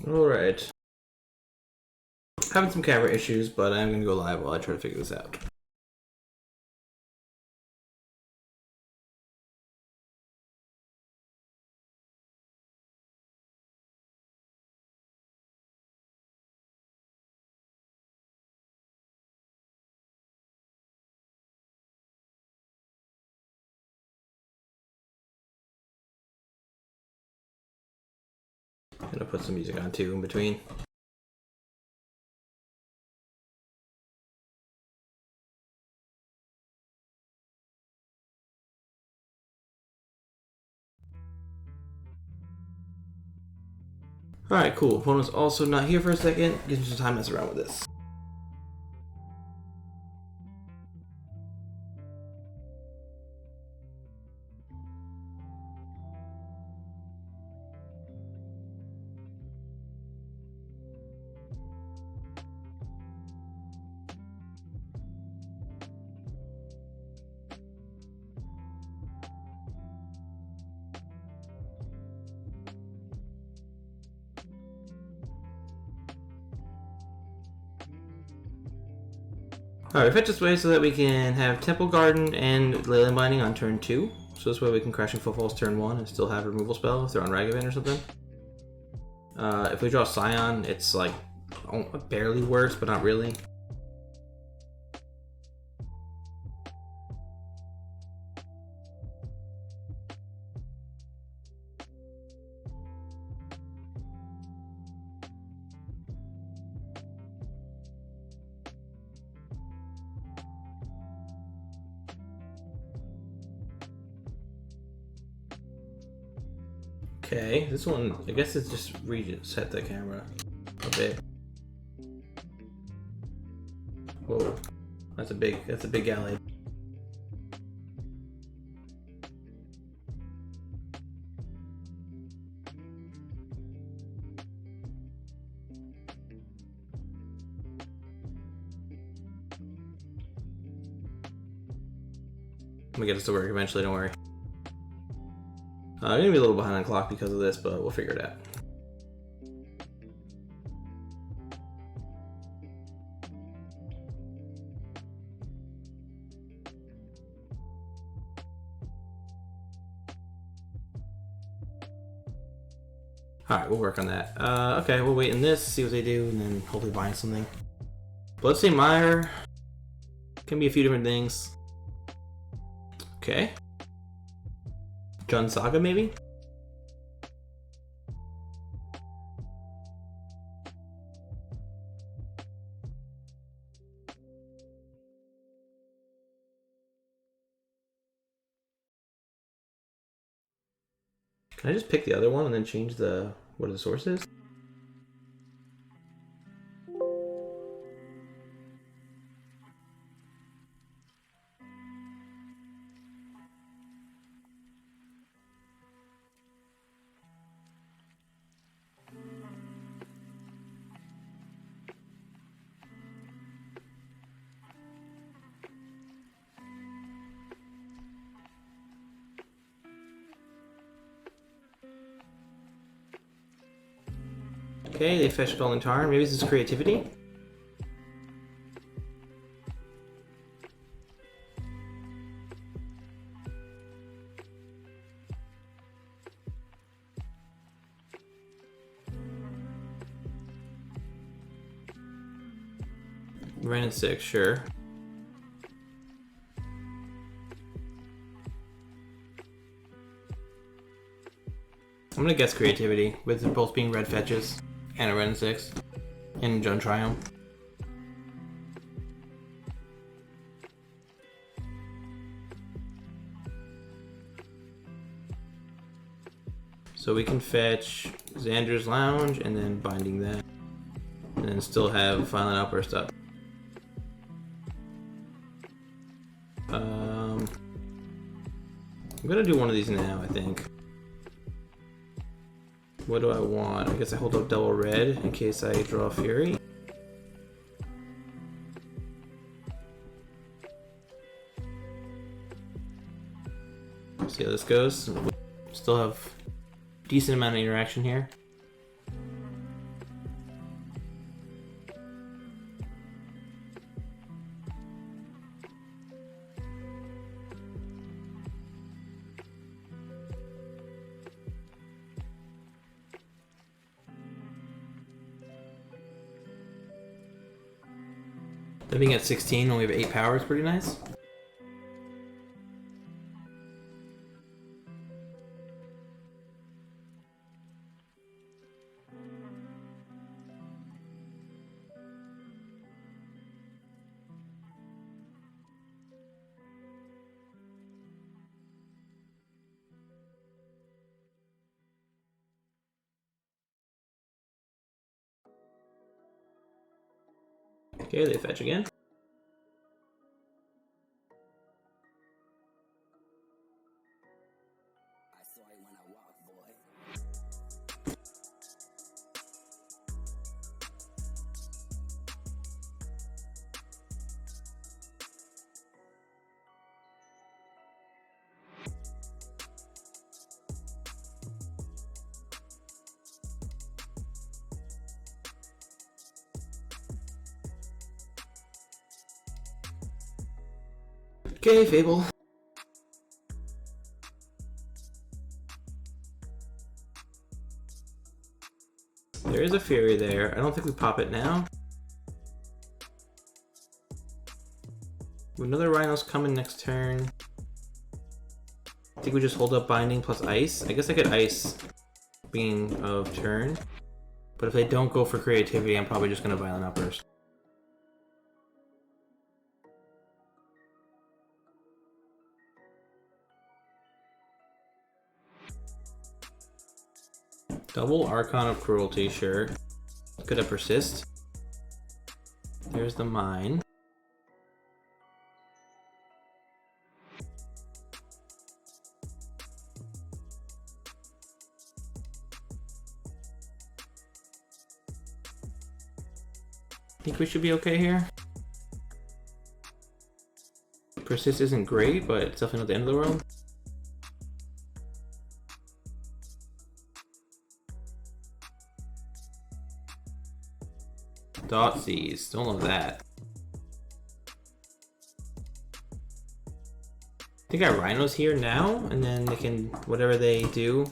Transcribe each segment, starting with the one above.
Alright. Having some camera issues, but I'm gonna go live while I try to figure this out. I'm gonna put some music on too in between. Alright, cool. Opponent's also not here for a second. Gives me some time to mess around with this. Alright, we fetch this way so that we can have Temple Garden and Leyland Binding on turn 2. So this way we can Crashing Footfalls turn 1 and still have removal spell if they're on Ragavan or something. If we draw Scion, it's like barely worse, but not really. Okay, this one, I guess it's just reset the camera a bit. Whoa, that's a big galley. I'm gonna get this to work eventually, don't worry. I'm gonna be a little behind on clock because of this, but we'll figure it out. Alright, we'll work on that. Okay, we'll wait in this, see what they do, and then hopefully bind something. Bloodstained Mire can be a few different things. Okay. Jund Saga, maybe? Can I just pick the other one and then change what the source is? Okay, they fetch Golden Tarn. Maybe this is creativity? Ran in 6, sure. I'm gonna guess creativity, with it both being red fetches and a red in 6 and Jund Triumph. So we can fetch Xander's Lounge and then binding that, and then still have Violent Outburst up. I'm gonna do one of these now, I think. What do I want? I guess I hold up double red in case I draw Fury. See how this goes. Still have decent amount of interaction here. Living at 16 when we have 8 power is pretty nice. Okay, they fetch again. Okay, Fable. There is a Fury there. I don't think we pop it now. Another Rhinos coming next turn. I think we just hold up Binding plus Ice. I guess I could Ice beginning of turn. But if they don't go for creativity, I'm probably just going to Violent Outburst. Double Archon of Cruelty, sure. Could have Persist. There's the Mine. Think we should be okay here. Persist isn't great, but it's definitely not the end of the world. Dotsies, don't love that. They got Rhinos here now, and then they can, whatever they do,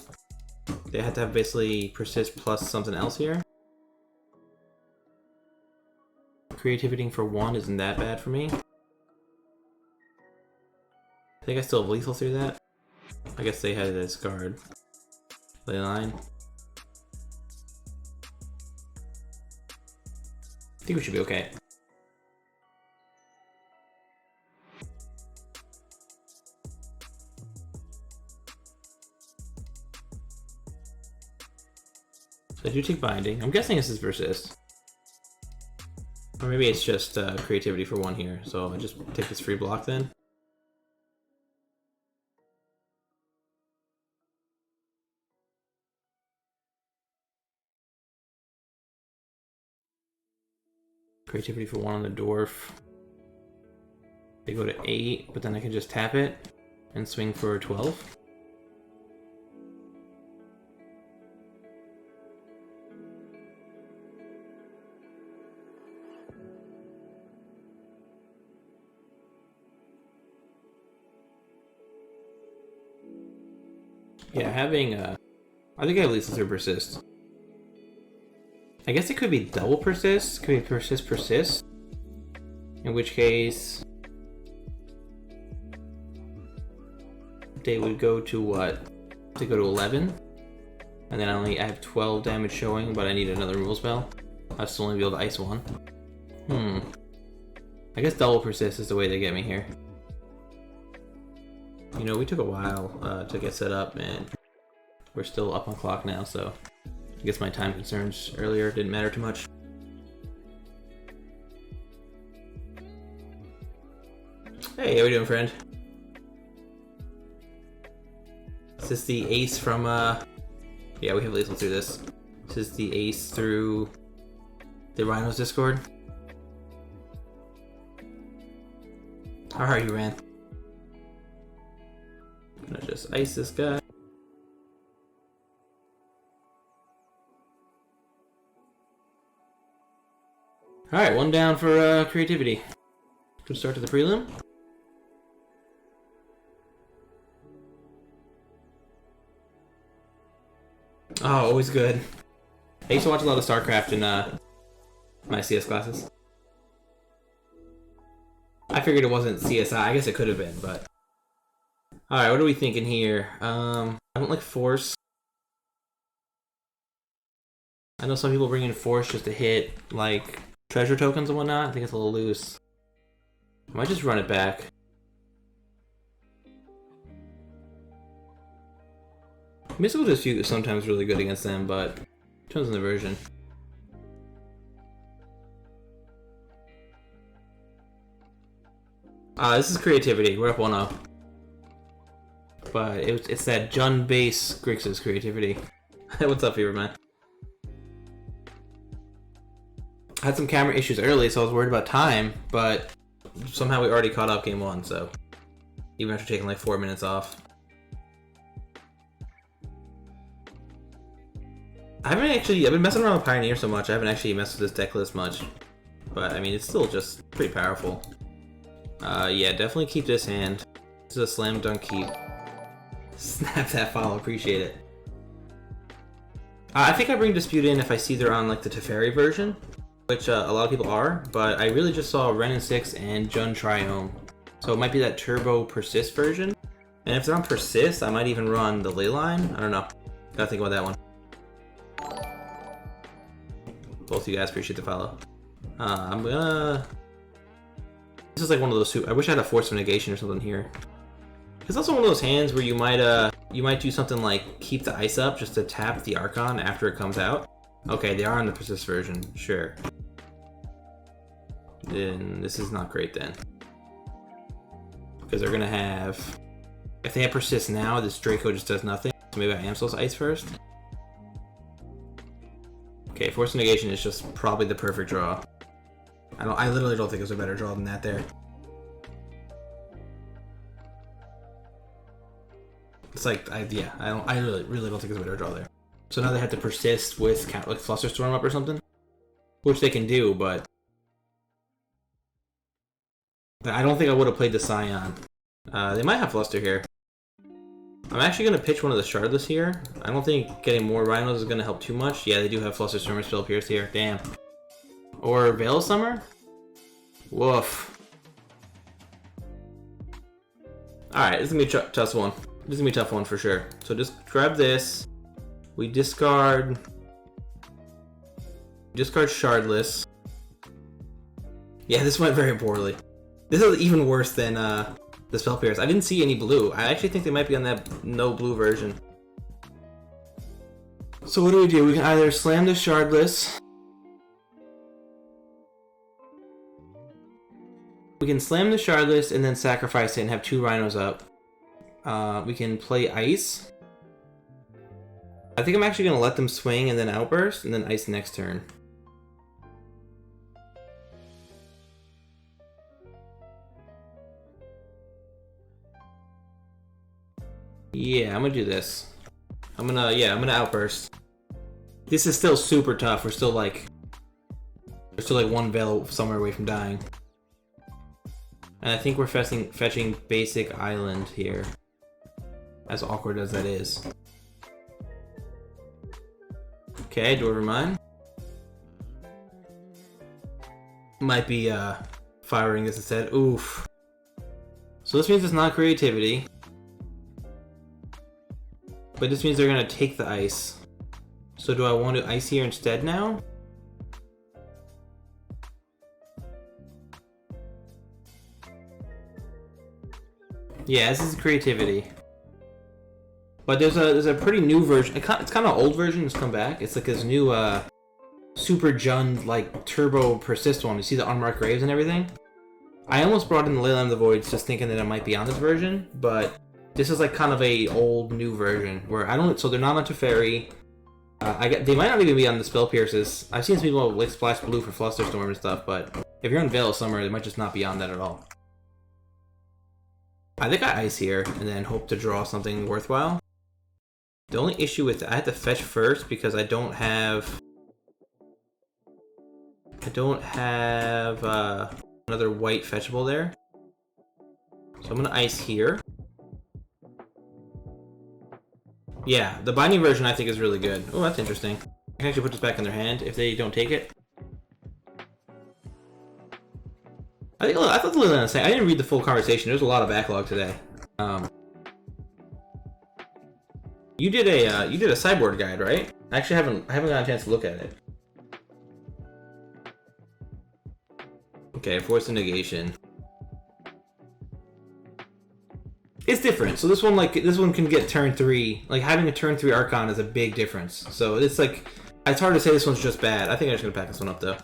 they have to have basically Persist plus something else here. Creativity for 1 isn't that bad for me. I think I still have lethal through that. I guess they had to discard Leyline. I think we should be okay. So I do take Binding. I'm guessing this is Persist. Or maybe it's just creativity for 1 here. So I just take this free block then. Creativity for 1 on the Dwarf. They go to 8, but then I can just tap it and swing for 12. Yeah, having I think I have lethal through Persist. I guess it could be double Persist. Could be Persist, Persist. In which case, they would go to what? They go to 11. And then I have 12 damage showing, but I need another removal spell. I'll still only be able to ice 1. I guess double Persist is the way they get me here. You know, we took a while to get set up, and we're still up on clock now, so I guess my time concerns earlier didn't matter too much. Hey, how we doing, friend? Is this the ace from, yeah, we have lethal through this. This is the ace through the Rhinos Discord. How are you, Ran? I'm gonna just ice this guy. Alright, 1 down for creativity. Good start to the prelim. Oh, always good. I used to watch a lot of StarCraft in my CS classes. I figured it wasn't CSI. I guess it could have been, but... Alright, what are we thinking here? I don't like Force. I know some people bring in Force just to hit, like, treasure tokens and whatnot. I think it's a little loose. I might just run it back. Mystical Dispute is sometimes really good against them, but depends on the version. This is creativity. We're up 1-0. But it's that Jun base Grixis creativity. What's up, Fever Man? I had some camera issues early, so I was worried about time, but somehow we already caught up game 1, so even after taking like 4 minutes off. I've been messing around with Pioneer so much, I haven't actually messed with this deck list much. But I mean, it's still just pretty powerful. Yeah, definitely keep this hand. This is a slam dunk keep. Snap that follow, appreciate it. I think I bring Dispute in if I see they're on like the Teferi version, which a lot of people are, but I really just saw Ren and 6 and Jun Triome. So it might be that Turbo Persist version. And if they're on Persist, I might even run the Leyline. I don't know. Gotta think about that one. Both of you guys appreciate the follow. I'm gonna... This is like one of those... I wish I had a Force of Negation or something here. It's also one of those hands where you might do something like keep the ice up just to tap the Archon after it comes out. Okay, they are on the Persist version, sure. Then this is not great then. Because they're gonna have... If they have Persist now, this Draco just does nothing. So maybe I Amstel's Ice first. Okay, Force of Negation is just probably the perfect draw. I literally don't think there's a better draw than that there. It's like, I really don't think there's a better draw there. So now they have to persist with like Flusterstorm up or something, which they can do, but I don't think I would have played the Scion. They might have Fluster here. I'm actually going to pitch one of the Shardless here. I don't think getting more Rhinos is going to help too much. Yeah, they do have Flusterstorm or Spell Pierce here. Damn. Or Veil of Summer? Woof. Alright, this is going to be a tough one. This is going to be a tough one for sure. So just grab this. We discard Shardless. Yeah, this went very poorly. This is even worse than the Spell Pierce. I didn't see any blue. I actually think they might be on that no blue version. So what do? We can either slam the Shardless. We can slam the Shardless and then sacrifice it and have 2 Rhinos up. We can play Ice. I think I'm actually going to let them swing and then Outburst and then Ice next turn. Yeah, I'm gonna do this. I'm gonna Outburst. This is still super tough. We're still like one Veil somewhere away from dying. And I think we're fetching basic Island here. As awkward as that is. Okay, Dwarven Mine. Might be firing this instead. Oof. So this means it's not creativity. But this means they're gonna take the ice. So do I want to ice here instead now? Yeah, this is creativity. But there's a pretty new version. It's kind of old version that's come back. It's like this new Super Jund like Turbo Persist one. You see the Unmarked Graves and everything? I almost brought in the Leyline of the Voids just thinking that it might be on this version, but this is like kind of a old new version where so they're not on Teferi. They might not even be on the Spell Pierces. I've seen some people like splash blue for Flusterstorm and stuff, but if you're on Veil of Summer, they might just not be on that at all. I think I ice here and then hope to draw something worthwhile. The only issue with I have to fetch first because I don't have another white fetchable there. So I'm gonna ice here. Yeah, the binding version I think is really good. Oh, that's interesting. I can actually put this back in their hand if they don't take it. I think I thought the Leyland was saying. I didn't read the full conversation. There's a lot of backlog today. You did a sideboard guide, right? I actually haven't gotten a chance to look at it. Okay, force the negation. It's different. So this one can get turn 3. Like having a turn 3 Archon is a big difference. So it's like it's hard to say this one's just bad. I think I'm just gonna pack this one up though.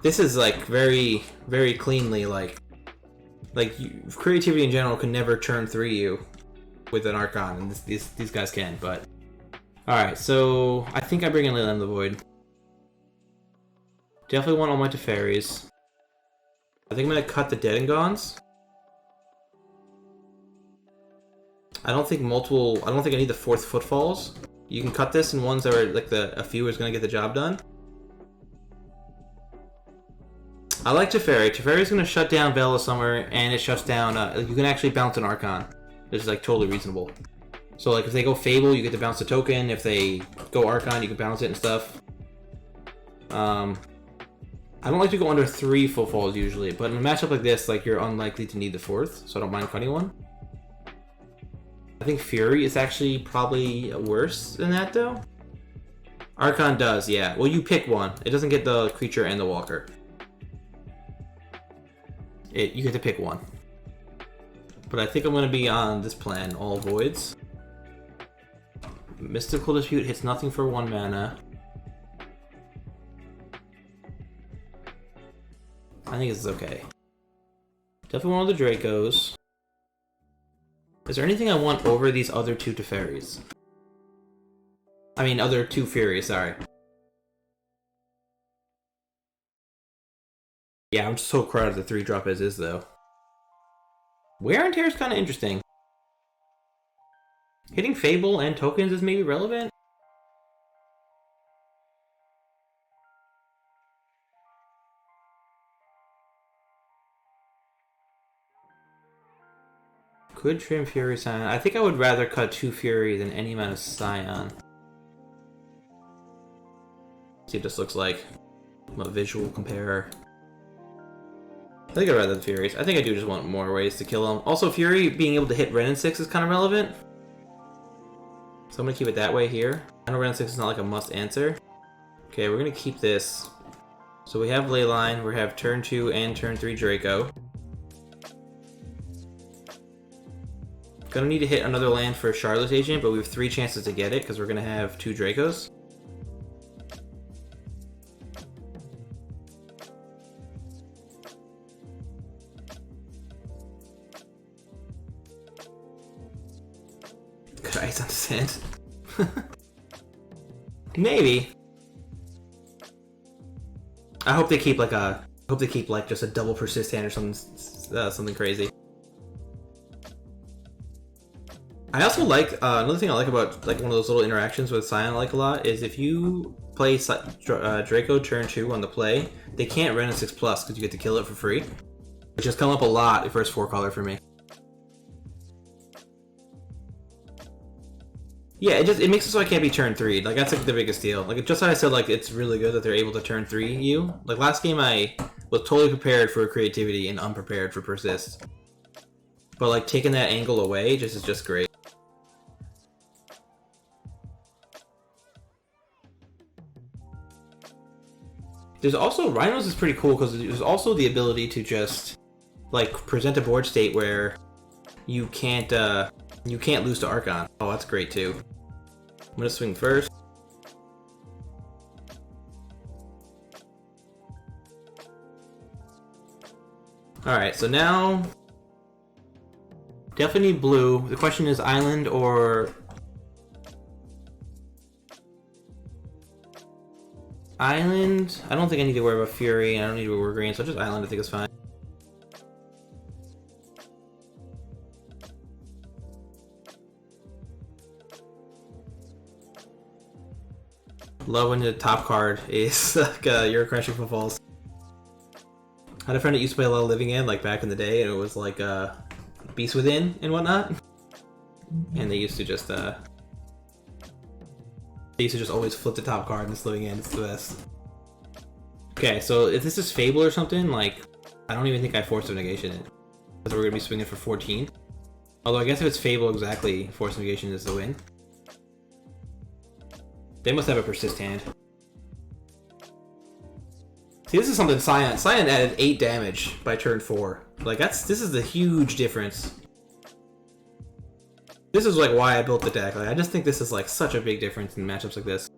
This is like very, very cleanly like creativity in general can never turn 3 you with an Archon, and these guys can. But all right, so I think I bring in Leyland of the Void. Definitely want all my Teferis. I think I'm gonna cut the Dead and Gones. I don't think I need the 4th Footfalls. You can cut this in ones that are like a few is gonna get the job done. I like Teferi. Teferi's gonna shut down Veil of Summer, and it shuts down. You can actually bounce an Archon. This is like totally reasonable. So like if they go Fable, you get to bounce the token. If they go Archon, you can bounce it and stuff. I don't like to go under 3 Footfalls usually, but in a matchup like this, like you're unlikely to need the 4th, so I don't mind cutting one. I think Fury is actually probably worse than that though. Archon does, yeah. Well, you pick one. It doesn't get the creature and the walker. You get to pick one. But I think I'm going to be on this plan, all voids. Mystical Dispute hits nothing for 1 mana. I think this is okay. Definitely one of the Dracos. Is there anything I want over these other 2 Teferis? I mean, other 2 Furies, sorry. Yeah, I'm just so crowded the 3-drop as is, though. Wear and Tear is kind of interesting. Hitting Fable and tokens is maybe relevant? Could trim Fury Scion. I think I would rather cut 2 Fury than any amount of Scion. See what this looks like. I'm a visual comparer. I think I'd rather the Furies. I think I do just want more ways to kill them. Also, Fury being able to hit Ren and 6 is kind of relevant. So I'm going to keep it that way here. I know Ren and 6 is not like a must answer. Okay, we're going to keep this. So we have Leyline, we have turn 2 and turn 3 Draco. Gonna need to hit another land for Charlotte's Agent, but we have 3 chances to get it because we're gonna have 2 Dracos. Could Ice on Sand? Maybe. I hope they keep like just a double persist hand or something crazy. I also like another thing I like about like one of those little interactions with Scion I like a lot is if you play Draco turn 2 on the play, they can't run a 6+ because you get to kill it for free, which has come up a lot for first 4 color for me. Yeah, it makes it so I can't be turn 3. Like that's like the biggest deal. Like just how I said, like it's really good that they're able to turn 3 you. Like last game I was totally prepared for creativity and unprepared for persist. But like taking that angle away is just great. There's also Rhinos is pretty cool because there's also the ability to just like present a board state where you can't lose to Archon. Oh, that's great too. I'm gonna swing first. All right, so now definitely need blue. The question is island or island. I don't think I need to worry about Fury, and I don't need to worry about green, so just island I think is fine. Love when the top card is like your Crushing Footfalls. I had a friend that used to play a lot of Living End like back in the day, and it was like Beast Within and whatnot. And they used to just always flip the top card in this Living End. It's the best. Okay, so if this is Fable or something, like, I don't even think I Force of Negation it. Because we're going to be swinging for 14. Although I guess if it's Fable exactly, Force of Negation is the win. They must have a persist hand. See, this is something Scion added 8 damage by turn 4. Like, this is the huge difference. This is like why I built the deck. Like, I just think this is like such a big difference in matchups like this.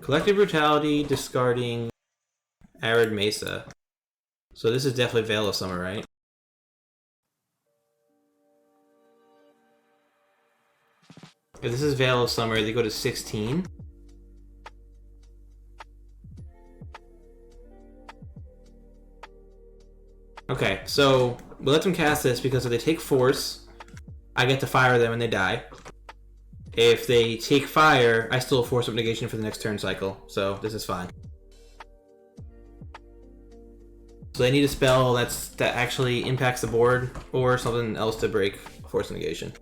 Collective Brutality, discarding Arid Mesa. So this is definitely Veil of Summer, right? If this is Veil of Summer, they go to 16. Okay, so we let them cast this because if they take Force, I get to fire them and they die. If they take fire, I still have Force of Negation for the next turn cycle, so this is fine. So they need a spell that actually impacts the board, or something else to break Force of Negation.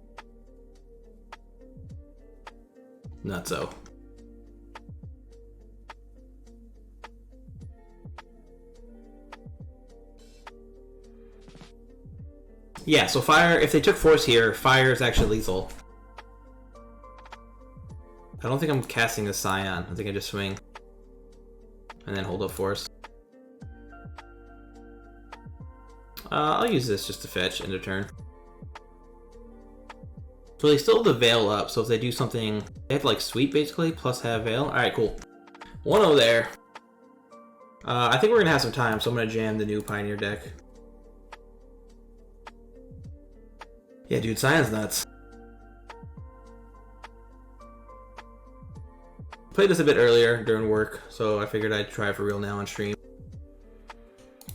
Not so. Yeah, so fire, if they took Force here, fire is actually lethal. I don't think I'm casting a Scion. I think I just swing. And then hold up Force. I'll use this just to fetch end of turn. So they still have the Veil up, so if they do something, they have to like sweep basically, plus have Veil. Alright, cool. 1-0 there. I think we're gonna have some time, so I'm gonna jam the new Pioneer deck. Yeah, dude, Scion's nuts. Played this a bit earlier during work, so I figured I'd try it for real now on stream.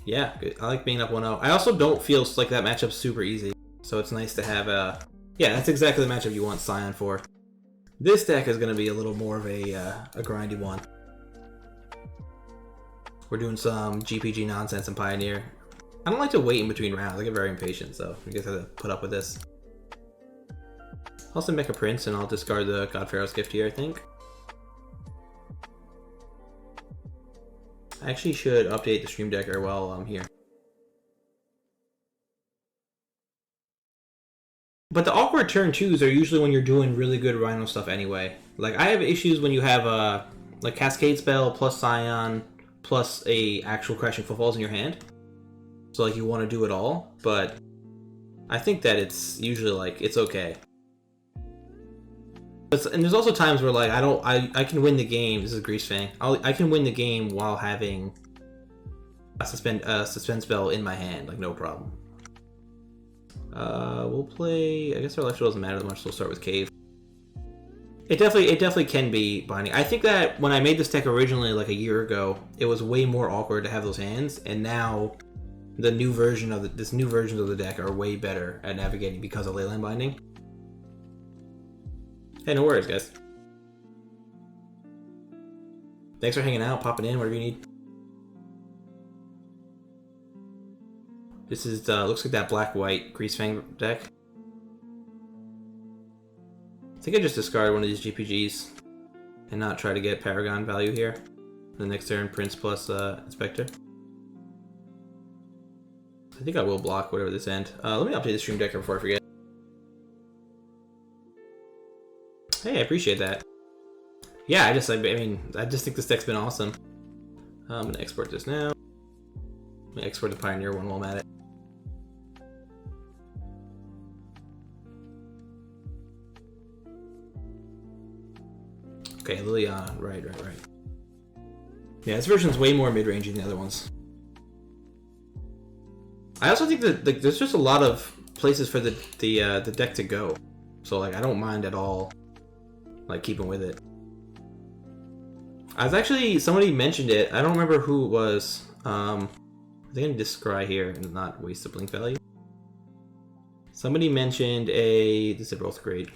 Yeah, good. I like being up 1-0. I also don't feel like that matchup's super easy, so it's nice to have a... Yeah, that's exactly the matchup you want Scion for. This deck is going to be a little more of a grindy one. We're doing some GPG nonsense in Pioneer. I don't like to wait in between rounds. I get very impatient, so you guys have to put up with this. I'll also make a Prince, and I'll discard the God Pharaoh's Gift here, I think. I actually should update the Stream Decker while I'm here. But the awkward turn 2s are usually when you're doing really good Rhino stuff anyway. Like, I have issues when you have a like Cascade spell plus Scion plus a actual Crashing Footfalls in your hand. So like you want to do it all, but I think that it's usually like it's okay. And there's also times where like I can win the game. This is Grease Fang. I can win the game while having a suspend spell in my hand, like no problem. We'll play. I guess our life total doesn't matter that much. So we'll start with Cave. It definitely can be binding. I think that when I made this deck originally, like a year ago, it was way more awkward to have those hands, and now the new version of this new versions of the deck are way better at navigating because of Leyline Binding. Hey, no worries, guys. Thanks for hanging out, popping in, whatever you need. This is looks like that black-white Grease Fang deck. I think I just discarded one of these GPGs and not try to get Paragon value here. The next turn, Prince plus Inspector. I think I will block whatever this end. Let me update the Stream Decker before I forget. Hey, I appreciate that. Yeah, I just think this deck's been awesome. I'm gonna export this now. Let me export the Pioneer one while I'm at it. Okay, Liliana, right. Yeah, this version's way more mid-range than the other ones. I also think that like, there's just a lot of places for the deck to go, so like I don't mind at all, like keeping with it. I was actually somebody mentioned it. I don't remember who it was. I think I need to scry here and not waste the blink value. Somebody mentioned this is both great.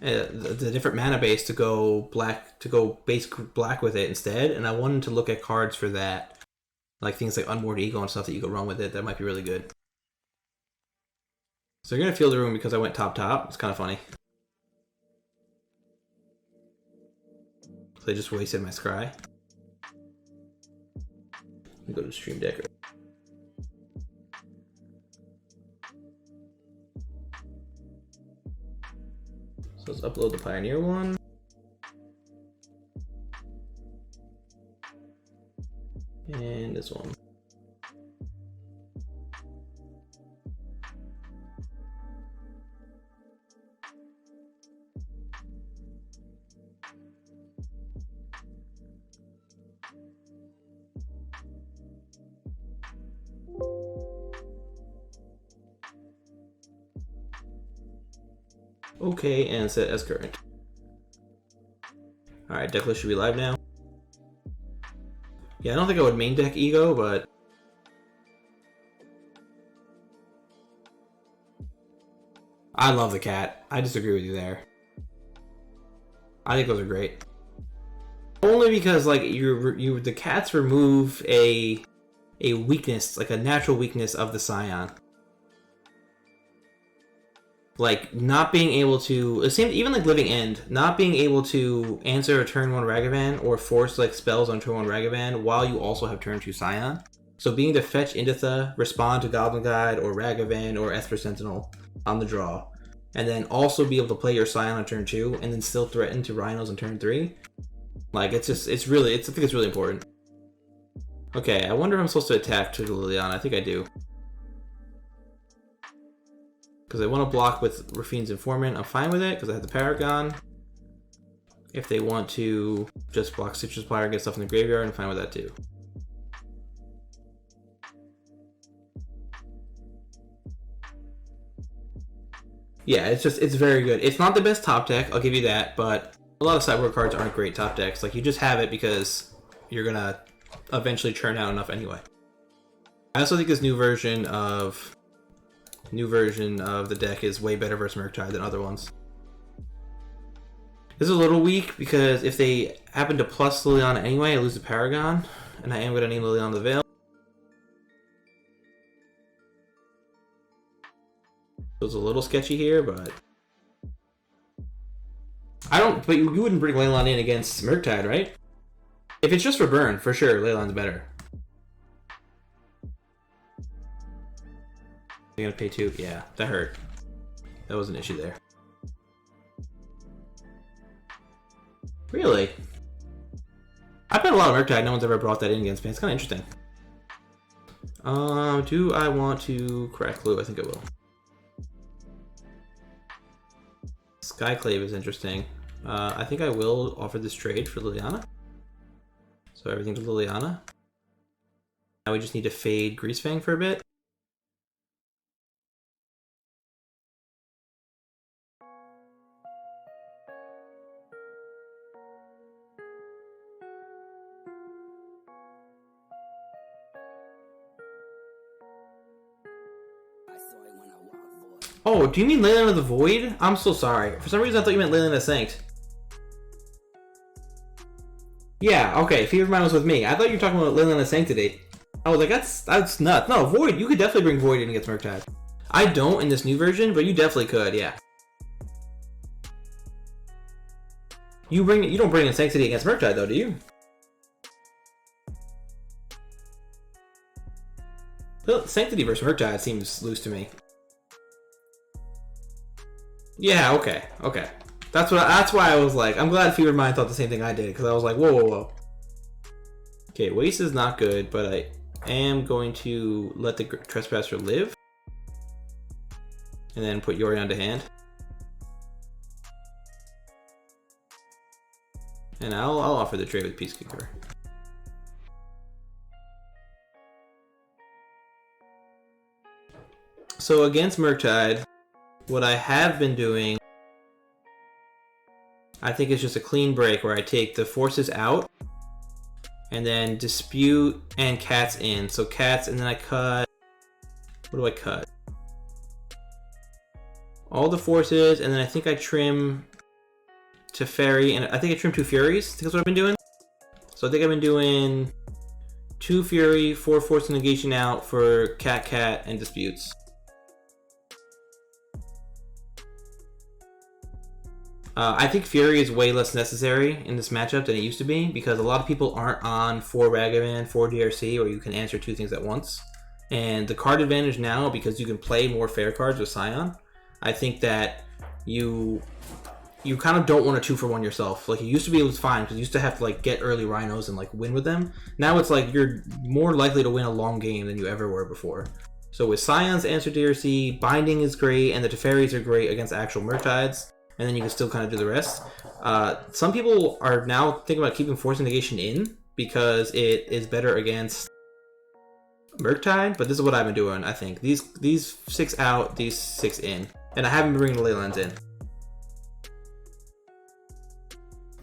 The different mana base to go base black with it instead, and I wanted to look at cards for that. Like things like Unborn Ego and stuff that you could run with it, that might be really good. So you're gonna feel the room because I went top. It's kind of funny. I just wasted my scry. Go to Stream Deck. So let's upload the Pioneer one. And this one. Okay, and set as current. Alright, deck list should be live now. Yeah, I don't think I would main deck Ego, but I love the cat. I disagree with you there. I think those are great. Only because like the cats remove a weakness, like a natural weakness of the Scion. Like not being able to, it seems even like Living End, not being able to answer a turn 1 Ragavan or force like spells on turn 1 Ragavan while you also have turn 2 Scion. So being to fetch Inditha, respond to Goblin Guide or Ragavan or Esper Sentinel on the draw, and then also be able to play your Scion on turn 2 and then still threaten to Rhinos on turn 3. Like I think it's really important. Okay, I wonder if I'm supposed to attack to Liliana. I think I do. Because I want to block with Rafine's Informant, I'm fine with it, because I have the Paragon. If they want to just block Citrus Platter and get stuff in the graveyard, I'm fine with that too. Yeah, it's very good. It's not the best top deck, I'll give you that, but a lot of sideboard cards aren't great top decks. Like, you just have it because you're going to eventually churn out enough anyway. I also think this new version of the deck is way better versus Murktide than other ones. This is a little weak because if they happen to plus Liliana anyway, I lose the Paragon, and I am going to name Liliana the Veil. So it's a little sketchy here, but but you wouldn't bring Leyline in against Murktide, right? If it's just for burn, for sure, Leyline's better. You gotta pay 2? Yeah, that hurt. That was an issue there. Really? I've played a lot of Murktide, no one's ever brought that in against me. It's kinda interesting. Do I want to crack Clue? I think I will. Skyclave is interesting. I think I will offer this trade for Liliana. So everything to Liliana. Now we just need to fade Greasefang for a bit. Oh, do you mean Leyline of the Void? I'm so sorry. For some reason I thought you meant Leyline of Sanct. Yeah, okay, Fever Mind was with me. I thought you were talking about Leyline of Sanctity. I was like, that's nuts. No, Void, you could definitely bring Void in against Murktide. I don't in this new version, but you definitely could, yeah. You don't bring in Sanctity against Murktide though, do you? Sanctity versus Murktide seems loose to me. Yeah, okay. That's why I was like, I'm glad Fever Mind thought the same thing I did, because I was like, whoa. Okay, Waste is not good, but I am going to let the Trespasser live. And then put Yori onto hand. And I'll offer the trade with Peacekeeper. So against Murktide, what I have been doing, I think it's just a clean break where I take the forces out and then Dispute and Cats in. So Cats, and then I cut, what do I cut? All the forces, and then I think I trim Teferi, and I think I trim 2 Furies. I think that's what I've been doing. So I think I've been doing 2 Fury, 4 Force Negation out for Cat, and Disputes. I think Fury is way less necessary in this matchup than it used to be because a lot of people aren't on 4 Ragavan, 4 DRC, or you can answer 2 things at once. And the card advantage now, because you can play more fair cards with Scion, I think that you kind of don't want to 2-for-1 yourself. Like, it used to be, it was fine because you used to have to like get early Rhinos and like win with them. Now it's like you're more likely to win a long game than you ever were before. So with Scion's answer DRC, Binding is great, and the Teferis are great against actual Murktides, and then you can still kind of do the rest. Some people are now thinking about keeping Force Negation in because it is better against Murktide, but this is what I've been doing, I think. These 6 out, these 6 in. And I haven't been bringing the Leylands in.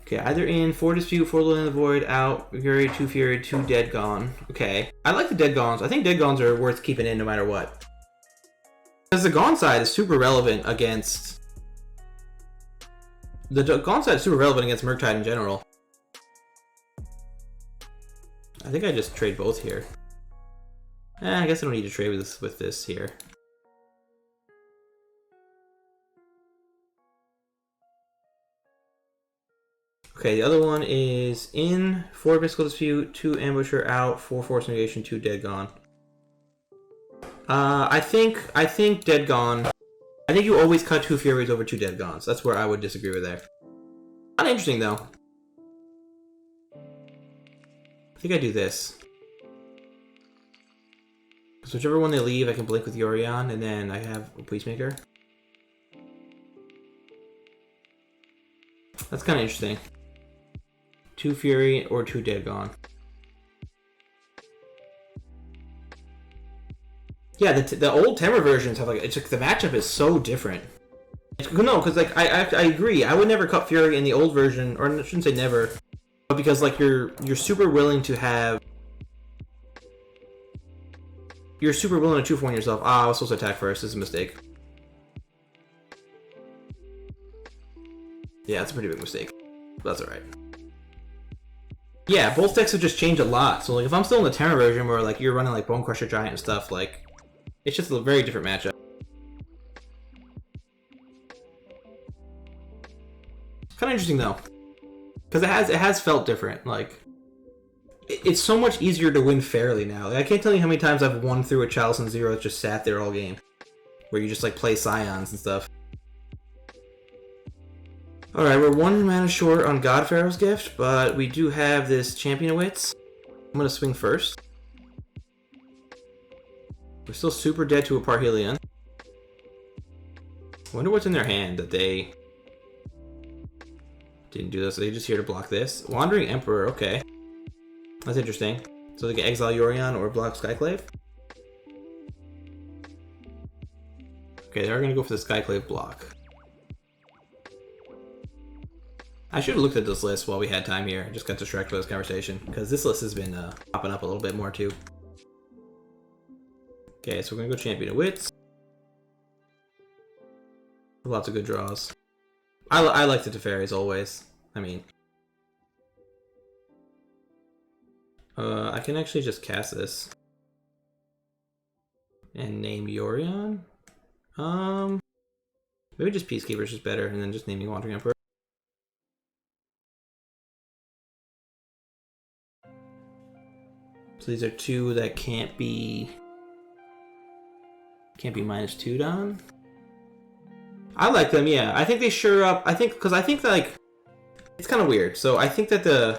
Okay, either in 4 Dispute, 4 Leyland Void, out, Fury, 2 Dead Gone. Okay. I like the Dead Gones. I think Dead Gones are worth keeping in no matter what. Because the Gone side is super relevant against... The Gone side is super relevant against Murktide in general. I think I just trade both here. I guess I don't need to trade with this here. Okay, the other one is in 4 Mystical Dispute, 2 Ambusher out, 4 Force Negation, 2 Dead Gone. I think Dead Gone. I think you always cut 2 Furies over 2 Dead Gones. That's where I would disagree with there. Not interesting though. I think I do this. So whichever one they leave, I can blink with Yorion, and then I have a Peacemaker. That's kind of interesting. 2 Fury or 2 Dead Gone. Yeah, the old Temur versions have like, it's like the matchup is so different. No, because like I agree. I would never cut Fury in the old version, or I shouldn't say never, but because like you're super willing to have. You're super willing to 2-for-1 yourself. Ah, I was supposed to attack first. This is a mistake. Yeah, it's a pretty big mistake. But that's alright. Yeah, both decks have just changed a lot. So like if I'm still in the Terra version where like you're running like Bone Crusher Giant and stuff, like it's just a very different matchup. Kind of interesting though, because it has felt different. Like it's so much easier to win fairly now. Like, I can't tell you how many times I've won through a Chalice 0 that just sat there all game, where you just like play Scions and stuff. Alright, we're 1 mana short on God Pharaoh's Gift, but we do have this Champion of Wits. I'm going to swing first. We're still super dead to a Parhelion. I wonder what's in their hand that they didn't do this. Are they just here to block this? Wandering Emperor, okay. That's interesting. So they can exile Yorion or block Skyclave? Okay, they're going to go for the Skyclave block. I should have looked at this list while we had time here. I just got distracted by this conversation, because this list has been popping up a little bit more too. Okay, so we're going to go Champion of Wits. Lots of good draws. I like the Teferis always. I mean... I can actually just cast this. And name Yorion? Maybe just Peacekeeper's just better, and then just naming Wandering Emperor. So these are 2 that can't be -2'd on. I like them, yeah. I think they sure up. I think because like it's kind of weird. So I think that the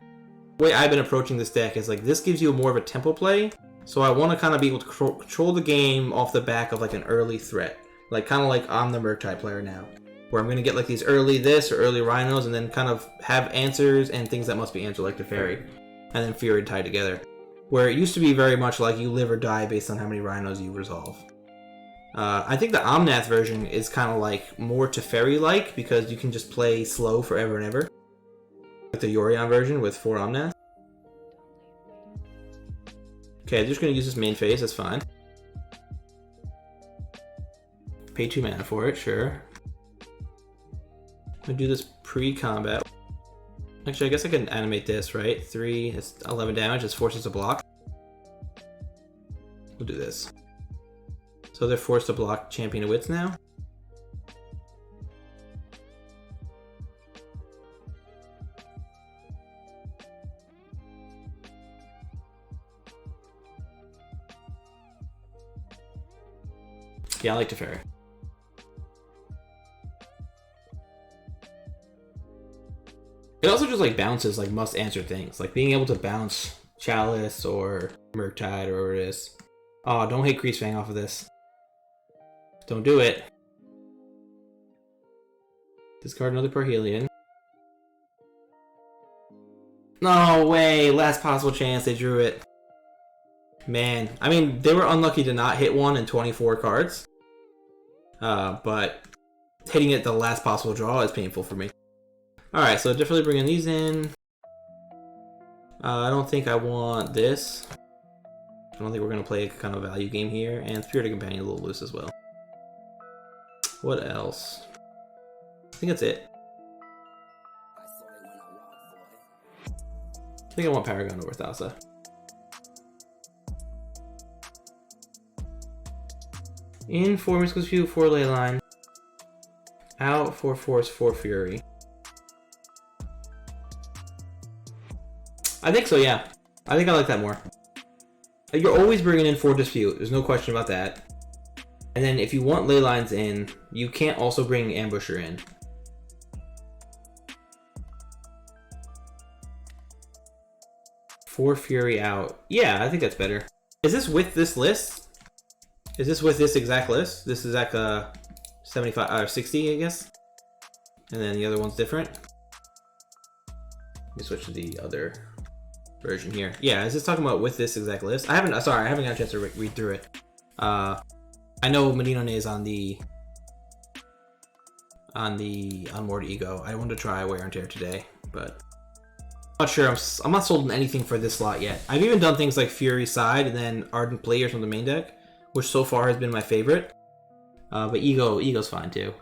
way I've been approaching this deck is like this gives you more of a tempo play. So I want to kind of be able to control the game off the back of like an early threat, like kind of like I'm the Murktide player now, where I'm gonna get like these early this or early Rhinos, and then kind of have answers and things that must be answered like the Fairy, and then Fury tied together. Where it used to be very much like you live or die based on how many Rhinos you resolve. I think the Omnath version is kind of like more Teferi-like because you can just play slow forever and ever. Like the Yorion version with 4 Omnath. Okay, I'm just going to use this main phase, that's fine. Pay 2 mana for it, sure. I'm going to do this pre-combat. Actually, I guess I can animate this, right? 3, it's 11 damage, it's forces to block. We'll do this. So they're forced to block Champion of Wits now. Yeah, I like Teferi. It also just like bounces like must answer things. Like being able to bounce Chalice or Murktide or whatever it is. Oh, don't hit Grease Fang off of this. Don't do it. Discard another Parhelion. No way! Last possible chance they drew it. Man, I mean, they were unlucky to not hit one in 24 cards. But hitting it the last possible draw is painful for me. Alright, so definitely bringing these in. I don't think I want this. I don't think we're going to play a kind of value game here. And Spirited Companion a little loose as well. What else? I think that's it. I think I want Paragon over Thassa. In 4 Mystical Dispute, 4 Leyline. Out 4 Force, 4 Fury. I think so, yeah. I think I like that more. You're always bringing in 4 Dispute. There's no question about that. And then if you want Leylines in, you can't also bring Ambusher in. Four Fury out. Yeah, I think that's better. Is this with this list? Is this with this exact list? This is like 75 or 60, I guess. And then the other one's different. Let me switch to the other version here. Yeah, is this talking about with this exact list? I haven't got a chance to read through it. I know Medinone is on Onward Ego. I wanted to try Wear and Tear today, but I'm not sure. I'm not sold on anything for this slot yet. I've even done things like Fury Side and then Ardent Players from the main deck, which so far has been my favorite. But Ego's fine too.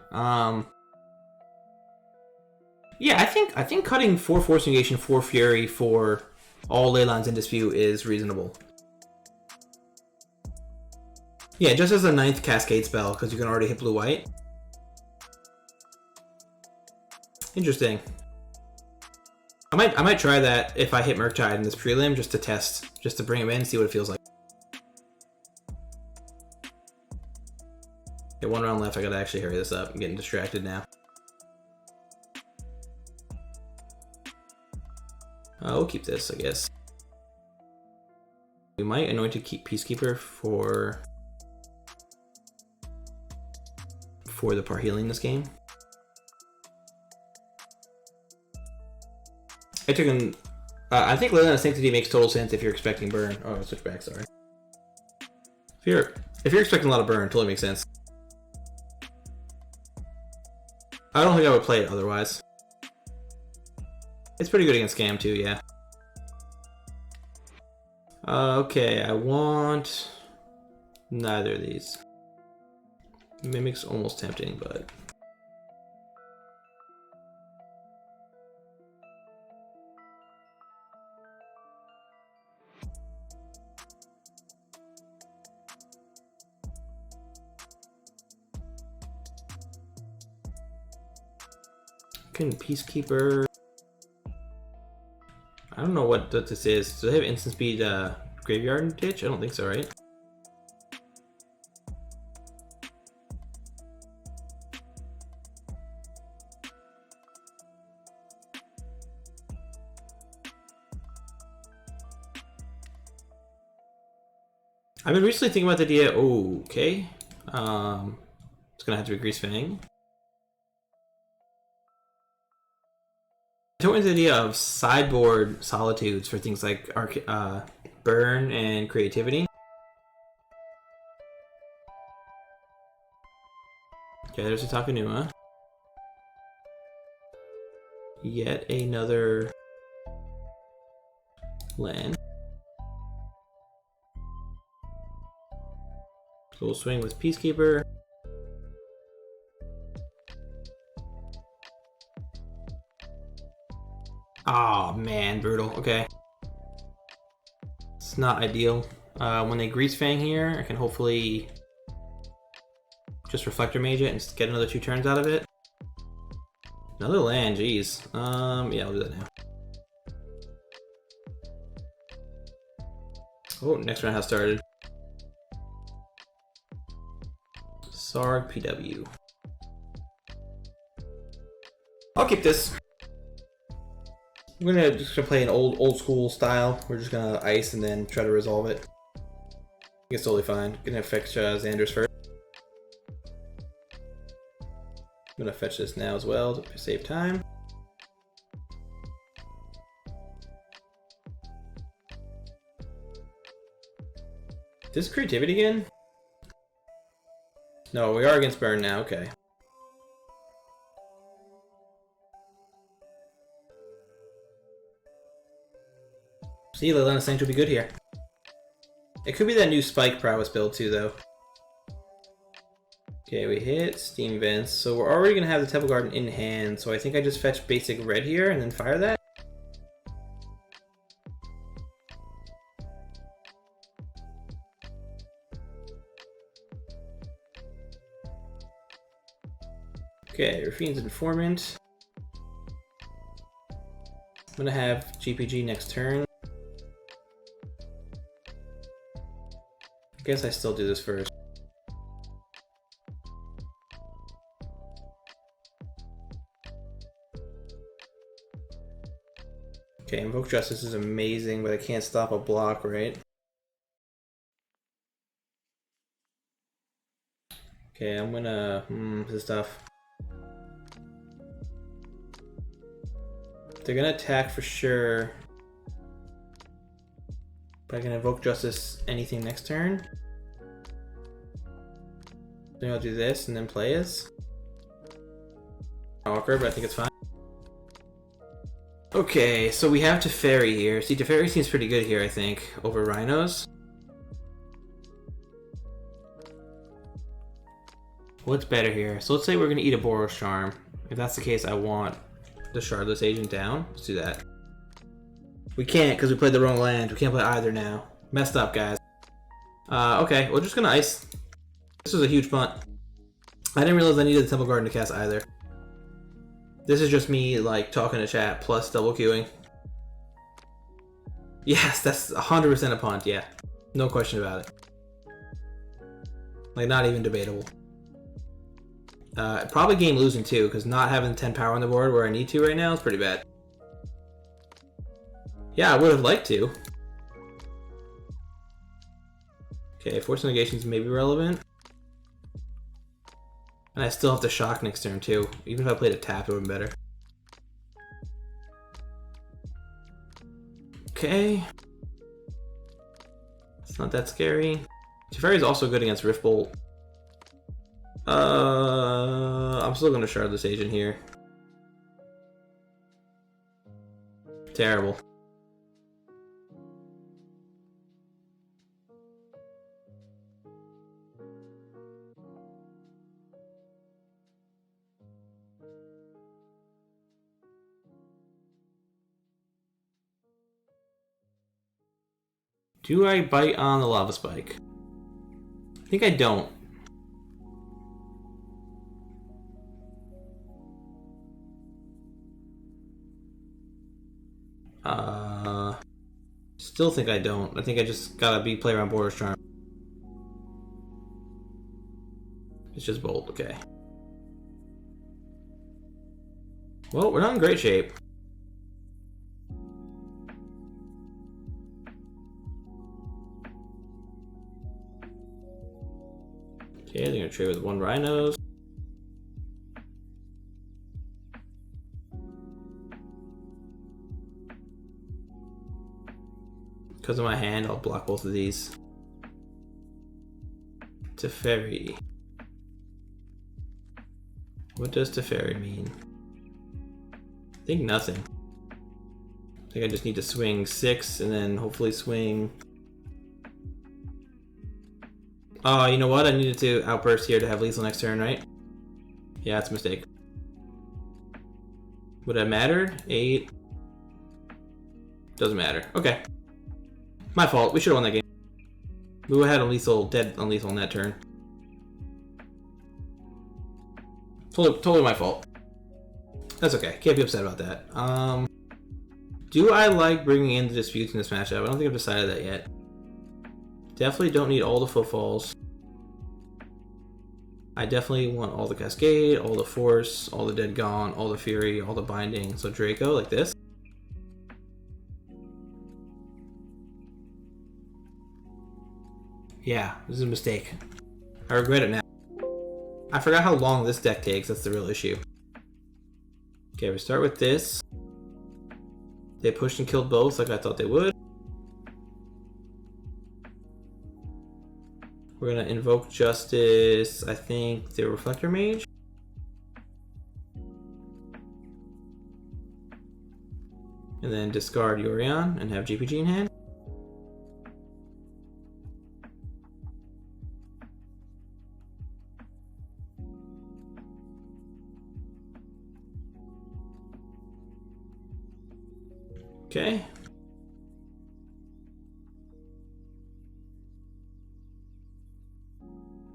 Yeah, I think cutting 4 Force Negation, 4 Fury for all Leylines in Dispute is reasonable. Yeah, just as a 9th Cascade spell, because you can already hit blue-white. Interesting. I might try that if I hit Murktide in this prelim, just to test, just to bring him in, see what it feels like. Okay, 1 round left, I gotta actually hurry this up. I'm getting distracted now. We'll keep this, I guess. We might anoint a Peacekeeper for the Parhelion this game. I took an. I think Leyline of Sanctity makes total sense if you're expecting burn. Oh, switch back. Sorry. If you're expecting a lot of burn, totally makes sense. I don't think I would play it otherwise. It's pretty good against Scam too, yeah. Okay, I want neither of these. Mimic's almost tempting, but can Peacekeeper. I don't know what this is. Do they have instant speed Graveyard and Ditch? I don't think so, right? I've been recently thinking about the idea. Oh, okay. It's gonna have to be Grease Fang. I toyed with the idea of sideboard solitudes for things like burn and creativity. Okay, there's a Takanuma. Yet another land. So we'll swing with Peacekeeper. Oh man, brutal. Okay. It's not ideal. When they Grease Fang here, I can hopefully just Reflector Mage it and get another 2 turns out of it. Another land, jeez. Yeah, I'll do that now. Oh, next round has started. Sarg PW. I'll keep this. We're just gonna play an old school style. We're just gonna ice and then try to resolve it. It's totally fine. Gonna fetch Xander's first. I'm gonna fetch this now as well to save time. This creativity again? No, we are against burn now, okay. See, Leyline Saint will be good here. It could be that new Spike Prowess build too, though. Okay, we hit Steam Vents, so we're already gonna have the Temple Garden in hand, so I think I just fetch basic red here and then fire that. Okay, Rafine's Informant. I'm gonna have GPG next turn. I guess I still do this first. Okay, Invoke Justice is amazing, but I can't stop a block, right? Okay, I'm gonna... this is tough. They're gonna attack for sure. But I can Invoke Justice anything next turn. Then I'll do this and then play this. Awkward, but I think it's fine. Okay, so we have Teferi here. See, Teferi seems pretty good here, I think, over Rhinos. What's better here? So let's say we're gonna eat a Boros Charm. If that's the case, I want the Shardless Agent down. Let's do that. We can't because we played the wrong land. We can't play either now. Messed up, guys. Okay, we're just gonna ice. This was a huge punt. I didn't realize I needed the Temple Garden to cast either. This is just me, like, talking to chat plus double queuing. Yes, that's 100% a punt, yeah. No question about it. Like, not even debatable. Probably game losing too, because not having 10 power on the board where I need to right now is pretty bad. Yeah, I would have liked to. Okay, Force Negations may be relevant. And I still have to shock next turn too. Even if I played a tap, it would have been better. Okay. It's not that scary. Teferi is also good against Rift Bolt. I'm still gonna shard this agent here. Terrible. Do I bite on the Lava Spike? I think I don't. Still think I don't. I think I just gotta play around Boros Charm. It's just Bolt, okay. Well, we're not in great shape. Okay, they're gonna trade with one Rhinos. Because of my hand, I'll block both of these. Teferi. What does Teferi mean? I think nothing. I think I just need to swing 6 and then hopefully swing... Oh, you know what? I needed to outburst here to have lethal next turn, right? Yeah, it's a mistake. Would that matter? 8. Doesn't matter. Okay. My fault. We should have won that game. We would have had a lethal, dead unlethal on that turn. Totally my fault. That's okay. Can't be upset about that. Do I like bringing in the disputes in this matchup? I don't think I've decided that yet. Definitely don't need all the footfalls. I definitely want all the Cascade, all the Force, all the Dead Gone, all the Fury, all the Binding. So Draco, like this. Yeah, this is a mistake. I regret it now. I forgot how long this deck takes, that's the real issue. Okay, we start with this. They pushed and killed both like I thought they would. We're gonna invoke Justice, I think the Reflector Mage. And then discard Yorion and have GPG in hand. Okay.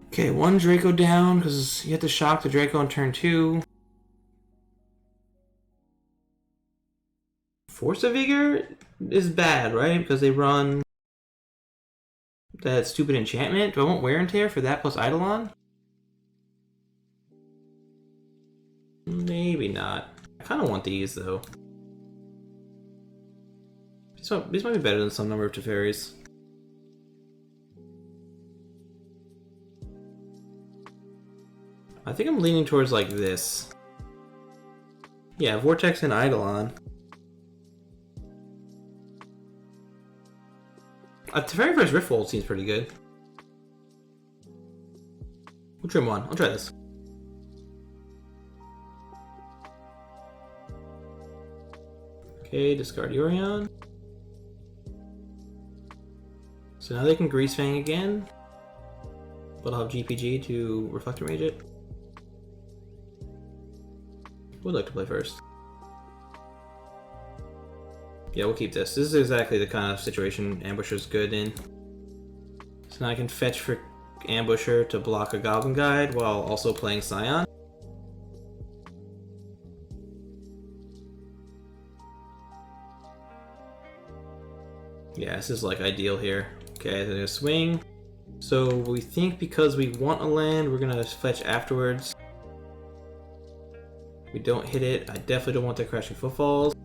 Okay, one Draco down because you have to shock the Draco on turn 2. Force of Vigor is bad, right? Because they run that stupid enchantment. Do I want Wear and Tear for that plus Eidolon? Maybe not. I kind of want these though. So these might be better than some number of Teferis. I think I'm leaning towards like this. Yeah, Vortex and Eidolon. Teferi vs Riftfold seems pretty good. We'll trim one. I'll try this. Okay, discard Yorion. So now they can Grease Fang again. But I'll have GPG to Reflector Mage it. Would like to play first. Yeah, we'll keep this. This is exactly the kind of situation Ambusher's good in. So now I can fetch for Ambusher to block a Goblin Guide while also playing Scion. Yeah, this is like ideal here. Okay, they're gonna swing. So we think because we want a land, we're gonna fetch afterwards. We don't hit it. I definitely don't want the Crashing Footfalls.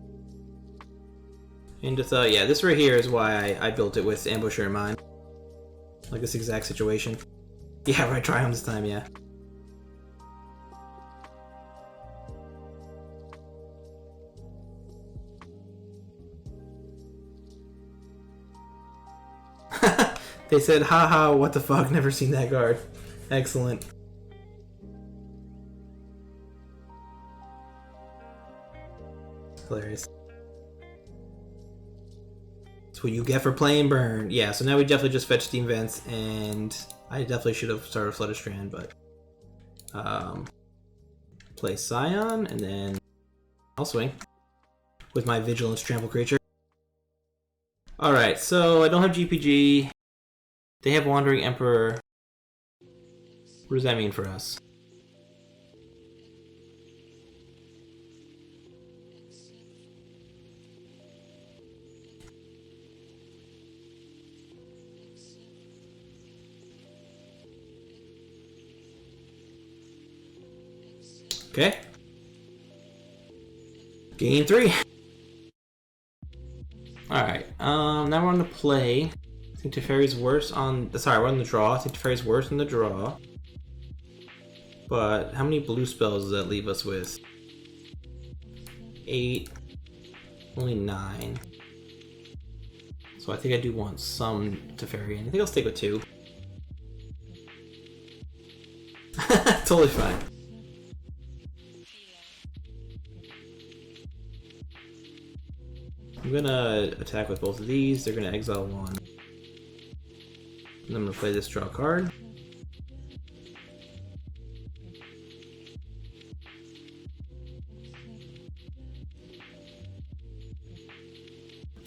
And just yeah, this right here is why I built it with Ambusher in mind. Like this exact situation. Yeah, right, try him this time, yeah. They said, haha, what the fuck, never seen that card. Excellent. Hilarious. That's what you get for playing Burn. Yeah, so now we definitely just fetch Steam Vents, and I definitely should have started Flooded Strand, but play Scion, and then I'll swing with my Vigilance Trample Creature. Alright, so I don't have GPG. They have Wandering Emperor. What does that mean for us? Okay. Game 3. Alright, now we're on the play. I think Teferi's worse on... Sorry, we're on the draw. I think Teferi's worse in the draw. But how many blue spells does that leave us with? 8. Only 9. So I think I do want some Teferi. I think I'll stick with 2. Totally fine. I'm gonna attack with both of these. They're gonna exile one. And I'm gonna play this draw card.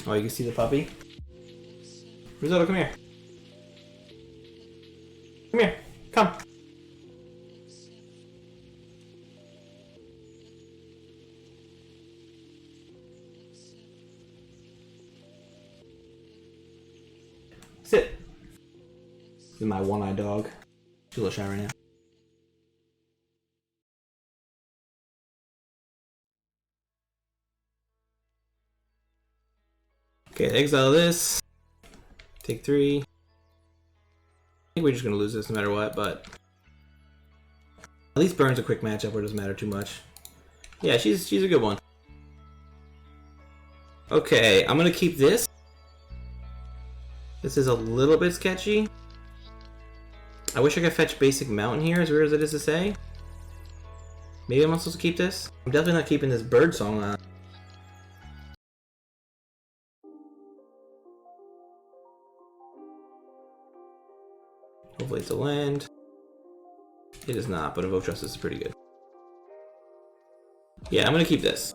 Oh, you can see the puppy? Risotto, come here. Come here. Come. Sit. This is my one-eyed dog. She's a little shy right now. Okay, exile this. Take 3. I think we're just gonna lose this no matter what, but at least Burn's a quick matchup where it doesn't matter too much. Yeah, she's a good one. Okay, I'm gonna keep this. This is a little bit sketchy. I wish I could fetch basic mountain here, as weird as it is to say. Maybe I'm not supposed to keep this? I'm definitely not keeping this bird song on. Hopefully it's a land. It is not, but Evoke Justice is pretty good. Yeah, I'm gonna keep this.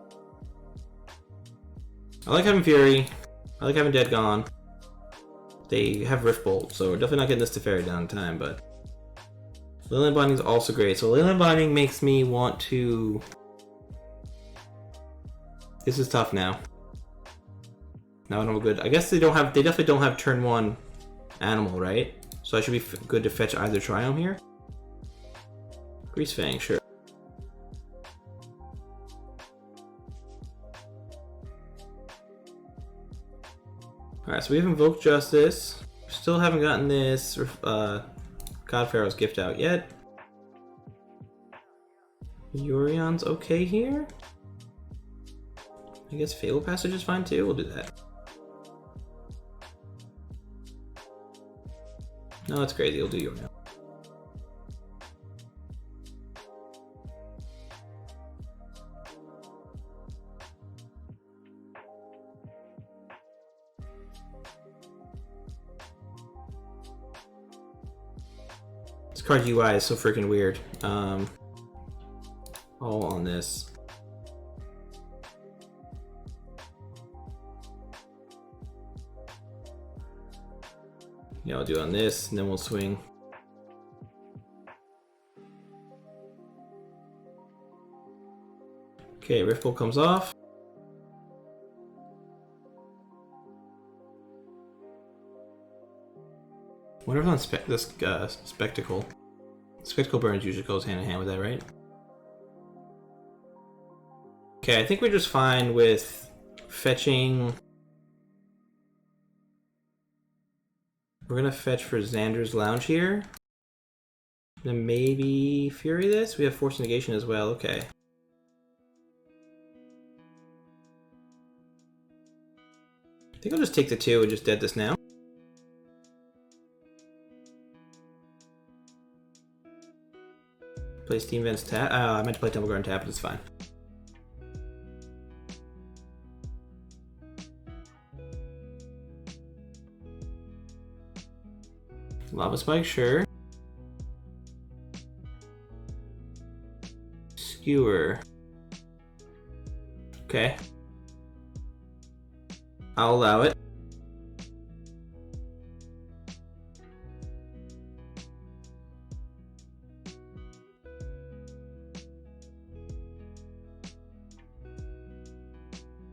I like having Fury. I like having Dead Gone. They have Rift Bolt, so we're definitely not getting this Teferi down in time, but Leyline Binding is also great. So Leyline Binding makes me want to... This is tough now. Now I don't have a good... I guess they definitely don't have turn 1 animal, right? So I should be good to fetch either Triome here. Grease Fang, sure. Alright, so we have Invoked Justice. Still haven't gotten this God Pharaoh's Gift out yet. Urion's okay here? I guess Fatal Passage is fine too, we'll do that. No, that's crazy, we'll do Urion. This card UI is so freaking weird. All on this. Yeah, I'll do on this, and then we'll swing. Okay, Rift Bolt comes off. Wonder if on this Spectacle. Spectacle Burns usually goes hand in hand with that, right? Okay, I think we're just fine with fetching. We're gonna fetch for Xander's Lounge here. Then maybe Fury this? We have Force Negation as well, okay. I think I'll just take the 2 and just dead this now. Play Steam Vents tap. I meant to play Temple Garden tap, but it's fine. Lava Spike, sure. Skewer. Okay. I'll allow it.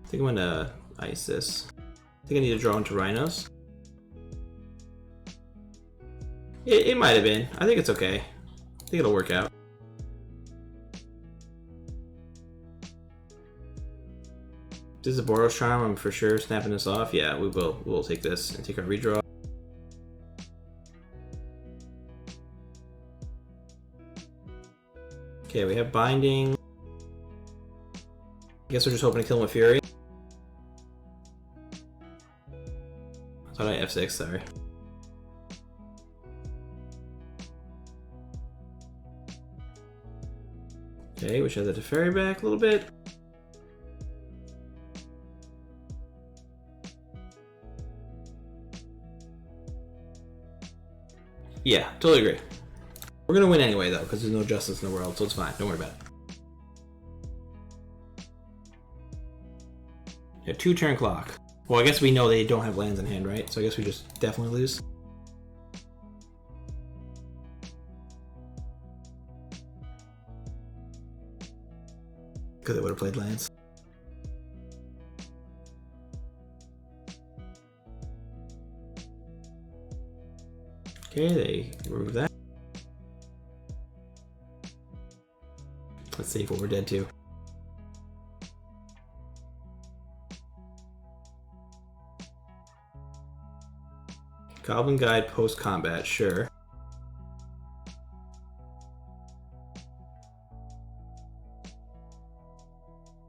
I think I'm gonna ice this. I think I need to draw into Rhinos. It might have been. I think it's okay. I think it'll work out. This is a Boros Charm. I'm for sure snapping this off. Yeah, we will. We'll take this and take our redraw. Okay, we have Binding. I guess we're just hoping to kill him with Fury. I thought I F6, sorry. Okay, which has a Teferi back a little bit. Yeah, totally agree. We're gonna win anyway though, because there's no justice in the world, so it's fine. Don't worry about it. Yeah, 2 turn clock. Well, I guess we know they don't have lands in hand, right? So I guess we just definitely lose. Because they would have played lands. Okay, they remove that. Let's see if we're dead too. Goblin Guide post-combat, sure.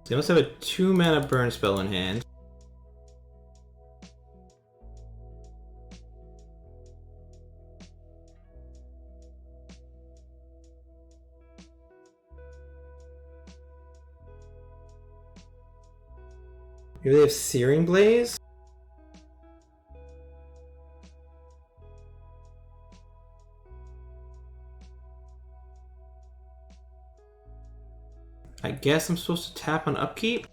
So he must have a 2-mana burn spell in hand. Maybe they have Searing Blaze? I guess I'm supposed to tap on upkeep?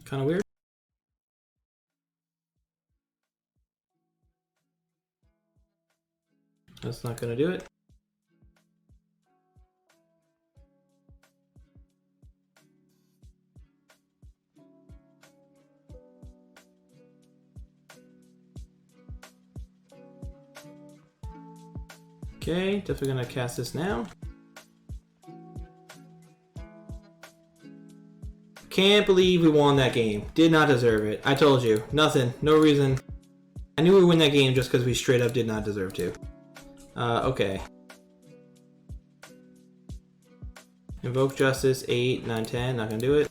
Kind of weird. That's not gonna do it. Okay, definitely gonna cast this now. Can't believe we won that game. Did not deserve it. I told you. Nothing. No reason. I knew we would win that game just because we straight up did not deserve to. Okay. Invoke Justice, 8, 9, 10. Not gonna do it.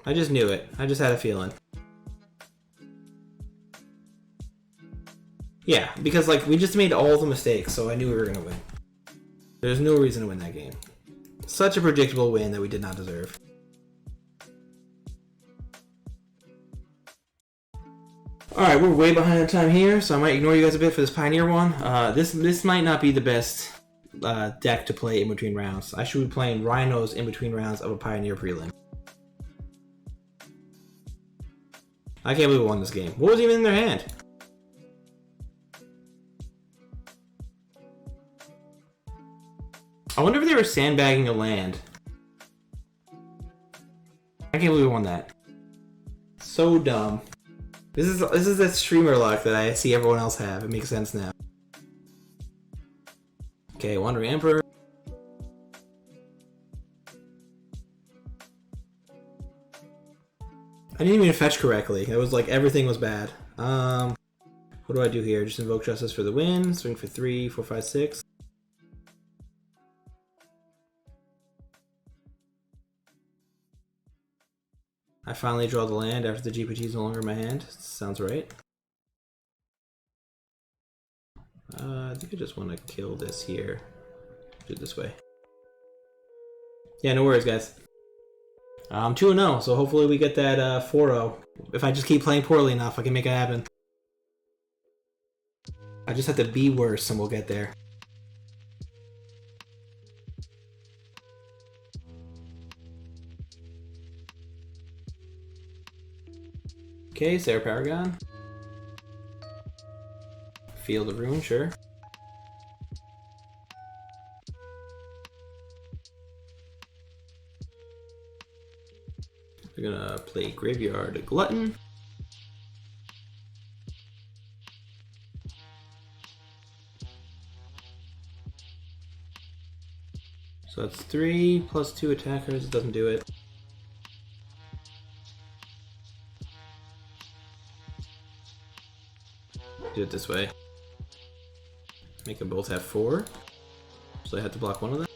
I just knew it. I just had a feeling. Yeah, because like we just made all the mistakes, so I knew we were gonna win. There's no reason to win that game. Such a predictable win that we did not deserve. Alright, we're way behind on time here, so I might ignore you guys a bit for this Pioneer one. This might not be the best deck to play in between rounds. I should be playing Rhinos in between rounds of a Pioneer Prelim. I can't believe we won this game. What was even in their hand? I wonder if they were sandbagging a land. I can't believe we won that. So dumb. This is that streamer luck that I see everyone else have. It makes sense now. Okay, Wandering Emperor. I didn't even fetch correctly. It was like everything was bad. What do I do here? Just invoke Justice for the win. Swing for 3, 4, 5, 6. I finally draw the land after the GPT is no longer in my hand. Sounds right. I think I just want to kill this here. Do it this way. Yeah, no worries, guys. I'm 2-0, so hopefully we get that 4-0. If I just keep playing poorly enough, I can make it happen. I just have to be worse and we'll get there. Okay, Sarah Paragon. Field of Ruin, sure. We're gonna play Graveyard Glutton. So that's 3 plus 2 attackers. It doesn't do it. Do it this way. Make them both have 4. So I have to block one of them.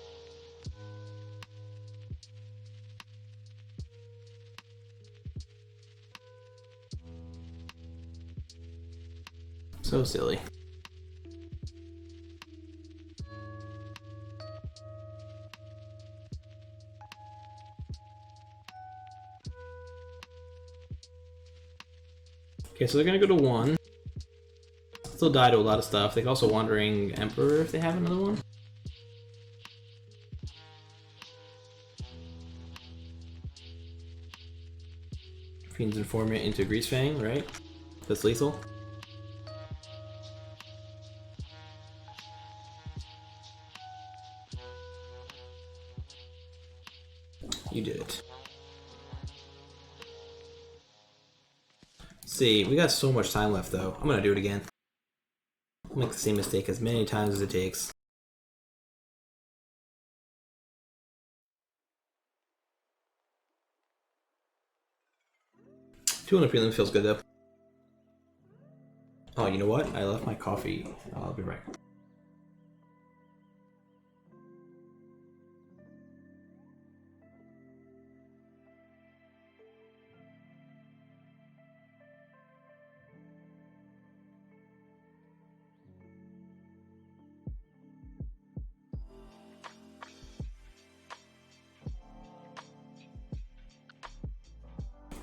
So silly. Okay, so they're gonna go to 1. Still die to a lot of stuff. They can also Wandering Emperor if they have another one. Fiend's Informant into Greasefang, right? That's lethal. You did it. See, we got so much time left though. I'm gonna do it again. I'll make the same mistake as many times as it takes. 2 on the prelim feels good though. Oh, you know what? I left my coffee. I'll be right back.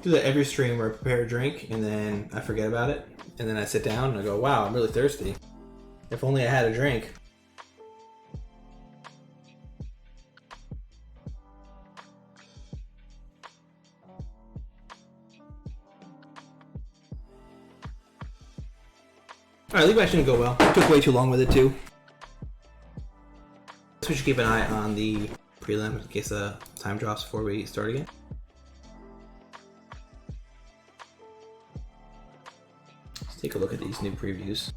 Do that every stream where I prepare a drink and then I forget about it. And then I sit down and I go, wow, I'm really thirsty. If only I had a drink. Alright, league match didn't go well. Took way too long with it too. So we should keep an eye on the prelim in case time drops before we start again. Let's take a look at these new previews.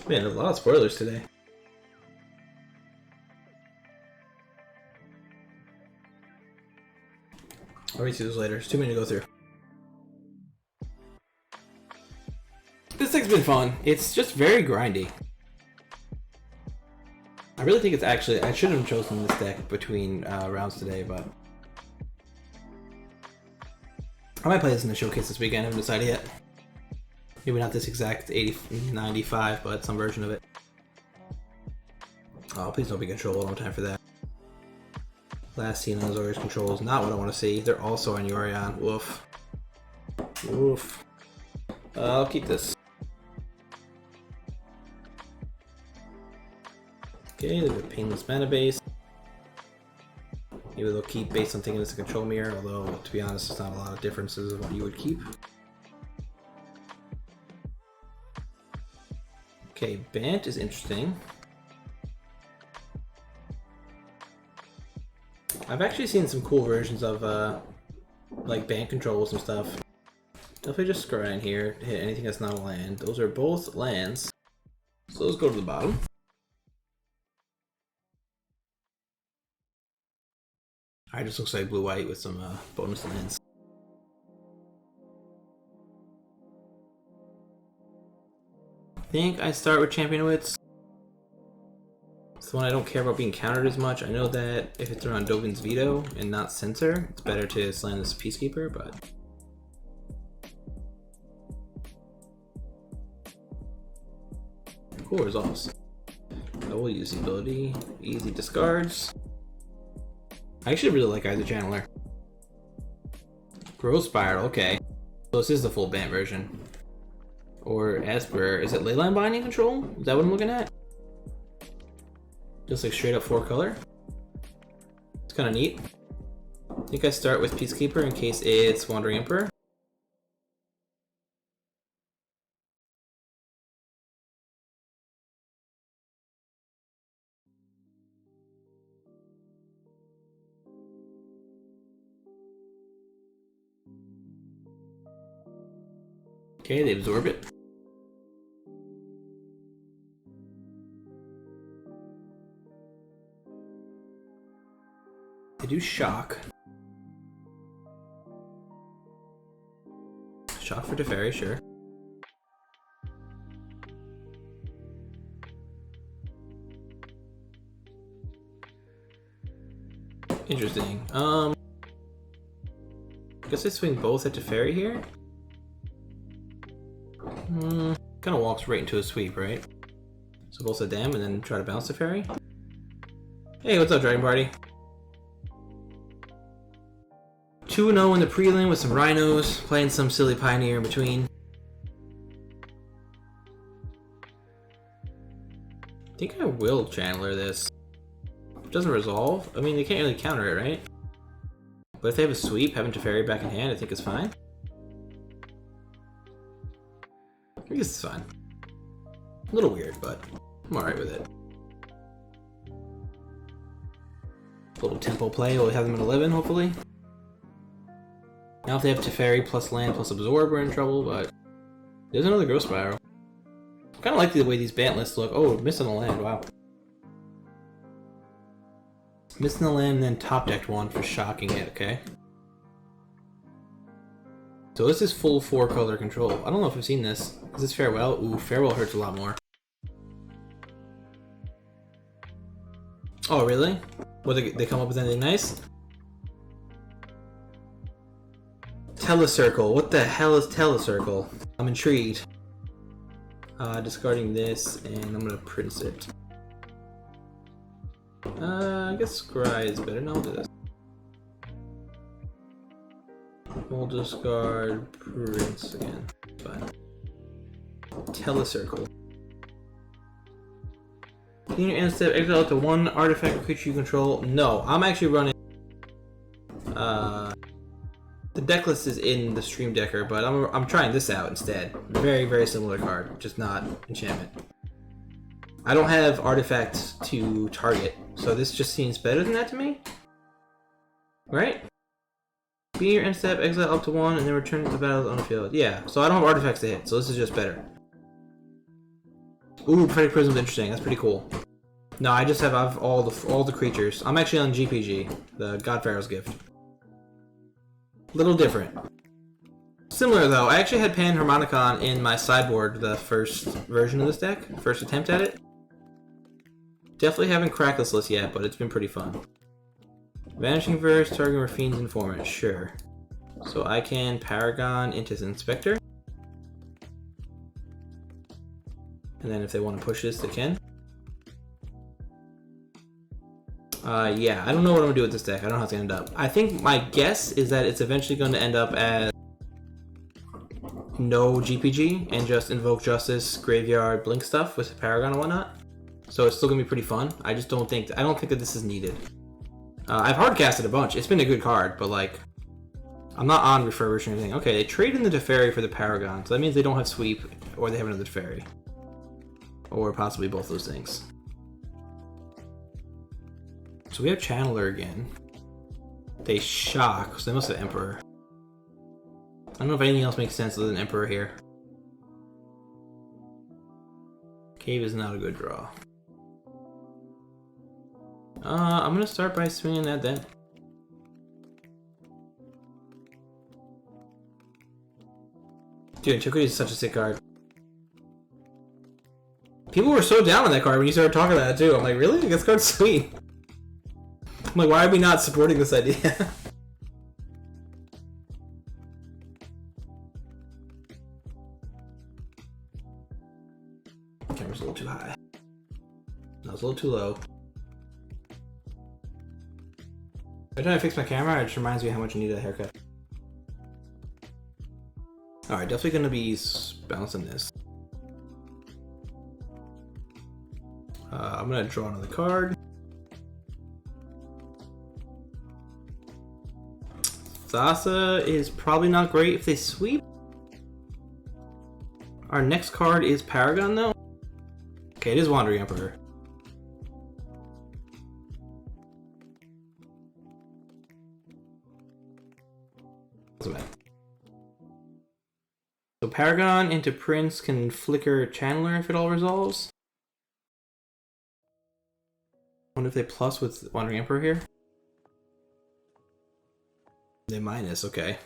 Man, there's a lot of spoilers today. I'll read through those later. There's too many to go through. This deck's been fun. It's just very grindy. I really think it's actually... I should have chosen this deck between rounds today, but... I might play this in the showcase this weekend. I haven't decided yet. Maybe not this exact 95, but some version of it. Oh, please don't be control. I don't have time for that. Last seen on Zori's control is not what I want to see. They're also on Yorion. Woof. Woof. I'll keep this. Okay, there's a painless mana base. Maybe they'll keep based on thinking it's a control mirror, although, to be honest, there's not a lot of differences of what you would keep. Okay, Bant is interesting. I've actually seen some cool versions of like Bant controls and stuff. Definitely just scroll in here to hit anything that's not a land. Those are both lands. So those go to the bottom. Alright, just looks like blue-white with some bonus lands. I think I start with Champion of Wits. It's the one I don't care about being countered as much. I know that if it's around Dovin's Veto and not Censor, it's better to slam this Peacekeeper, but... Cool results. I will use the ability. Easy discards. I actually really like Either Channeler. Growth Spiral, okay. So this is the full Bant version. Or Esper, is it Leyline Binding Control? Is that what I'm looking at? Just like straight up 4-color. It's kind of neat. I think I start with Peacekeeper in case it's Wandering Emperor. Okay, they absorb it. They do shock. Shock for Teferi, sure. Interesting. I guess I swing both at Teferi here. Kind of walks right into a sweep, right? So both at them and then try to bounce the fairy. Hey, what's up, Dragon Party? 2-0 in the prelim with some Rhinos, playing some silly Pioneer in between. I think I will Channeler this. It doesn't resolve. I mean, they can't really counter it, right? But if they have a sweep, having Teferi back in hand, I think is fine. I guess it's fine. A little weird, but I'm alright with it. A little tempo play, we'll have them at 11, hopefully. Now if they have Teferi plus land plus absorb, we're in trouble, but there's another Growth Spiral. I kind of like the way these Bant lists look. Oh, missing a land, wow. Missing the land and then top decked one for shocking it, okay. So this is full 4-color control. I don't know if I've seen this. Is this Farewell? Ooh, Farewell hurts a lot more. Oh, really? What, they come up with anything nice? Telecircle. What the hell is Telecircle? I'm intrigued. Discarding this, and I'm gonna Prince it. I guess Scry is better. No, I'll do this. We'll discard Prince again. Fine. Telecircle. Can you end step exile to 1 artifact or creature you control? No, I'm actually running. The deck list is in the Stream Decker, but I'm trying this out instead. Very, very similar card, just not enchantment. I don't have artifacts to target, so this just seems better than that to me. Right? Beat your end step, exile up to 1, and then return to the battle on the field. Yeah, so I don't have artifacts to hit, so this is just better. Ooh, Prophetic Prism's interesting. That's pretty cool. No, I just have all the creatures. I'm actually on GPG, the God Pharaoh's Gift. Little different. Similar though. I actually had Pan Harmonicon in my sideboard, the first version of this deck, first attempt at it. Definitely haven't cracked this list yet, but it's been pretty fun. Vanishing Verse, targeting Rafine's Informant, sure. So I can Paragon into the Inspector. And then if they want to push this, they can. Yeah, I don't know what I'm going to do with this deck. I don't know how it's going to end up. I think my guess is that it's eventually going to end up as no GPG and just Invoke Justice, Graveyard, Blink stuff with Paragon and whatnot. So it's still going to be pretty fun. I just don't think that this is needed. I've hardcasted a bunch. It's been a good card, but like, I'm not on Refurbish or anything. Okay, they trade in the Teferi for the Paragon, so that means they don't have Sweep, or they have another Teferi. Or possibly both those things. So we have Channeler again. They shock, so they must have Emperor. I don't know if anything else makes sense other than Emperor here. Cave is not a good draw. I'm gonna start by swinging that then. Dude, Antiquity is such a sick card. People were so down on that card when you started talking about it too. I'm like, really? This card's sweet. I'm like, why are we not supporting this idea? Camera's a little too high. No, it's a little too low. Every time I fix my camera, it just reminds me how much I need a haircut. Alright, definitely gonna be balancing this. I'm gonna draw another card. Thassa is probably not great if they sweep. Our next card is Paragon though. Okay, it is Wandering Emperor. Doesn't matter. So Paragon into Prince can flicker Channeler if it all resolves. I wonder if they plus with Wandering Emperor here. They minus, okay.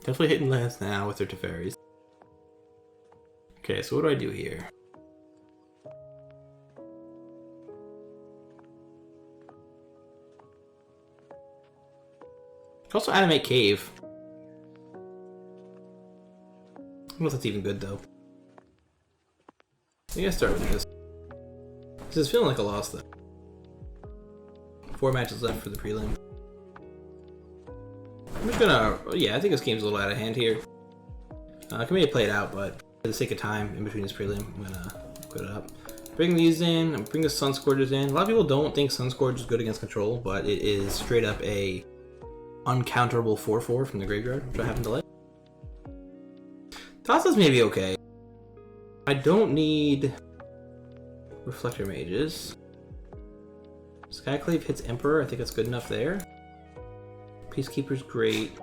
Definitely hitting lands now with their Teferis. Okay, so what do I do here? I can also animate Cave. I don't know if that's even good though. I think I start with this. This is feeling like a loss though. 4 matches left for the prelim. I'm just gonna, yeah, I think this game's a little out of hand here. I can maybe play it out, but for the sake of time in between this prelim, I'm gonna put it up. Bring these in, bring the Sun Scourgers in. A lot of people don't think Sun Scourge is good against control, but it is straight up a uncounterable 4/4 from the graveyard, which I happen to like. Thassa's maybe okay. I don't need Reflector Mages. Skyclave hits Emperor, I think that's good enough there. Peacekeeper's great.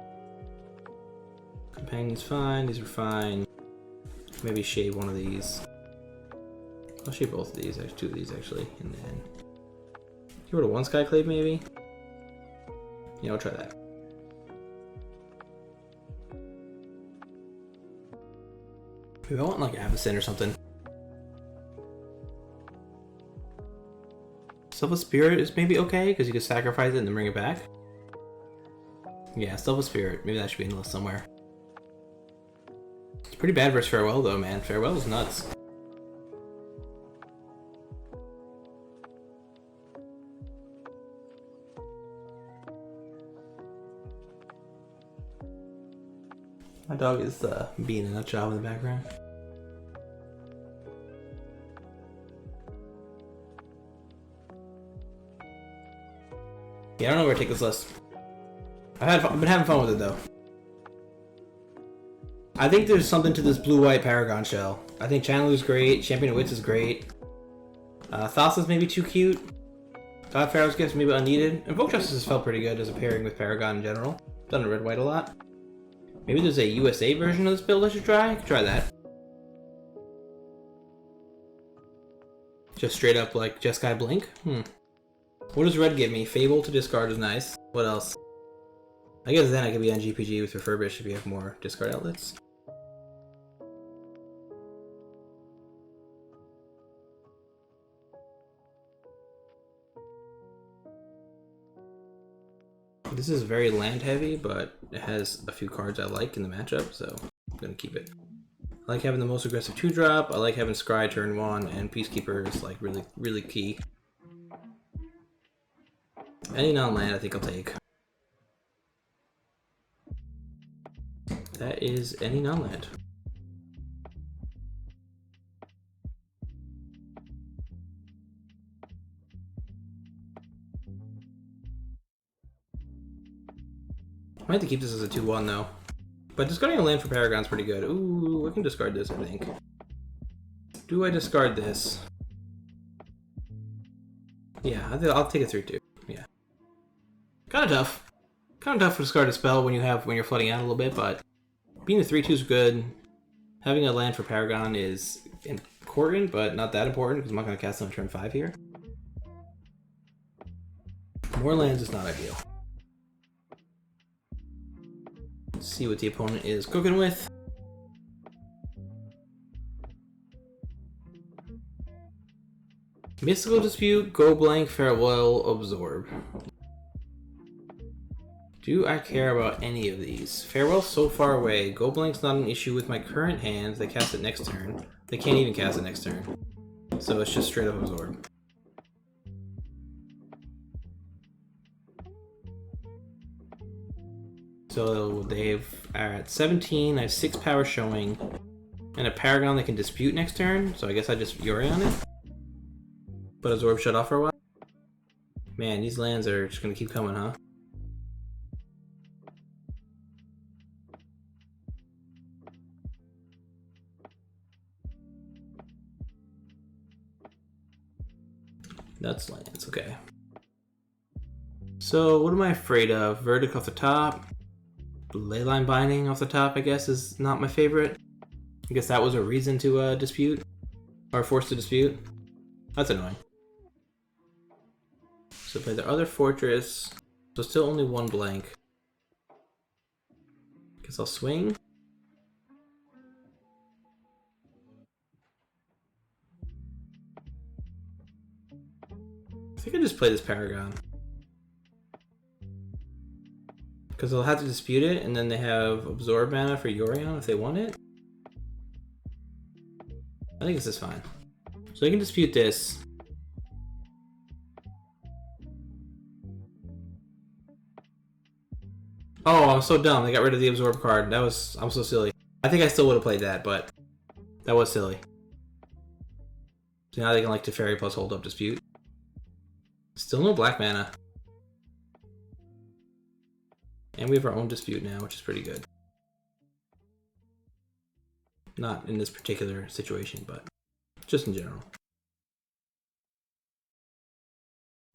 Companion's fine, these are fine. Maybe shave one of these. I'll shave both of these, actually, two of these actually, and then get rid of one Skyclave maybe? Yeah, I'll try that. Maybe I want like Avacyn or something. Selfless Spirit is maybe okay, because you can sacrifice it and then bring it back. Yeah, Selfless Spirit. Maybe that should be in the list somewhere. It's pretty bad versus Farewell though, man. Farewell is nuts. My dog is being a nut job in the background. Yeah, I don't know where to take this list. I've been having fun with it though. I think there's something to this blue-white Paragon shell. I think Channeler's great, Champion of Wits is great. Thassa's maybe too cute. God Pharaoh's Gifts maybe unneeded. Invoke Justice has felt pretty good as a pairing with Paragon in general. Done a red-white a lot. Maybe there's a USA version of this build I should try. I could try that. Just straight up like Jeskai Blink? What does red give me? Fable to discard is nice. What else? I guess then I could be on GPG with Refurbish if you have more discard outlets. This is very land heavy, but it has a few cards I like in the matchup, so I'm gonna keep it. I like having the most aggressive 2-drop, I like having Scry turn 1, and Peacekeeper is like really key. Any non-land I think I'll take. That is any non-land. I might have to keep this as a 2-1 though. But discarding a land for Paragon's pretty good. Ooh, I can discard this, I think. Do I discard this? Yeah, I'll take it through too. Yeah. Kinda tough. Kinda tough to discard a spell when you're flooding out a little bit, but being a 3/2 is good. Having a land for Paragon is important, but not that important because I'm not gonna cast it on turn 5 here. More lands is not ideal. Let's see what the opponent is cooking with. Mystical Dispute, Go Blank, Farewell, Absorb. Do I care about any of these? Farewell's so far away. Go Blank's not an issue with my current hand. They cast it next turn. They can't even cast it next turn. So it's just straight up Absorb. So they are at 17, I have 6 power showing, and a Paragon that can dispute next turn, so I guess I just Yuri on it. But Absorb shut off for a while. Man, these lands are just gonna keep coming, huh? Nuts lands, okay. So what am I afraid of? Verdict off the top. Leyline Binding off the top, I guess, is not my favorite. I guess that was a reason to dispute. Or force to dispute. That's annoying. So play the other fortress. So still only 1 blank. Guess I'll swing. I think I just play this Paragon. Because they'll have to dispute it, and then they have Absorb mana for Yorion if they want it. I think this is fine. So they can dispute this. Oh, I'm so dumb. They got rid of the Absorb card. I'm so silly. I think I still would have played that, but that was silly. So now they can like Teferi plus hold up dispute. Still no black mana. And we have our own dispute now, which is pretty good. Not in this particular situation, but just in general.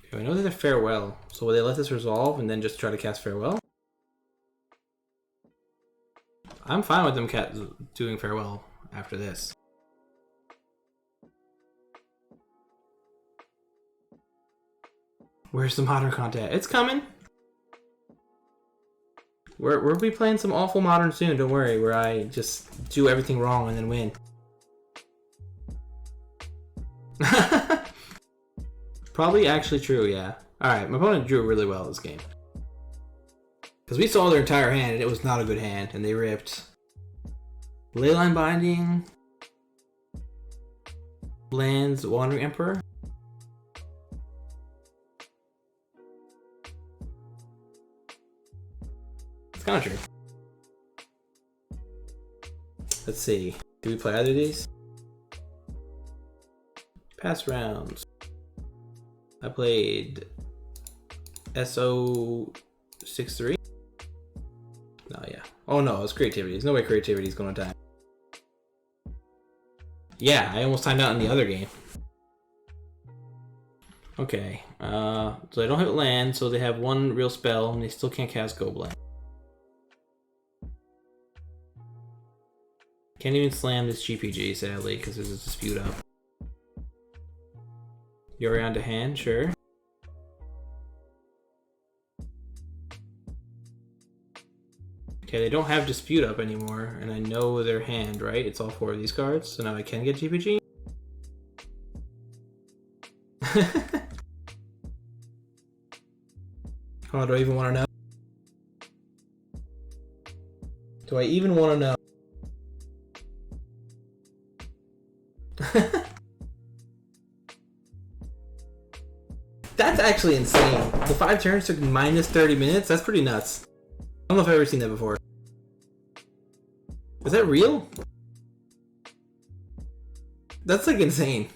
Okay, I know there's a farewell, so will they let this resolve and then just try to cast farewell? I'm fine with them doing farewell after this. Where's the modern content? It's coming! We'll be playing some awful modern soon, don't worry, where I just do everything wrong and then win. Probably actually true, yeah. Alright, my opponent drew really well this game. Because we saw their entire hand and it was not a good hand, and they ripped Leyline Binding, lands, Wandering Emperor. It's kind of true. Let's see. Do we play either of these? Past rounds. I played SO63. Oh yeah. Oh no, it's creativity. There's no way creativity is going to die. Yeah, I almost timed out in the other game. Okay. So they don't have land, so they have one real spell, and they still can't cast Goblin. Can't even slam this GPG, sadly, because there's a dispute up. Yorion to hand, sure. Okay, they don't have dispute up anymore, and I know their hand, right? It's all four of these cards, so now I can get GPG. Oh, do I even want to know? Do I even want to know? That's actually insane. The 5 turns took minus 30 minutes? That's pretty nuts. I don't know if I've ever seen that before. Is that real? That's like insane.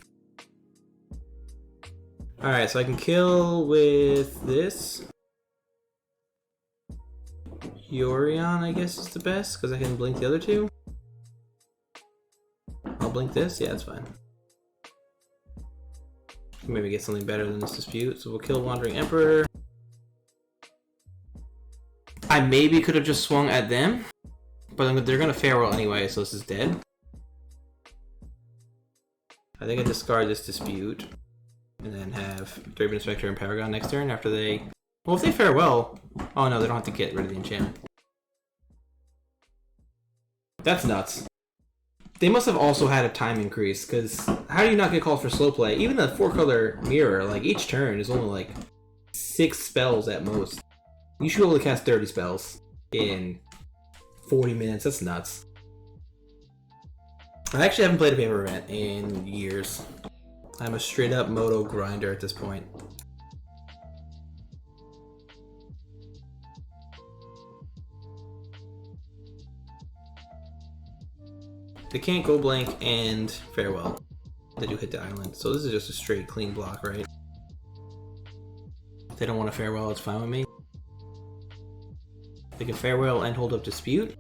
Alright, so I can kill with this. Yorion, I guess, is the best, because I can blink the other two. I'll blink this? Yeah, that's fine. Maybe get something better than this dispute. So we'll kill Wandering Emperor. I maybe could have just swung at them, but they're gonna farewell anyway, so this is dead. I think I discard this dispute, and then have Draven Inspector and Paragon next turn after they... Well, if they farewell... Oh no, they don't have to get rid of the enchantment. That's nuts. They must have also had a time increase, because how do you not get called for slow play? Even the 4-color mirror, like each turn is only like 6 spells at most. You should be able to cast 30 spells in 40 minutes. That's nuts. I actually haven't played a paper event in years. I'm a straight up Moto grinder at this point. They can't go blank and farewell. They do hit the island, so this is just a straight clean block, right? If they don't want to farewell, it's fine with me. They can farewell and hold up dispute.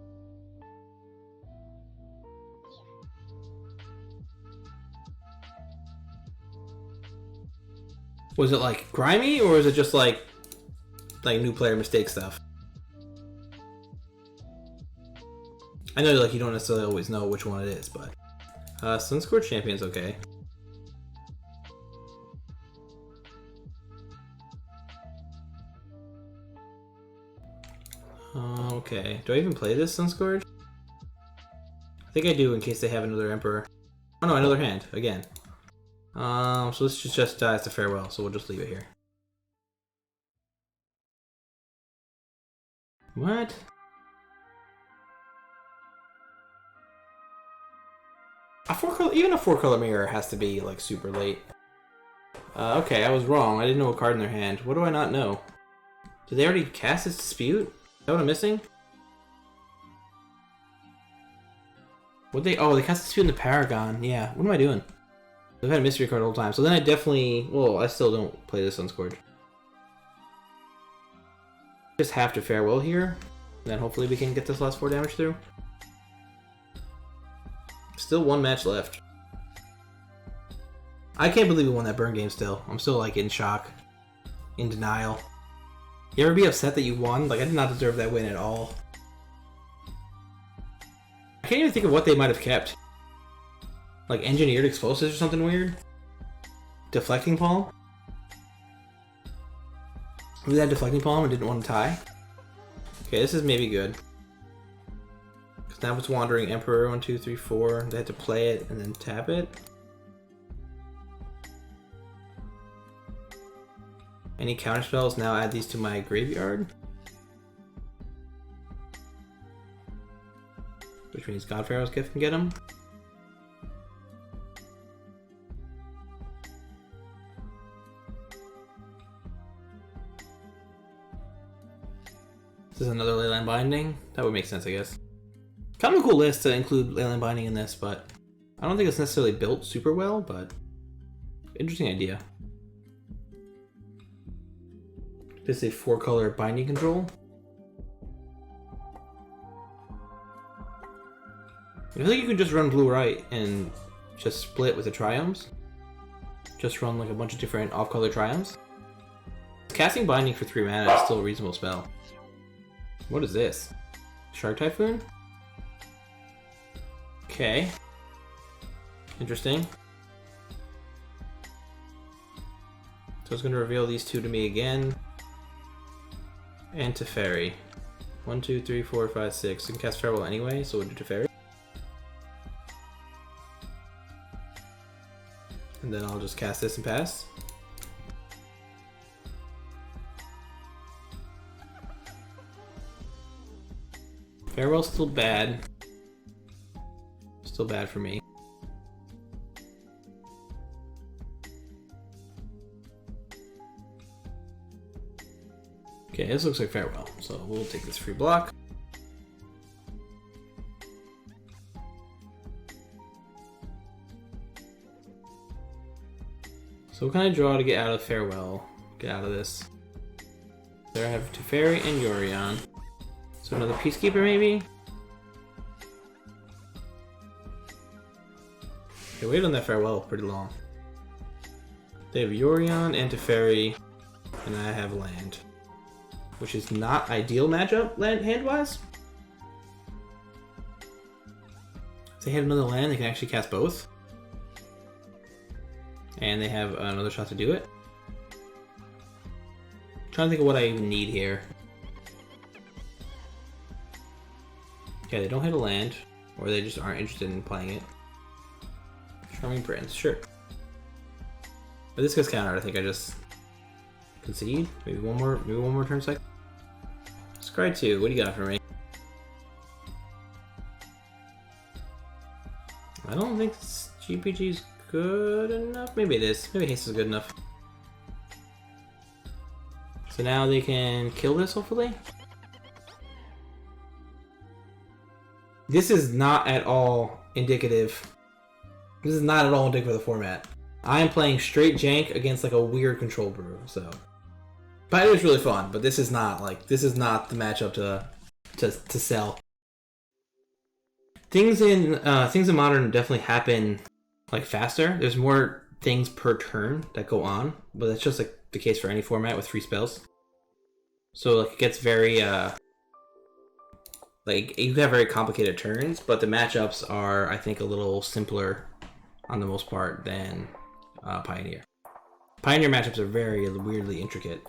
Was it like grimy, or is it just like new player mistake stuff? I know like you don't necessarily always know which one it is, but Sunscorch Champion's okay. Okay, do I even play this Sunscorch? I think I do in case they have another Emperor. Oh no, another hand again. So this just dies to farewell, so we'll just leave it here. What? Even a 4-color mirror has to be like super late. Okay, I was wrong. I didn't know a card in their hand. What do I not know? Did they already cast this dispute? Is that what I'm missing? What they? Oh, they cast dispute in the Paragon. Yeah. What am I doing? I've had a mystery card the whole time. So then I definitely. Well, I still don't play this Sunscorch. Just have to farewell here. Then hopefully we can get this last 4 damage through. Still one match left. I can't believe we won that burn game still. I'm still like in shock. In denial. You ever be upset that you won? Like, I did not deserve that win at all. I can't even think of what they might have kept. Like engineered explosives or something weird? Deflecting palm? We had deflecting palm and didn't want to tie? Okay, this is maybe good. Because now it's Wandering Emperor, 1, 2, 3, 4. They had to play it and then tap it. Any counter spells, now add these to my graveyard. Which means God Pharaoh's Gift can get them. This is another Leyline Binding. That would make sense, I guess. Kind of a cool list to include Leyline Binding in this, but I don't think it's necessarily built super well, but interesting idea. This is a 4-color binding control. I feel like you could just run blue-white and just split with the Triomes. Just run like a bunch of different off-color Triomes. Casting Binding for 3 mana is still a reasonable spell. What is this? Shark Typhoon? Okay. Interesting. So it's going to reveal these two to me again. And Teferi. 1, 2, 3, 4, 5, 6. You can cast Farewell anyway, so we'll do Teferi. And then I'll just cast this and pass. Farewell's still bad. Still bad for me. Okay, this looks like Farewell, so we'll take this free block. So what can I draw to get out of Farewell? Get out of this. There I have Teferi and Yorion. So another Peacekeeper maybe? Okay, wait on that Farewell pretty long. They have Yorion and Teferi, and I have land. Which is not ideal matchup hand-wise. If they have another land, they can actually cast both. And they have another shot to do it. I'm trying to think of what I even need here. Okay, they don't hit a land, or they just aren't interested in playing it. Charming Prince, sure. But this gets countered. I think I just concede. Maybe one more turn cycle. Scry 2, what do you got for me? I don't think this GPG's good enough. Maybe it is. Maybe haste is good enough. So now they can kill this, hopefully. This is not at all indicative. This is not at all indicative of the format. I am playing straight jank against like a weird control brew, so. But it was really fun, but this is not the matchup to sell. Things in Modern definitely happen like faster. There's more things per turn that go on, but that's just like the case for any format with 3 spells. So like it gets very like you have very complicated turns, but the matchups are I think a little simpler on the most part than Pioneer. Pioneer matchups are very weirdly intricate.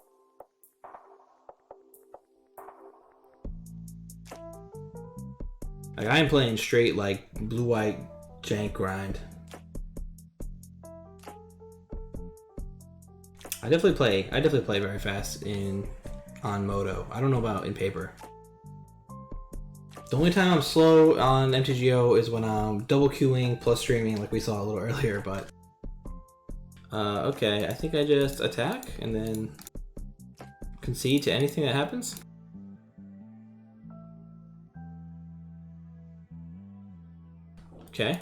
Like I am playing straight like blue-white jank grind. I definitely play very fast on Moto. I don't know about in paper. The only time I'm slow on MTGO is when I'm double queuing plus streaming like we saw a little earlier, but okay, I think I just attack and then concede to anything that happens. Okay.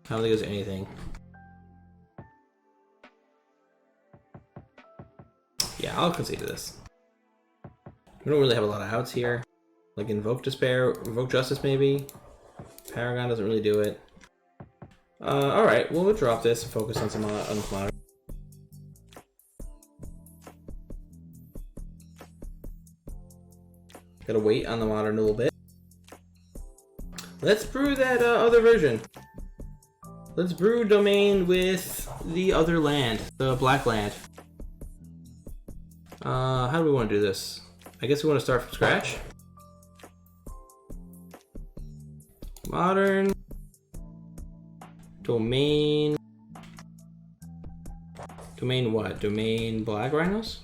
I don't think there's anything. Yeah, I'll concede to this. We don't really have a lot of outs here. Like Invoke Despair, Invoke Justice maybe. Paragon doesn't really do it. Alright, well, we'll drop this and focus on some modern. Gotta wait on the modern a little bit. Let's brew that other version. Let's brew domain with the other land, the black land. How do we want to do this? I guess we want to start from scratch. Modern. Domain. Domain what? Domain black rhinos?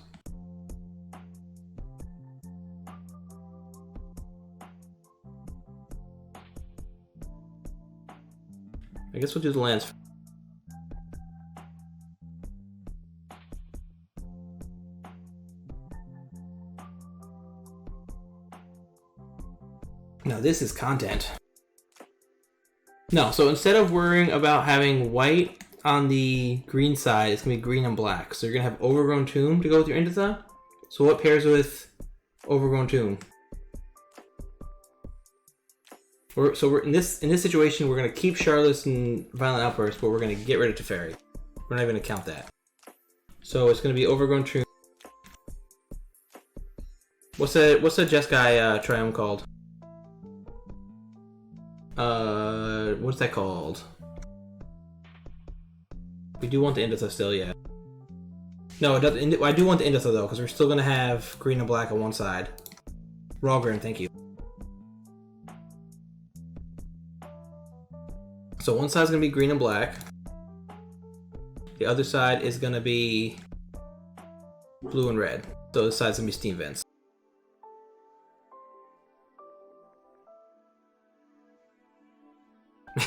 I guess we'll do the lands. Now this is content. No, so instead of worrying about having white on the green side, it's gonna be green and black. So you're gonna have Overgrown Tomb to go with your Inditha. So what pairs with Overgrown Tomb? We're in this situation, we're gonna keep Charlotte and Violent Outburst, but we're gonna get rid of Teferi. We're not even gonna count that. So it's gonna be Overgrown Tomb. What's the Jeskai Triumph called? What's that called? We do want the Inditha still, yeah. No, it doesn't. I do want the Inditha though, because we're still gonna have green and black on one side. Rawgrim, thank you. So one side's gonna be green and black. The other side is gonna be blue and red. So this side's gonna be Steam Vents.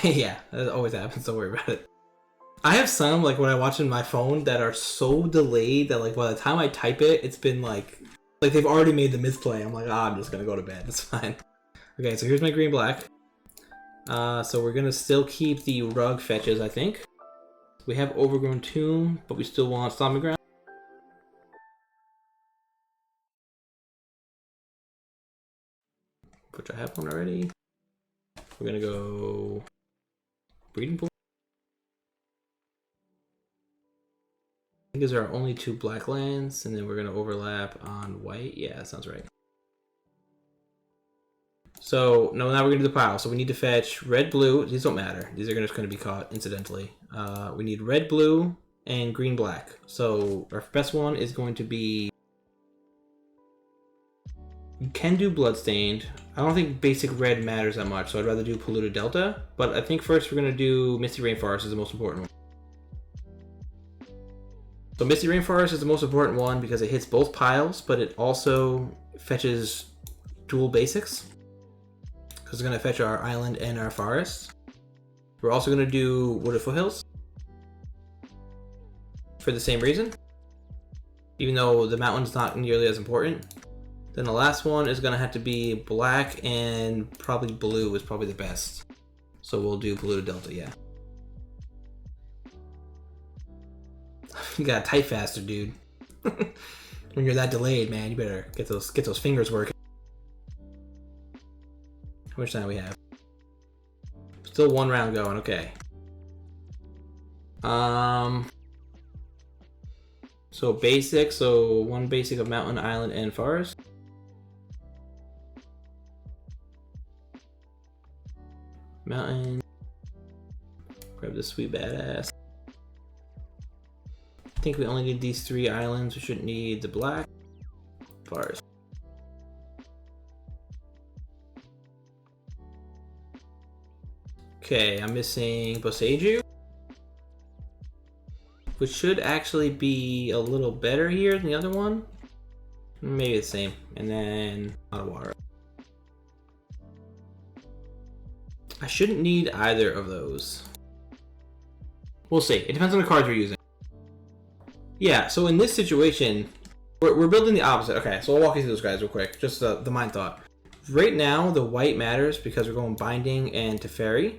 Yeah, that always happens, don't worry about it. I have some, like, when I watch on my phone that are so delayed that, like, by the time I type it, it's been, like they've already made the misplay. I'm like, I'm just gonna go to bed, it's fine. Okay, so here's my green-black. So we're gonna still keep the rug fetches, I think. We have Overgrown Tomb, but we still want Stomping Ground. Which I have one already. We're gonna go Breeding Pool. I think these are our only two black lands, and then we're gonna overlap on white. Yeah, that sounds right. So now we're gonna do the pile. So we need to fetch red, blue. These don't matter. These are just gonna be caught incidentally. We need red, blue, and green, black. So our best one is going to be. You can do Bloodstained. I don't think basic red matters that much, so I'd rather do Polluted Delta. But I think first we're gonna do Misty Rainforest is the most important one. So Misty Rainforest is the most important one because it hits both piles, but it also fetches dual basics. Because it's going to fetch our island and our forest. We're also going to do Wooded Foothills. For the same reason. Even though the mountain's not nearly as important. Then the last one is going to have to be black, and probably blue is probably the best. So we'll do Polluted Delta, yeah. You gotta type faster, dude. When you're that delayed, man, you better get those fingers working. How much time we have? Still one round going, okay. So basic, so one basic of mountain, island, and forest. Mountain. Grab this sweet badass. I think we only need these three islands. We shouldn't need the black. Forest. Okay, I'm missing Boseiju, which should actually be a little better here than the other one. Maybe the same. And then Otawara. I shouldn't need either of those. We'll see. It depends on the cards you're using. Yeah, so in this situation, we're building the opposite. Okay, so I'll walk you through those guys real quick. Just the mind thought. Right now, the white matters because we're going Binding and Teferi.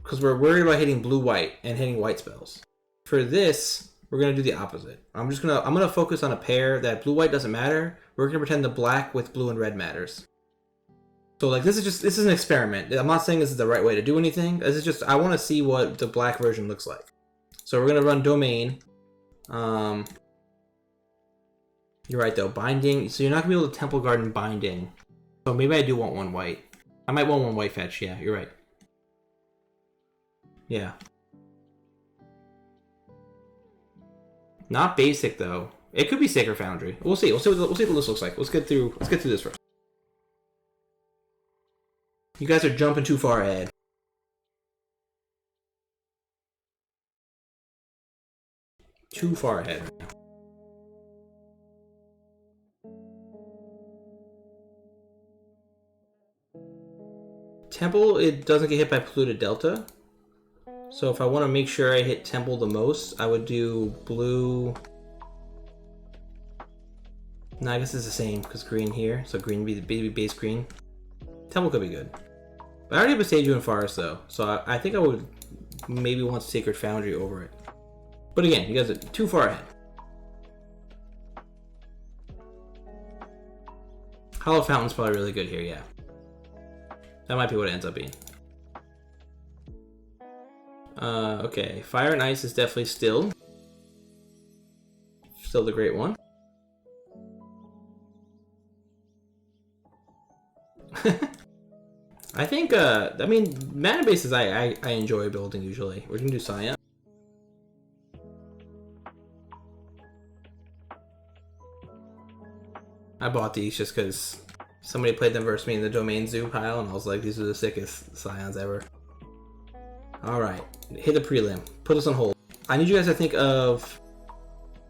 Because we're worried about hitting blue-white and hitting white spells. For this, we're gonna do the opposite. I'm gonna focus on a pair that blue-white doesn't matter. we're gonna pretend the black with blue and red matters. So like this is an experiment. I'm not saying this is the right way to do anything. This is just I want to see what the black version looks like. So we're gonna run domain. You're right though, binding. So you're not gonna be able to Temple Garden binding. So maybe I do want one white. I might want one white fetch. Yeah, you're right. Yeah. Not basic though. It could be Sacred Foundry. We'll see. We'll see what this looks like. Let's get through this first. You guys are jumping too far ahead. Too far ahead right now. Temple, it doesn't get hit by polluted delta. So if I want to make sure I hit Temple the most, I would do blue. No, I guess it's the same because green here. So green would be the base green. Temple could be good. But I already have a Sage and Forest though, so I think I would maybe want Sacred Foundry over it. But again, you guys are too far ahead. Hollow Fountain's probably really good here, yeah. That might be what it ends up being. Okay, Fire and Ice is definitely still the great one. I think, I mean, mana bases I enjoy building usually. We're gonna do Scion. I bought these just because somebody played them versus me in the Domain Zoo pile, and I was like, these are the sickest Scions ever. Alright, hit the prelim. Put us on hold. I need you guys to think of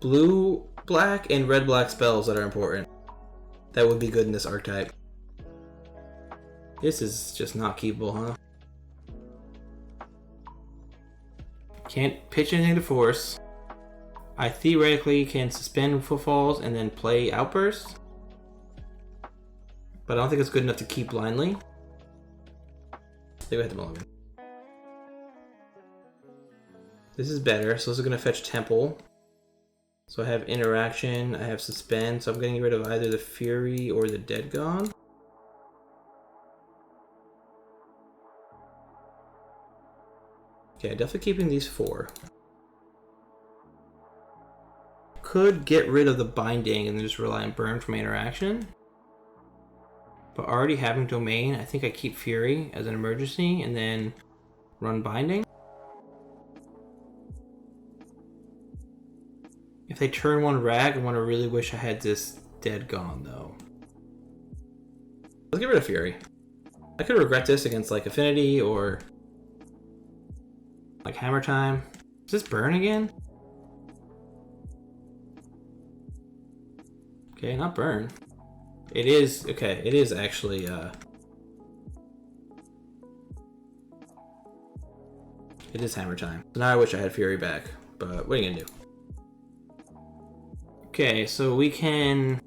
blue, black, and red, black spells that are important. That would be good in this archetype. This is just not keepable, huh? Can't pitch anything to force. I theoretically can suspend footfalls and then play outburst. But I don't think it's good enough to keep blindly. They go ahead to Mulligan. This is better, so this is going to fetch Temple. So I have interaction, I have suspend, so I'm getting rid of either the Fury or the Dead Gone. Okay, definitely keeping these 4. Could get rid of the binding and then just rely on burn from interaction. But already having domain, I think I keep Fury as an emergency and then run binding. If they turn 1 rag, I want to really wish I had this Dead Gone though. Let's get rid of Fury. I could regret this against like Affinity or like Hammer Time. Is this burn again? Okay, not burn. It is, okay, it is actually, it is Hammer Time. So now I wish I had Fury back, but what are you gonna do? Okay, so we can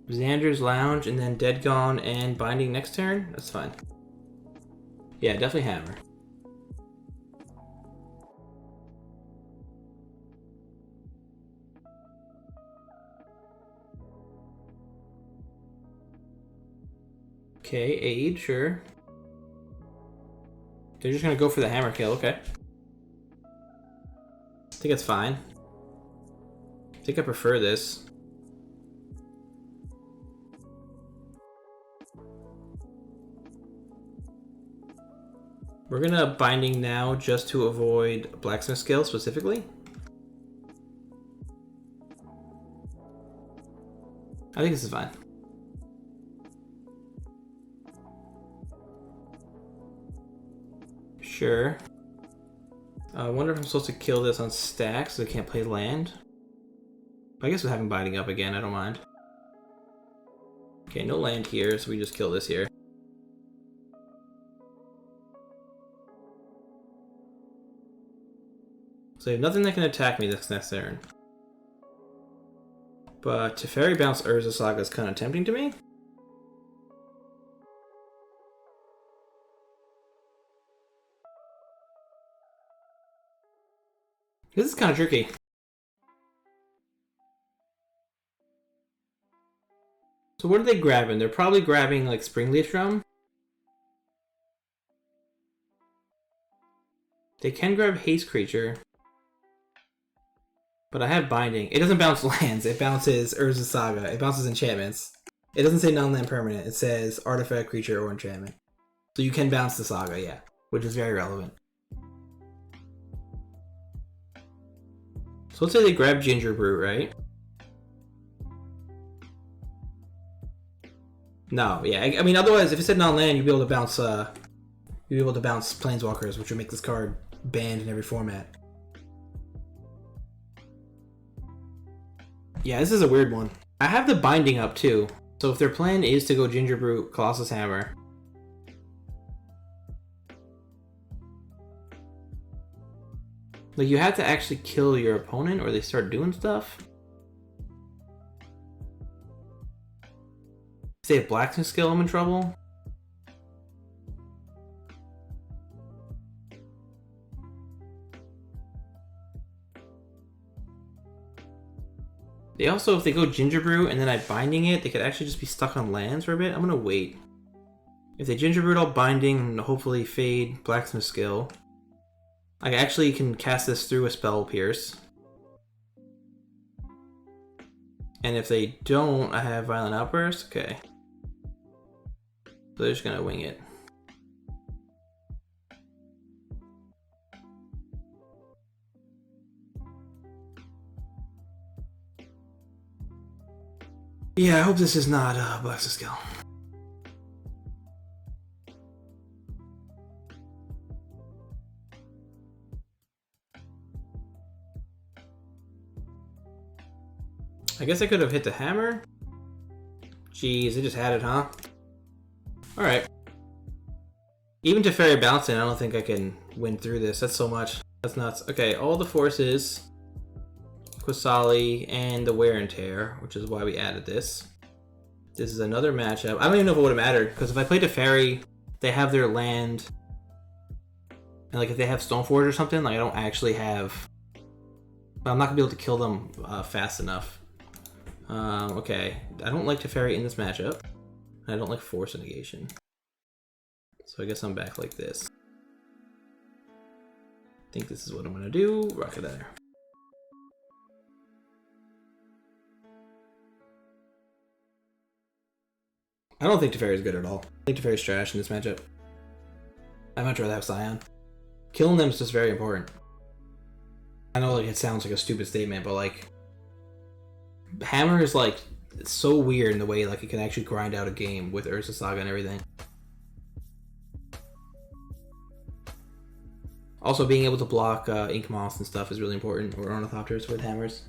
Xander's Lounge and then Dead Gone and Binding next turn? That's fine. Yeah, definitely Hammer. Okay, aid, sure. They're just gonna go for the hammer kill, okay. I think it's fine. I think I prefer this. We're gonna binding now just to avoid blacksmith skill specifically. I think this is fine. Sure. I wonder if I'm supposed to kill this on stacks so I can't play land. But I guess with having binding up again, I don't mind. Okay, no land here, so we just kill this here. So I have nothing that can attack me this next turn. But Teferi bounce Urza Saga is kind of tempting to me. This is kind of tricky. So what are they grabbing? They're probably grabbing like Springleaf Drum. They can grab Haste Creature. But I have Binding. It doesn't bounce lands. It bounces Urza's Saga. It bounces enchantments. It doesn't say non-land permanent. It says artifact, creature, or enchantment. So you can bounce the Saga, yeah. Which is very relevant. So let's say they grab Ginger Brew, right? No, yeah. I mean, otherwise, if it said non-land, you'd be able to bounce. You'd be able to bounce Planeswalkers, which would make this card banned in every format. Yeah, this is a weird one. I have the Binding up too. So if their plan is to go Ginger Brew, Colossus Hammer. Like, you have to actually kill your opponent or they start doing stuff. If they have Blacksmith skill, I'm in trouble. They also, if they go Ginger Brew and then I Binding it, they could actually just be stuck on lands for a bit. I'm gonna wait. If they Ginger Brew, I'll Binding and hopefully fade Blacksmith skill. I actually can cast this through a Spell Pierce. And if they don't, I have Violent Outburst. Okay. So they're just gonna wing it. Yeah, I hope this is not Blacksmith skill. I guess I could have hit the hammer. Jeez, I just had it, huh? Alright. Even Teferi bouncing, I don't think I can win through this. That's so much. That's nuts. Okay, all the forces. Quasali and the Wear and Tear, which is why we added this. This is another matchup. I don't even know if it would have mattered, because if I played Teferi, they have their land. And like if they have Stoneforge or something, like I don't actually have... But I'm not going to be able to kill them fast enough. Okay, I don't like Teferi in this matchup. I don't like Force Negation. So I guess I'm back like this. I think this is what I'm going to do. Rocket there. I don't think Teferi is good at all. I think Teferi is trash in this matchup. I'd much rather have Scion. Killing them is just very important. I know like it sounds like a stupid statement, but like Hammer is like it's so weird in the way like it can actually grind out a game with Urza Saga and everything. Also, being able to block Ink Moths and stuff is really important, or Ornithopters with hammers.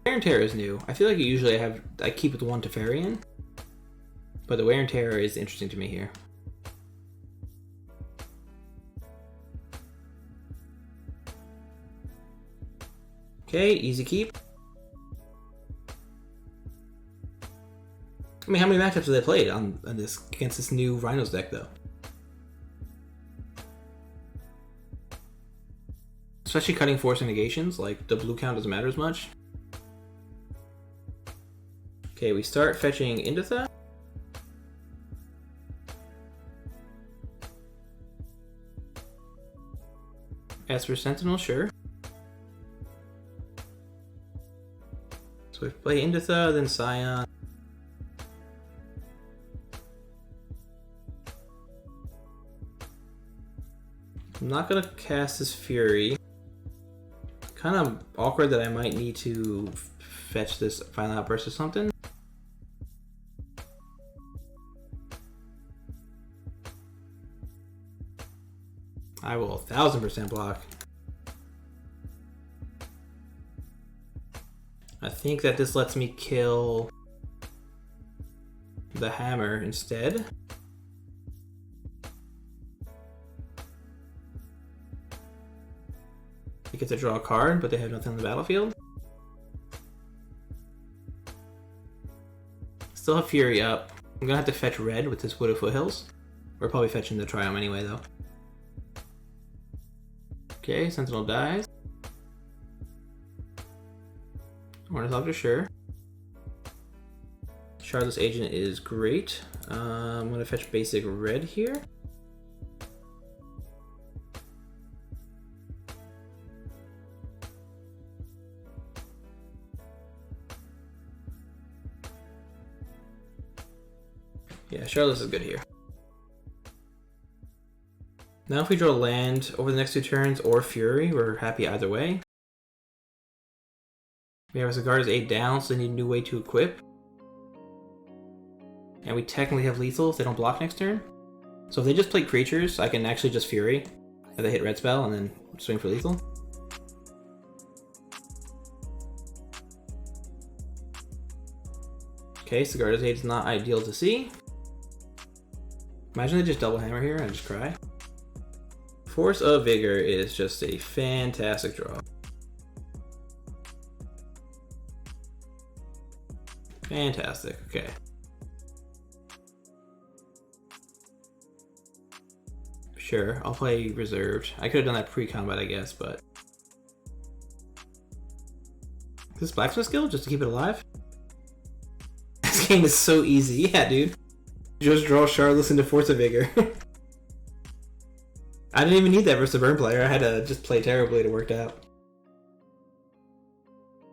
Wear and Tear is new. I feel like usually I keep it the one Teferi in, but the Wear and Tear is interesting to me here. Okay, easy keep. I mean, how many matchups have they played on this against this new Rhinos deck, though? Especially cutting Force and Negations, like the blue count doesn't matter as much. Okay, we start fetching Inditha. Esper Sentinel, sure. So we play Inditha, then Scion. I'm not gonna cast this Fury. Kind of awkward that I might need to fetch this Violent Outburst or something. I will 1000% block. I think that this lets me kill the hammer instead. They get to draw a card, but they have nothing on the battlefield. Still have Fury up. I'm gonna have to fetch red with this Wood of Foothills. We're probably fetching the Triome anyway, though. Okay, Sentinel dies. Ornithopter, sure. Shardless Agent is great. I'm gonna fetch basic red here. Yeah, Shardless is good here. Now if we draw land over the next 2 turns or Fury, we're happy either way. We have Sigarda's 8 down, so they need a new way to equip. And we technically have lethal if they don't block next turn. So if they just play creatures, I can actually just Fury if they hit red spell and then swing for lethal. Okay, Sigarda's 8 is not ideal to see. Imagine they just double hammer here and I just cry. Force of Vigor is just a fantastic draw. Fantastic, okay. Sure, I'll play reserved. I could have done that pre-combat, I guess, but... Is this blacksmith skill just to keep it alive? This game is so easy, yeah, dude. Just draw Shardless into Force of Vigor. I didn't even need that versus a burn player. I had to just play terribly to work out.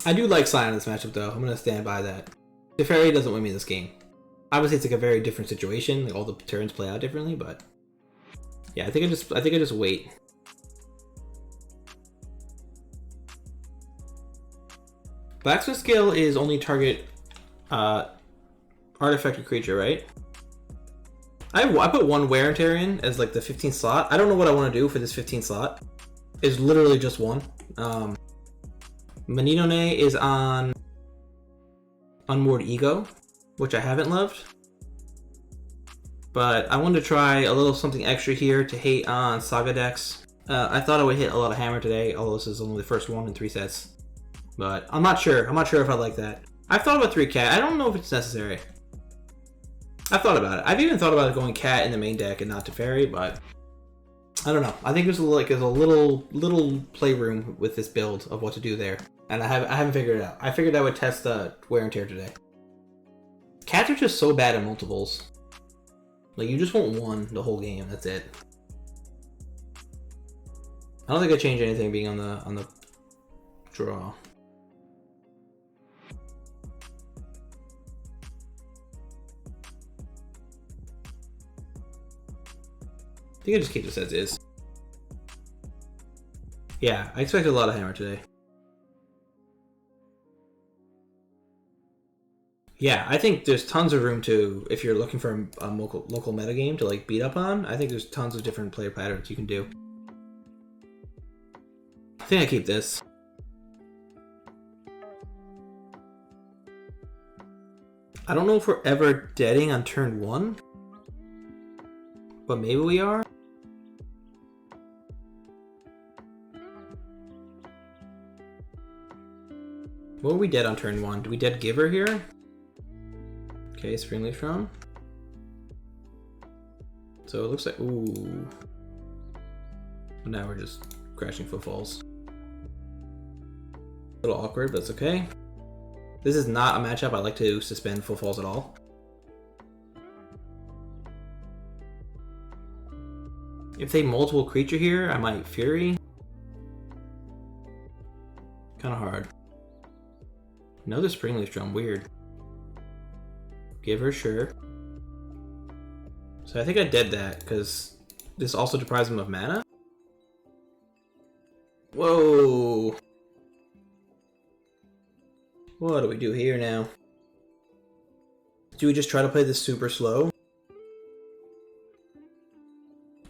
I do like Sion in this matchup though. I'm gonna stand by that. Teferi doesn't win me this game. Obviously it's like a very different situation. Like all the turns play out differently, but yeah, I think I just wait. Blacksmith skill is only target artifact or creature, right? I put 1 wear and tear in as like the 15th slot. I don't know what I want to do for this 15th slot. It's literally just 1. Maninone is on Unmoored Ego, which I haven't loved. But I wanted to try a little something extra here to hate on Saga decks. I thought I would hit a lot of hammer today, although this is only the first one in 3 sets. But I'm not sure. I'm not sure if I like that. I've thought about 3 cat. I don't know if it's necessary. I've thought about it. I've even thought about going cat in the main deck and not Teferi, but I don't know. I think there's a little playroom with this build of what to do there, and I haven't figured it out. I figured I would test wear and tear today. Cats are just so bad at multiples. Like you just want 1 the whole game. That's it. I don't think I changed anything being on the draw. I think I just keep this as is. Yeah, I expected a lot of hammer today. Yeah, I think there's tons of room to, if you're looking for a local metagame to like beat up on, I think there's tons of different player patterns you can do. I think I keep this. I don't know if we're ever deading on turn 1, but maybe we are. What were we dead on turn 1? Did we dead Giver here? Okay, Springleaf Drone. So it looks like, ooh. Now we're just crashing Footfalls. A little awkward, but it's okay. This is not a matchup I like to suspend Footfalls at all. If they multiple creature here, I might Fury. Kind of hard. Another Springleaf Drum, weird. Give her, sure. So I think I dead that, because this also deprives him of mana. Whoa! What do we do here now? Do we just try to play this super slow?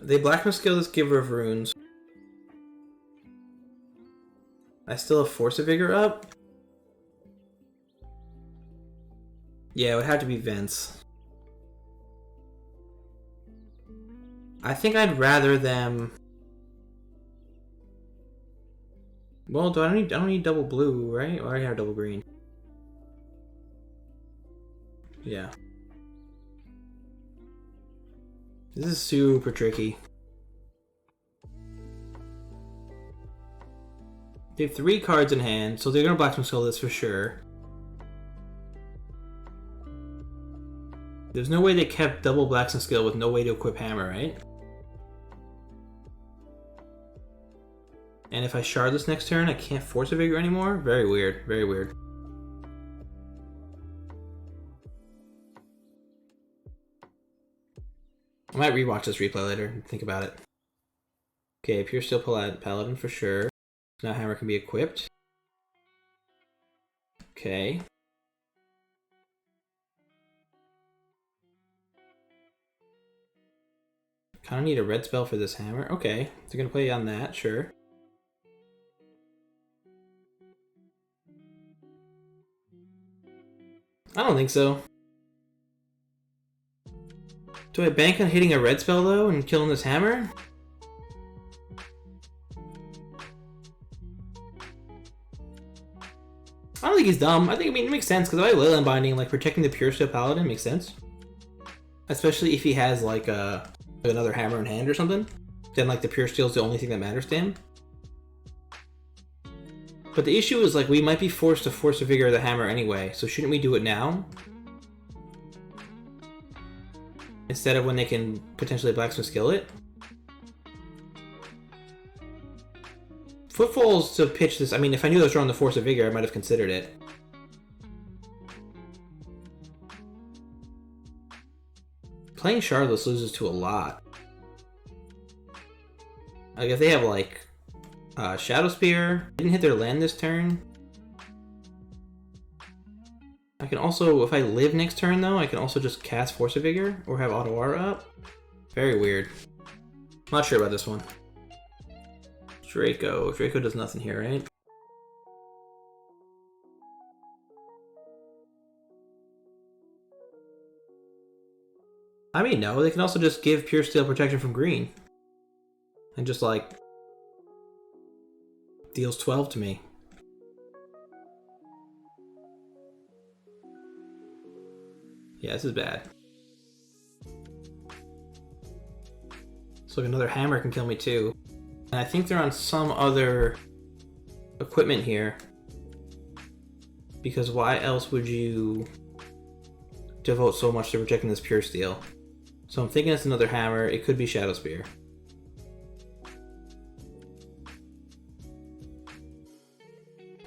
They blacksmith skill this Giver of Runes. I still have Force of Vigor up. Yeah, it would have to be Vince. I think I'd rather them. Well, I don't need double blue, right? I already have double green. Yeah. This is super tricky. They have 3 cards in hand, so they're gonna blacksmith skill this for sure. There's no way they kept double blacksmith skill with no way to equip hammer, right? And if I shard this next turn, I can't force a vigor anymore? Very weird, very weird. I might rewatch this replay later and think about it. Okay, pure steel paladin for sure. Now hammer can be equipped. Okay. Kind of need a red spell for this hammer. Okay, they're gonna play on that, sure. I don't think so. Do I bank on hitting a red spell though and killing this hammer? I don't think he's dumb. I mean, it makes sense because if I have Leyline Binding, like protecting the Pure Steel Paladin makes sense. Especially if he has like another hammer in hand or something. Then like the Pure Steel is the only thing that matters to him. But the issue is like we might be forced to force a vigor of the hammer anyway, so shouldn't we do it now? Instead of when they can potentially blacksmith skill it? Footfalls to pitch this, I mean, if I knew I was drawing the Force of Vigor, I might have considered it. Playing Shardless loses to a lot. Like, if they have, like, Shadow Spear, didn't hit their land this turn. I can also, if I live next turn, though, I can also just cast Force of Vigor, or have Otawara up. Very weird. I'm not sure about this one. Draco. Draco does nothing here, right? I mean, no. They can also just give Pure Steel protection from green. And just, like, deals 12 to me. Yeah, this is bad. So another hammer can kill me too. And I think they're on some other equipment here. Because why else would you devote so much to protecting this Pure Steel? So I'm thinking it's another hammer. It could be Shadow Spear.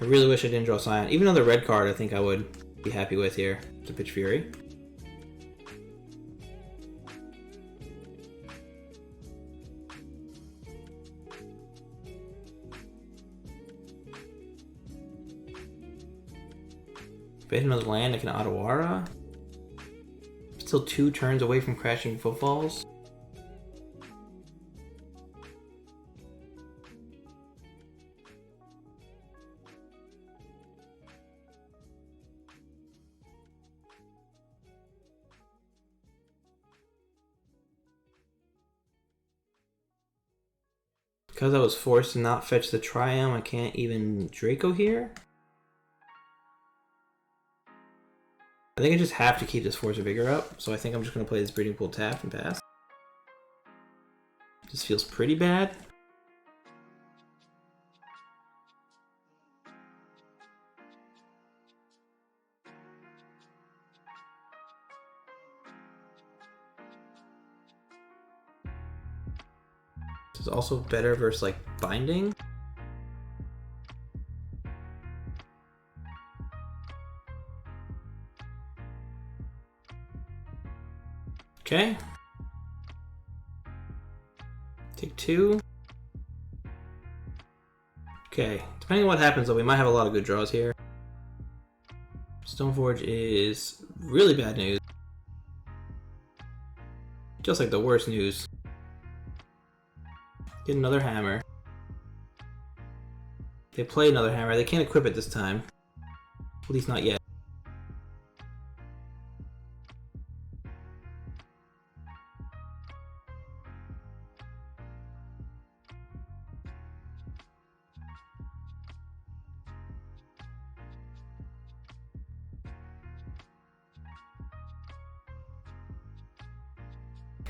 I really wish I didn't draw Scion. Even though the red card I think I would be happy with here. To pitch Fury. If I hit another land, I can Otawara. Still 2 turns away from crashing Footfalls. Because I was forced to not fetch the Triumph, I can't even Draco here? I think I just have to keep this Force of Vigor up, so I think I'm just going to play this Breeding Pool tap and pass. This feels pretty bad. This is also better versus like Binding. Okay. Take 2. Okay. Depending on what happens, though, we might have a lot of good draws here. Stoneforge is really bad news. Just like the worst news. Get another hammer. They play another hammer. They can't equip it this time. At least not yet.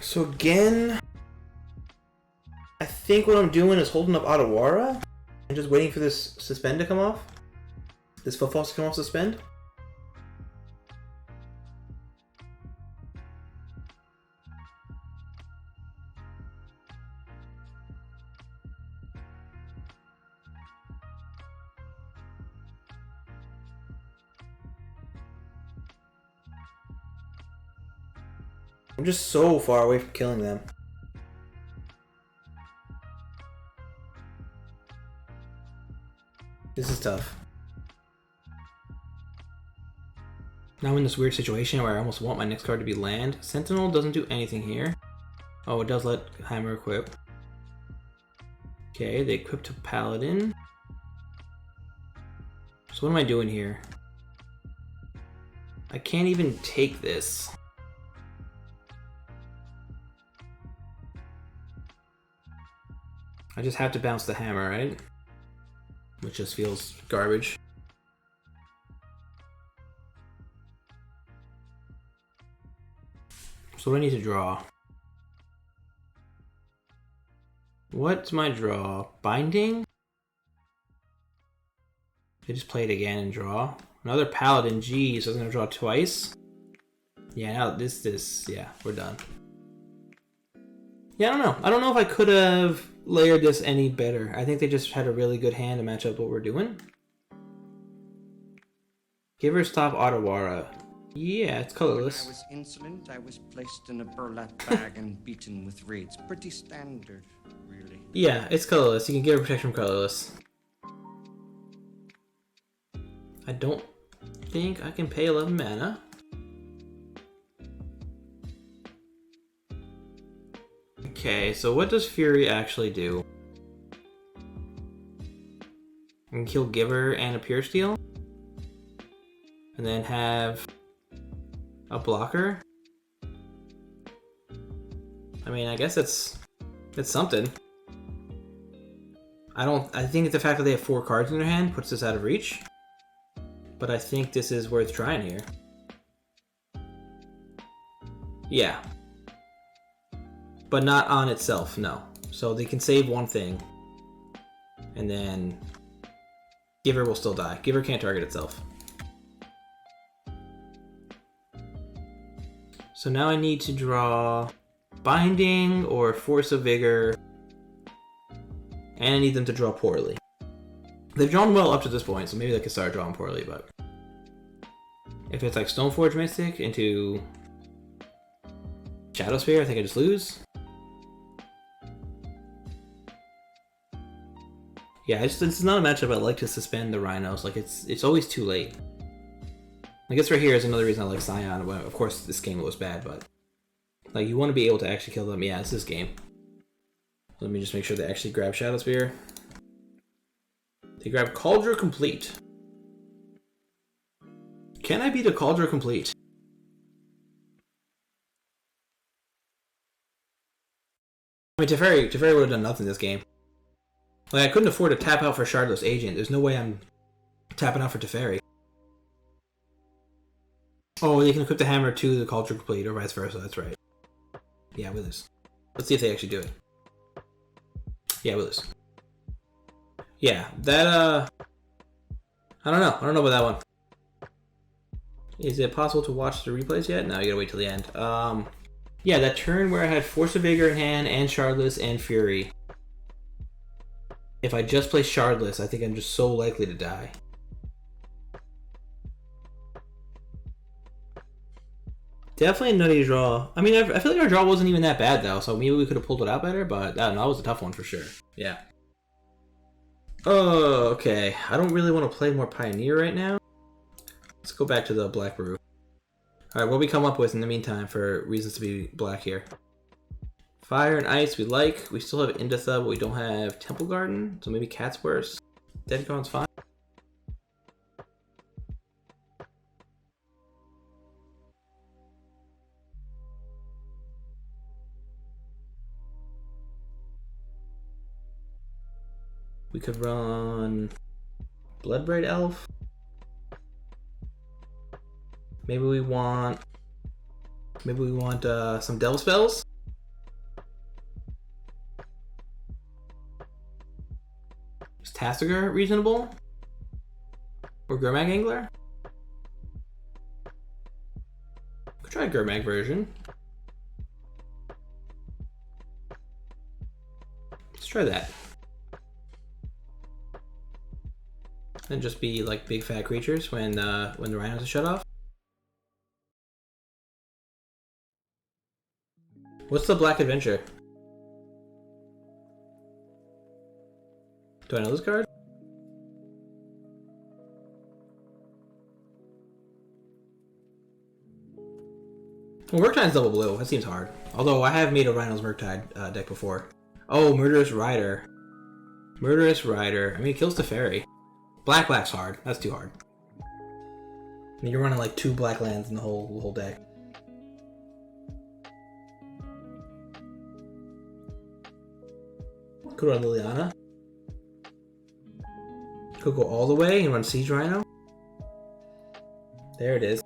So again, I think what I'm doing is holding up Otawara and just waiting for this suspend to come off. This Footfalls to come off suspend. I'm just so far away from killing them. This is tough. Now I'm in this weird situation where I almost want my next card to be land. Sentinel doesn't do anything here. Oh, it does let Hammer equip. Okay, they equip to Paladin. So what am I doing here? I can't even take this. I just have to bounce the hammer, right? Which just feels garbage. So what do I need to draw? What's my draw? Binding? I just play it again and draw. Another Paladin, geez, I was gonna draw twice. Yeah, now yeah, we're done. Yeah, I don't know. I don't know if I could have layered this any better. I think they just had a really good hand to match up what we're doing. Give her stop Ottawara. Yeah, it's colorless. When I was insolent, I was placed in a burlap bag and beaten with reeds. Pretty standard, really. Yeah, it's colorless. You can give her protection from colorless. I don't think I can pay 11 mana. Okay, so what does Fury actually do? I can kill Giver and a Pure Steel? And then have a blocker? I mean, I guess it's something. I think the fact that they have 4 cards in their hand puts this out of reach. But I think this is worth trying here. Yeah. But not on itself, no. So they can save one thing. And then Giver will still die. Giver can't target itself. So now I need to draw Binding or Force of Vigor. And I need them to draw poorly. They've drawn well up to this point, so maybe they can start drawing poorly, but if it's like Stoneforge Mystic into Shadow Sphere, I think I just lose. Yeah, it's not a matchup I like to suspend the Rhinos. Like, it's always too late. I guess right here is another reason I like Scion. Well, of course, this game was bad, but like, you want to be able to actually kill them. Yeah, it's this game. Let me just make sure they actually grab Shadow Sphere. They grab Cauldron Complete. Can I beat a Cauldron Complete? I mean, Teferi would have done nothing this game. Like, I couldn't afford to tap out for Shardless Agent. There's no way I'm tapping out for Teferi. Oh, they can equip the hammer to the Cauldron Complete, or vice versa, that's right. Yeah, we lose. Let's see if they actually do it. Yeah, we lose. Yeah, that, I don't know. I don't know about that one. Is it possible to watch the replays yet? No, you gotta wait till the end. Yeah, that turn where I had Force of Vigor in hand, and Shardless, and Fury. If I just play Shardless, I think I'm just so likely to die. Definitely a nutty draw. I mean, I feel like our draw wasn't even that bad, though, so maybe we could have pulled it out better, but I don't know, that was a tough one for sure. Yeah. Oh, okay. I don't really want to play more Pioneer right now. Let's go back to the Black Brew. Alright, what we come up with in the meantime for reasons to be black here. Fire and Ice we like. We still have Inditha, but we don't have Temple Garden, so maybe Cat's worse. Dead Ground's fine. We could run Bloodbraid Elf. Maybe we want some Delve Spells. Is Tassiger reasonable? Or Gurmag Angler? Could try a Gurmag version. Let's try that. And just be like big fat creatures when the Rhinos are shut off. What's the Black Adventure? Do I know this card? Well, Murktide's double blue. That seems hard. Although I have made a Rhinos Murktide deck before. Oh, Murderous Rider. Murderous Rider. I mean, it kills Teferi. Black's hard. That's too hard. I mean, you're running like 2 black lands in the whole deck. Could run Liliana. Could go all the way and run Siege Rhino. There it is.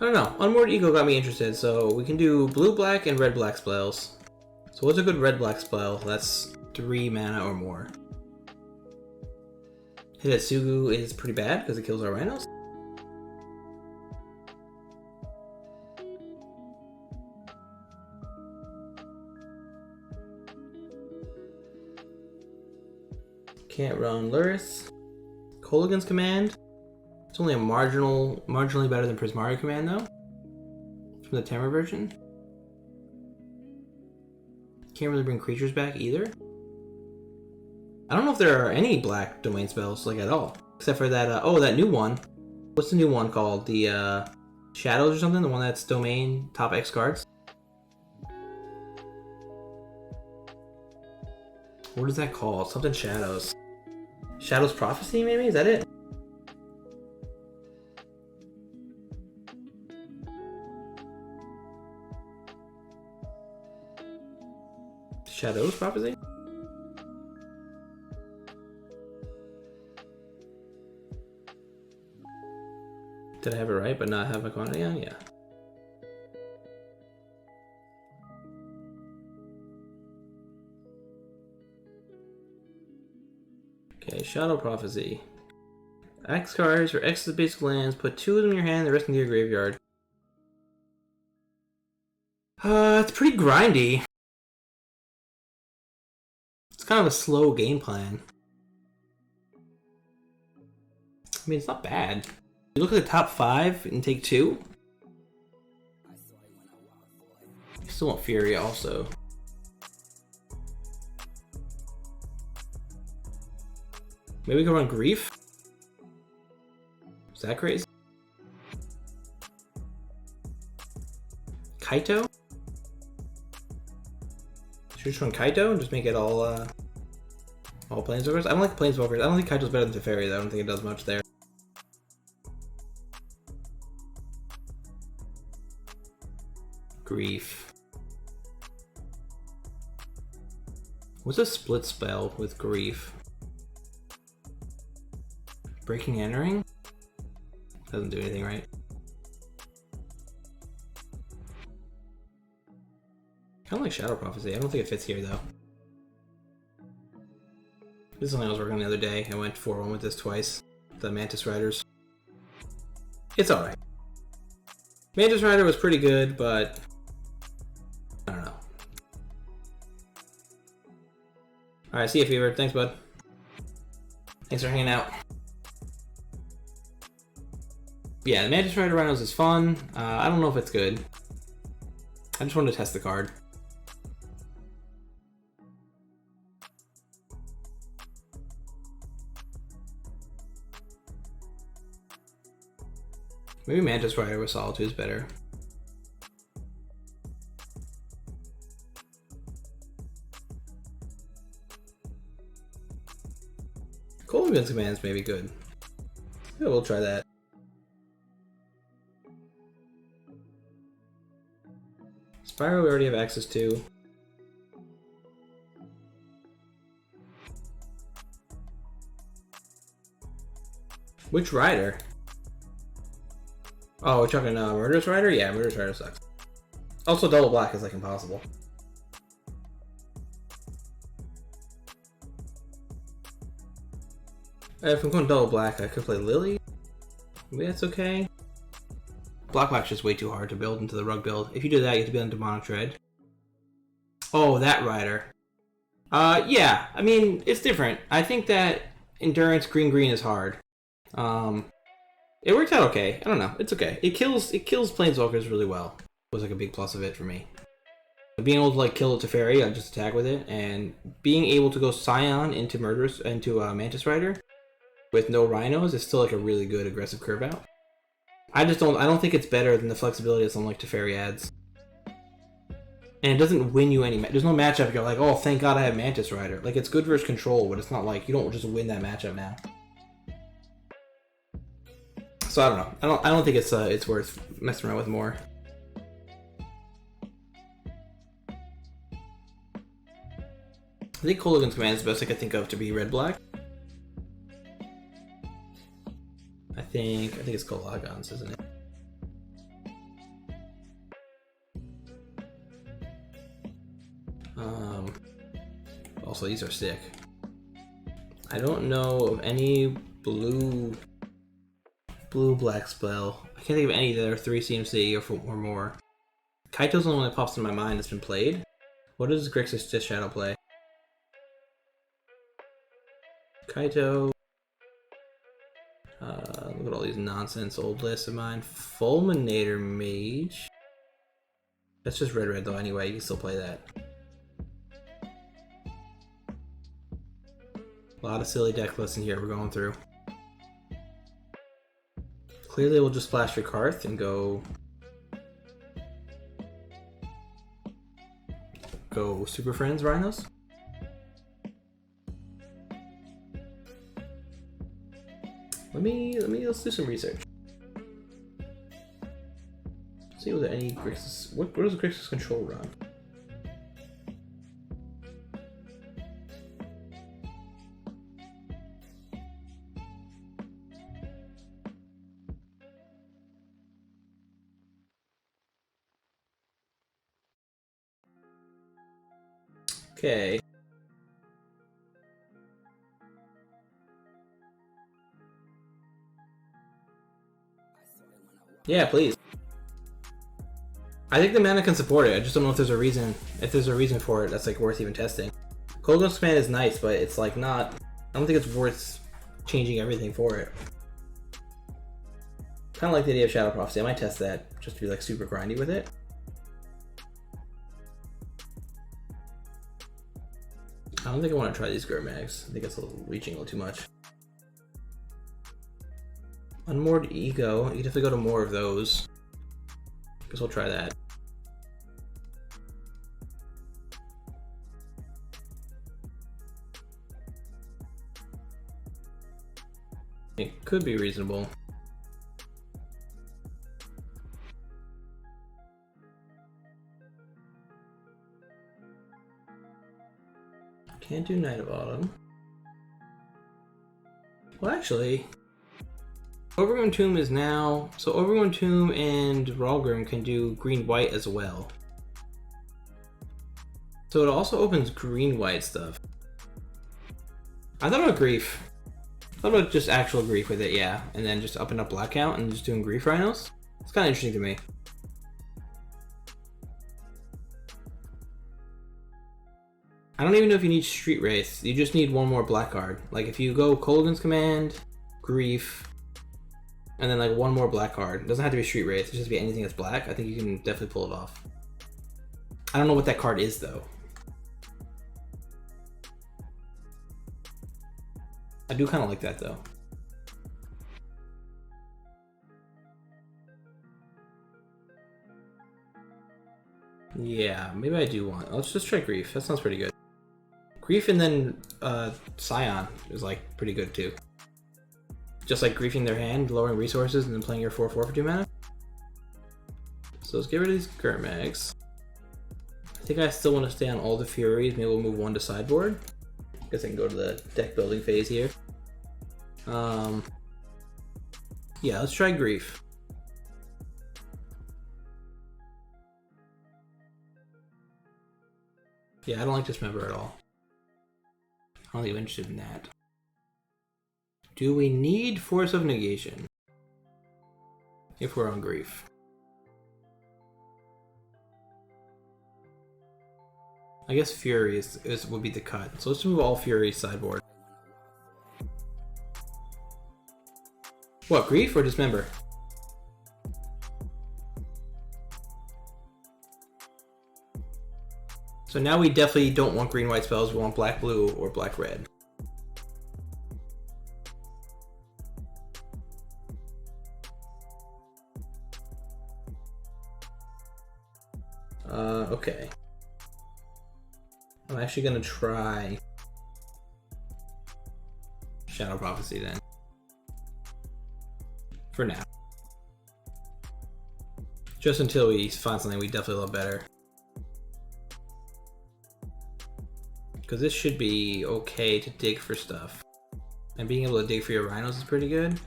I don't know. Unmoored Ego got me interested, so we can do blue-black and red-black spells. So what's a good red-black spell? That's 3 mana or more. Hidetsugu is pretty bad because it kills our Rhinos. Can't run Luris. Kolaghan's Command. It's only a marginally better than Prismari Command though. From the Tamra version. Can't really bring creatures back either. I don't know if there are any black domain spells like at all. Except for that, oh, that new one. What's the new one called? The Shadows or something? The one that's domain, top X cards? What is that called? Something Shadows. Shadow's Prophecy maybe? Is that it? Shadow's Prophecy? Did I have it right but not have my quantity on? Yeah. Okay, Shadow Prophecy. X cards for X of the basic lands, put 2 of them in your hand, the rest into your graveyard. It's pretty grindy. It's kind of a slow game plan. I mean, it's not bad. You look at the top 5 and take 2. You still want Fury also. Maybe we can run Grief? Is that crazy? Kaito? Should we just run Kaito and just make it all Planeswalkers? I don't like Planeswalkers. I don't think Kaito's better than Teferi though. I don't think it does much there. Grief. What's a split spell with Grief? Breaking Entering? Doesn't do anything, right? Kind of like Shadow Prophecy. I don't think it fits here, though. This is something I was working on the other day. I went 4-1 with this twice. The Mantis Riders. It's alright. Mantis Rider was pretty good, but I don't know. Alright, see you, Fever. Thanks, bud. Thanks for hanging out. Yeah, the Mantis Rider Rhinos is fun. I don't know if it's good. I just wanted to test the card. Maybe Mantis Rider with Solitude is better. Kolaghan's Command may be good. Yeah, we'll try that. Spyro we already have access to. Which rider? Oh, we're talking Murderous Rider? Yeah, Murderous Rider sucks. Also, double black is like impossible. If I'm going double black, I could play Lily. Maybe that's okay. Black's just way too hard to build into the rug build. If you do that, you have to build into Demonic Dread. Oh, that rider. Yeah, I mean, it's different. I think that Endurance Green is hard. If It worked out okay. I don't know. It's okay. It kills planeswalkers really well. Was like a big plus of it for me. Being able to like kill a Teferi, I just attack with it, and being able to go Scion into Mantis Rider with no Rhinos is still like a really good aggressive curve out. I don't think it's better than the flexibility that something like Teferi adds. And it doesn't win you any there's no matchup you're like, oh thank god I have Mantis Rider. Like it's good versus control, but it's not like you don't just win that matchup now. So I don't know. I don't think it's worth messing around with more. I think Kolaghan's Command is the best I could think of to be red-black. I think it's Kolaghan's, isn't it? Also, these are sick. I don't know of any blue-black spell. I can't think of any that are 3 CMC or more. Kaito's the only one that pops in my mind that's been played. What does Grixis Dish Shadow play? Kaito. Look at all these nonsense old lists of mine. Fulminator Mage. That's just red though anyway, you can still play that. A lot of silly deck lists in here we're going through. Clearly we'll just splash your Karth and go Super Friends Rhinos. Let's do some research. See whether any Grixis. What does Grixis control run? Okay. Yeah, please. I think the mana can support it. I just don't know if there's a reason. If there's a reason for it, that's like worth even testing. Kolaghan's Command is nice, but it's like not. I don't think it's worth changing everything for it. Kind of like the idea of Shadow Prophecy. I might test that just to be like super grindy with it. I don't think I want to try these Gurmags. I think it's reaching a little too much. Unmoored Ego. You can definitely go to more of those. Guess we'll try that. It could be reasonable. Can't do Night of Autumn. Well, actually, Overgrown Tomb is now... So Overgrown Tomb and Ralgrim can do green-white as well. So it also opens green-white stuff. I thought about Grief. I thought about just actual Grief with it, yeah. And then just upping up black count and just doing Grief Rhinos. It's kind of interesting to me. I don't even know if you need Street Wraith. You just need one more black card. Like if you go Kolaghan's Command, Grief, and then like one more black card. It doesn't have to be Street Wraith. It just has to be anything that's black. I think you can definitely pull it off. I don't know what that card is though. I do kind of like that though. Yeah, maybe I do want. Let's just try Grief. That sounds pretty good. Grief and then Scion is like pretty good too. Just like griefing their hand, lowering resources, and then playing your 4/4 for 2 mana. So let's get rid of these Gurmags. I think I still want to stay on all the Furies. Maybe we'll move one to sideboard. Guess I can go to the deck building phase here. Yeah, let's try Grief. Yeah, I don't like Dismember at all. I'm not even interested in that. Do we need Force of Negation? If we're on Grief. I guess Fury would be the cut. So let's move all Fury sideboard. What, grief or dismember? So now we definitely don't want green-white spells, we want black-blue or black-red. Okay. I'm actually gonna try Shadow Prophecy then. For now. Just until we find something we definitely love better. Because this should be okay to dig for stuff. And being able to dig for your Rhinos is pretty good.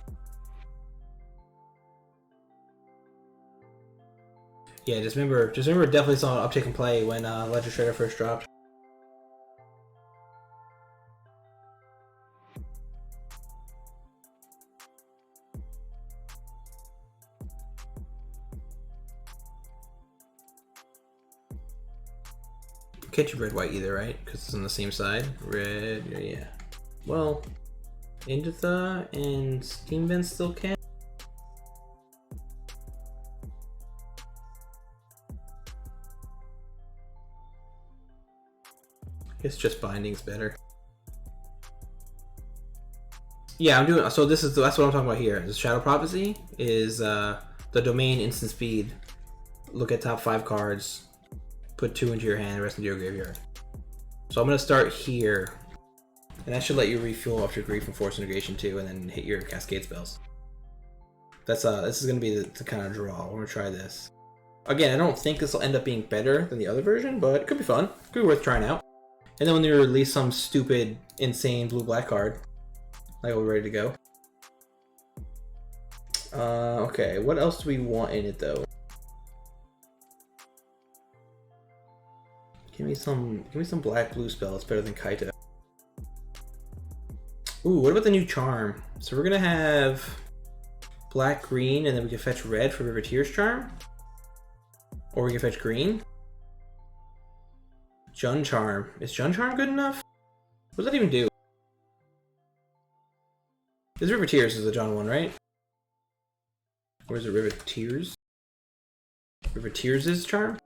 Yeah, just remember definitely saw an uptick in play when Ledger Shredder first dropped. Can't you red white either, right? Because it's on the same side. Red, yeah. Well, Inditha and Steam Vent still can. Guess just binding's better. Yeah, I'm doing. So that's what I'm talking about here. The Shadow Prophecy is the domain instant speed. Look at top 5 cards, put 2 into your hand, the rest into your graveyard. So I'm gonna start here, and that should let you refuel after grief and force integration too, and then hit your cascade spells. That's this is gonna be the kind of draw. We're gonna try this. Again, I don't think this will end up being better than the other version, but it could be fun. It could be worth trying out. And then when they release some stupid, insane blue-black card, like we're ready to go. Okay, what else do we want in it though? Give me some black-blue spell. It's better than Kaito. Ooh, what about the new charm? So we're gonna have black-green, and then we can fetch red for Riveteer's Charm, or we can fetch green. Jun Charm. Is Jun Charm good enough? What does that even do? This Riveteers is the Jun one, right? Or is it Riveteers? Riveteers' Charm?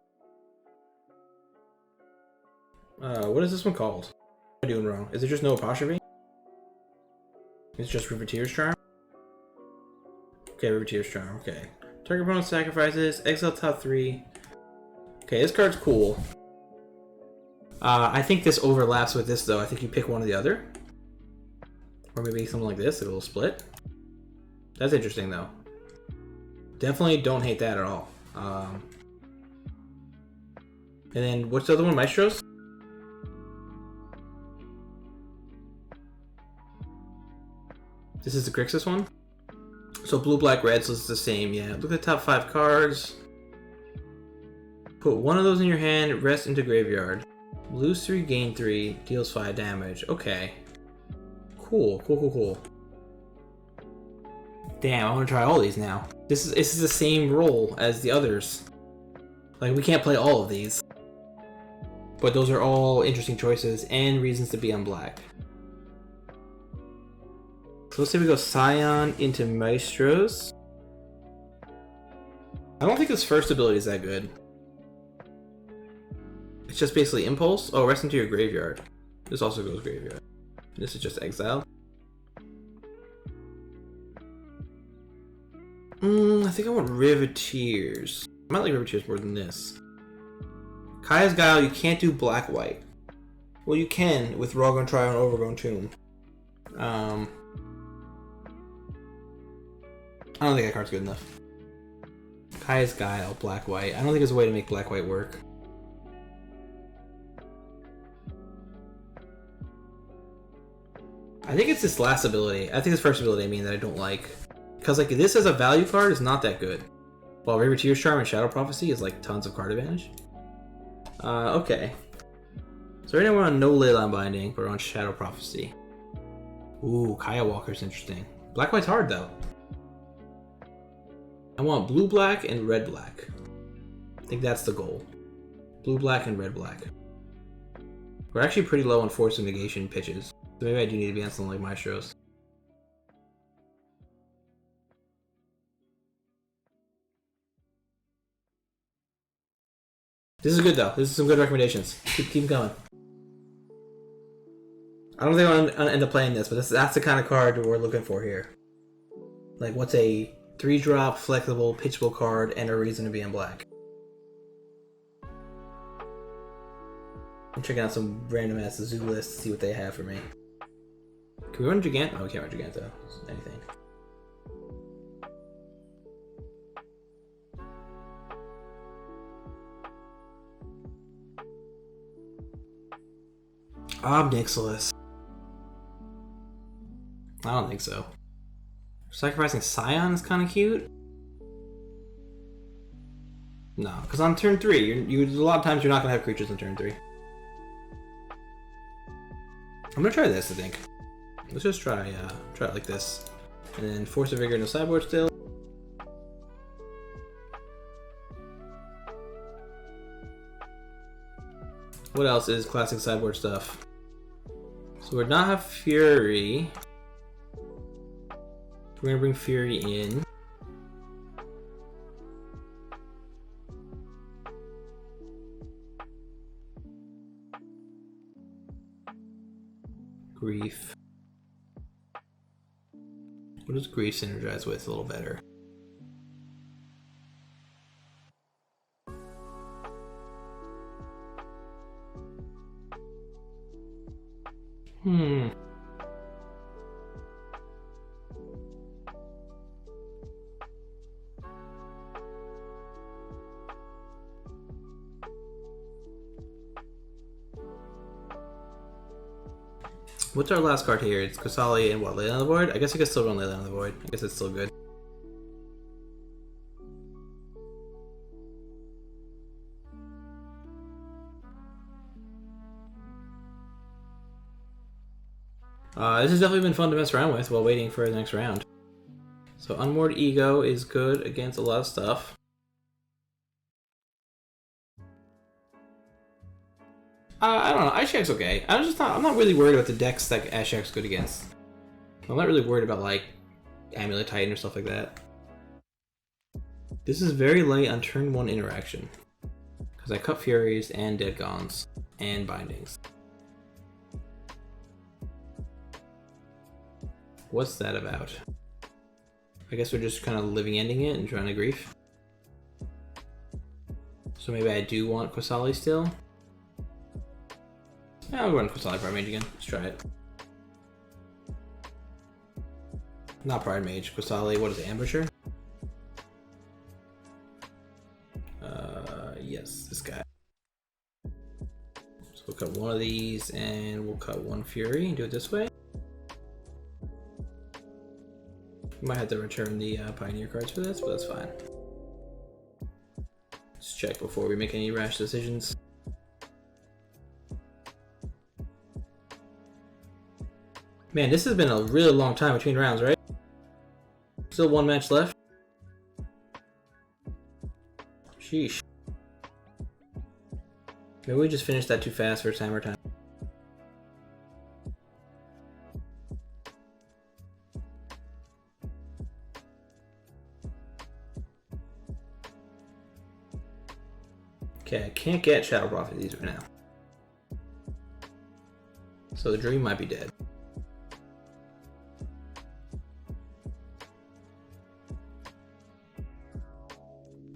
What is this one called? What am I doing wrong? Is it just no apostrophe? It's just Riveteer's Charm? Okay, Riveteer's Charm, okay. Target opponent sacrifices, exile top 3. Okay, this card's cool. I think this overlaps with this though. I think you pick one or the other. Or maybe something like this, a little split. That's interesting though. Definitely don't hate that at all. And then, what's the other one? Maestros? This is the Grixis one? So blue, black, red, so it's the same, yeah. Look at the top 5 cards. Put one of those in your hand, rest into graveyard. Lose 3, gain 3, deals 5 damage. Okay. Cool. Damn, I want to try all these now. This is the same role as the others. Like, we can't play all of these. But those are all interesting choices and reasons to be on black. So let's say we go Scion into Maestros. I don't think this first ability is that good. It's just basically Impulse. Oh, rest into your graveyard. This also goes graveyard. This is just exile. I think I want Riveteers. I might like Riveteers more than this. Kaya's Guile, you can't do black-white. Well, you can with Rawgun Trial and Overgrown Tomb. I don't think that card's good enough. Kaya's Guile, black-white. I don't think there's a way to make black-white work. I think it's this last ability. I think this first ability, I mean, that I don't like. Because, like, this as a value card is not that good. While Riveteer's Charm and Shadow Prophecy is, like, tons of card advantage. Okay. So right now we're on no Leyline Binding, but we're on Shadow Prophecy. Ooh, Kaya Walker's interesting. Black-white's hard, though. I want blue-black and red-black. I think that's the goal. Blue-black and red-black. We're actually pretty low on Force of Negation pitches. So maybe I do need to be on something like Maestros. This is good though. This is some good recommendations. Keep going. I don't think I'm gonna end up playing this, but that's the kind of card we're looking for here. Like, what's a 3-drop, flexible, pitchable card and a reason to be in black? I'm checking out some random ass zoo lists to see what they have for me. Can we run Gigant? Oh, we can't run Gigant though. Anything. Obnixilis. I don't think so. Sacrificing Scion is kind of cute. No, because on turn 3, a lot of times you're not going to have creatures on turn 3. I'm going to try this, I think. Let's just try it like this. And then Force of Vigor, no sideboard still. What else is classic sideboard stuff? So we're not have Fury. We're gonna bring Fury in. Grief. What does Grief synergize with a little better? What's our last card here? It's Kosali and what? Leyline on the Void? I guess I could still run Leyline on the Void. I guess it's still good. This has definitely been fun to mess around with while waiting for the next round. So Unmoored Ego is good against a lot of stuff. I don't know. Ashak's okay. I'm not really worried about the decks that Ashak's good against. I'm not really worried about like Amulet Titan or stuff like that. This is very light on turn 1 interaction. Because I cut Furies and Dead Gons and Bindings. What's that about? I guess we're just kind of living ending it and trying to grief. So maybe I do want Kosali still. Yeah, I'll run Kosali Pride Mage again. Let's try it. Not Pride Mage, Kosali, what is it, Ambusher? Yes, this guy. So we'll cut one of these and we'll cut one Fury and do it this way. We might have to return the Pioneer cards for this, but that's fine. Let's check before we make any rash decisions. Man, this has been a really long time between rounds, right? Still one match left. Sheesh. Maybe we just finished that too fast for timer time. Okay, I can't get Shadow Prophet these right now. So the dream might be dead.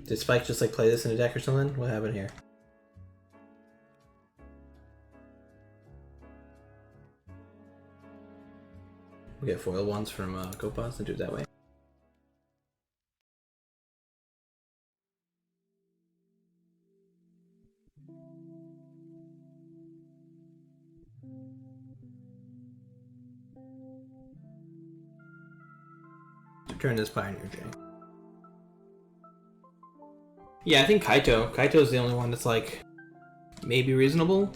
Did Spike just like play this in a deck or something? What happened here? We get foil ones from Copas and do it that way. Turn this Pioneer Jank. Yeah, I think Kaito. Kaito's the only one that's like maybe reasonable.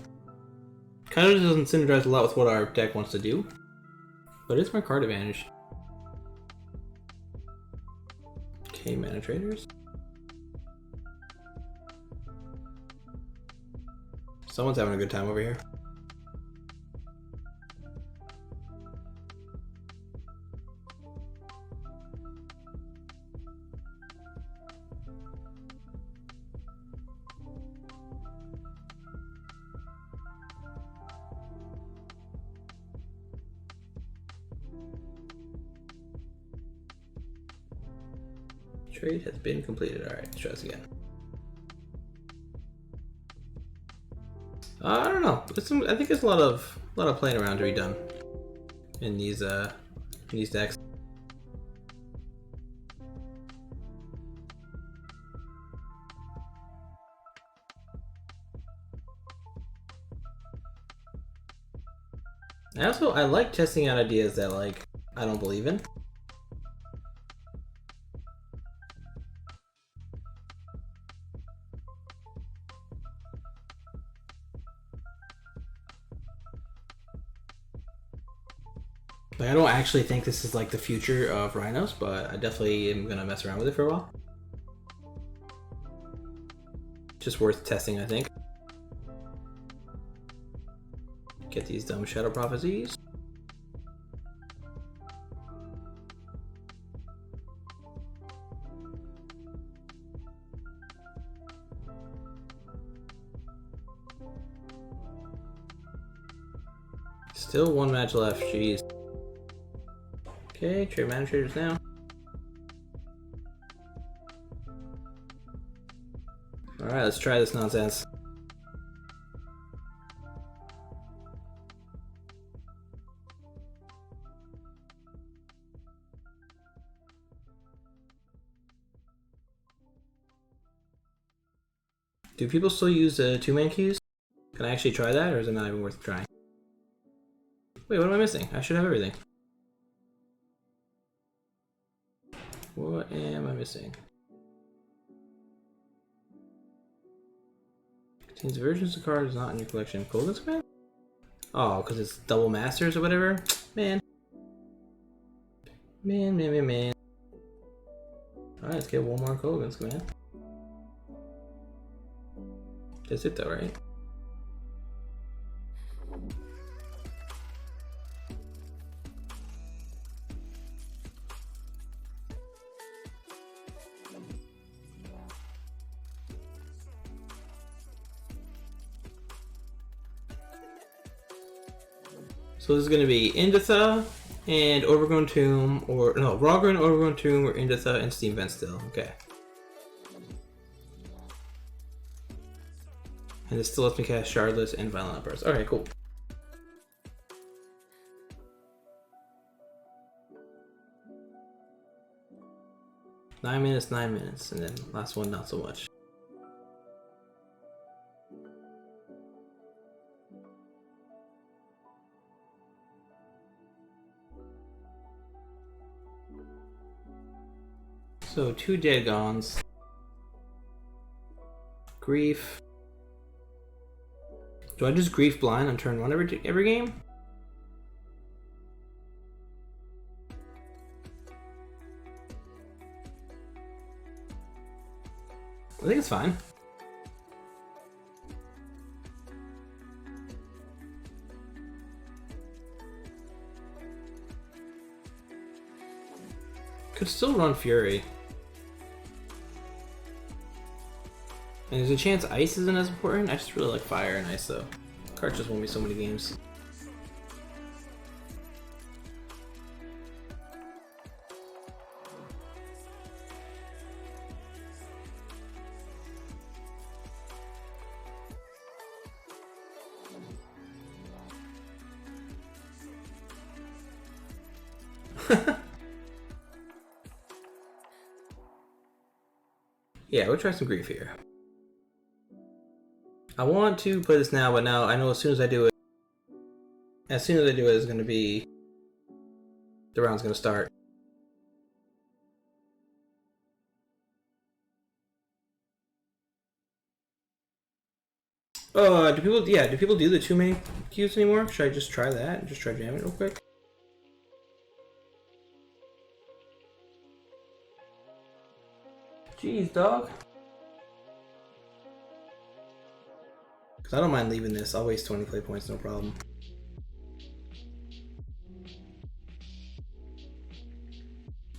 Kaito doesn't synergize a lot with what our deck wants to do, but it's my card advantage. Okay, Mana Traders. Someone's having a good time over here. Trade has been completed. Alright, let's try this again. I don't know. I think there's a lot of playing around to be done in these decks. I like testing out ideas that like I don't believe in. Like, I don't actually think this is like the future of Rhinos, but I definitely am gonna mess around with it for a while. Just worth testing, I think. Get these dumb Shadow Prophecies. Still one match left, jeez. Okay, trade mana traders now. Alright, let's try this nonsense. Do people still use two-man queues? Can I actually try that, or is it not even worth trying? Wait, what am I missing? I should have everything. What am I missing? Contains versions of cards not in your collection. Golden Command? Oh, because it's double masters or whatever? Man. Man. Alright, let's get one more Kogan's Command. That's it though, right? So this is going to be Inditha and Overgrown Tomb, or no, Rawgrin, Overgrown Tomb, or Inditha and Steam Vent still. Okay. And it still lets me cast Shardless and Violent Outburst. Alright, cool. Nine minutes, and then last one not so much. So 2 Dead Gons. Grief. Do I just Grief blind on turn 1 every game? I think it's fine. Could still run Fury. And there's a chance Ice isn't as important. I just really like Fire and Ice though. Cards just won me so many games. Yeah, we'll try some Grief here. I want to play this now, but now I know as soon as I do it, it's going to be... the round's going to start. Do people do the too many queues anymore? Should I just try that and just try jamming it real quick? Jeez, dog. Because I don't mind leaving this. I'll waste 20 play points, no problem.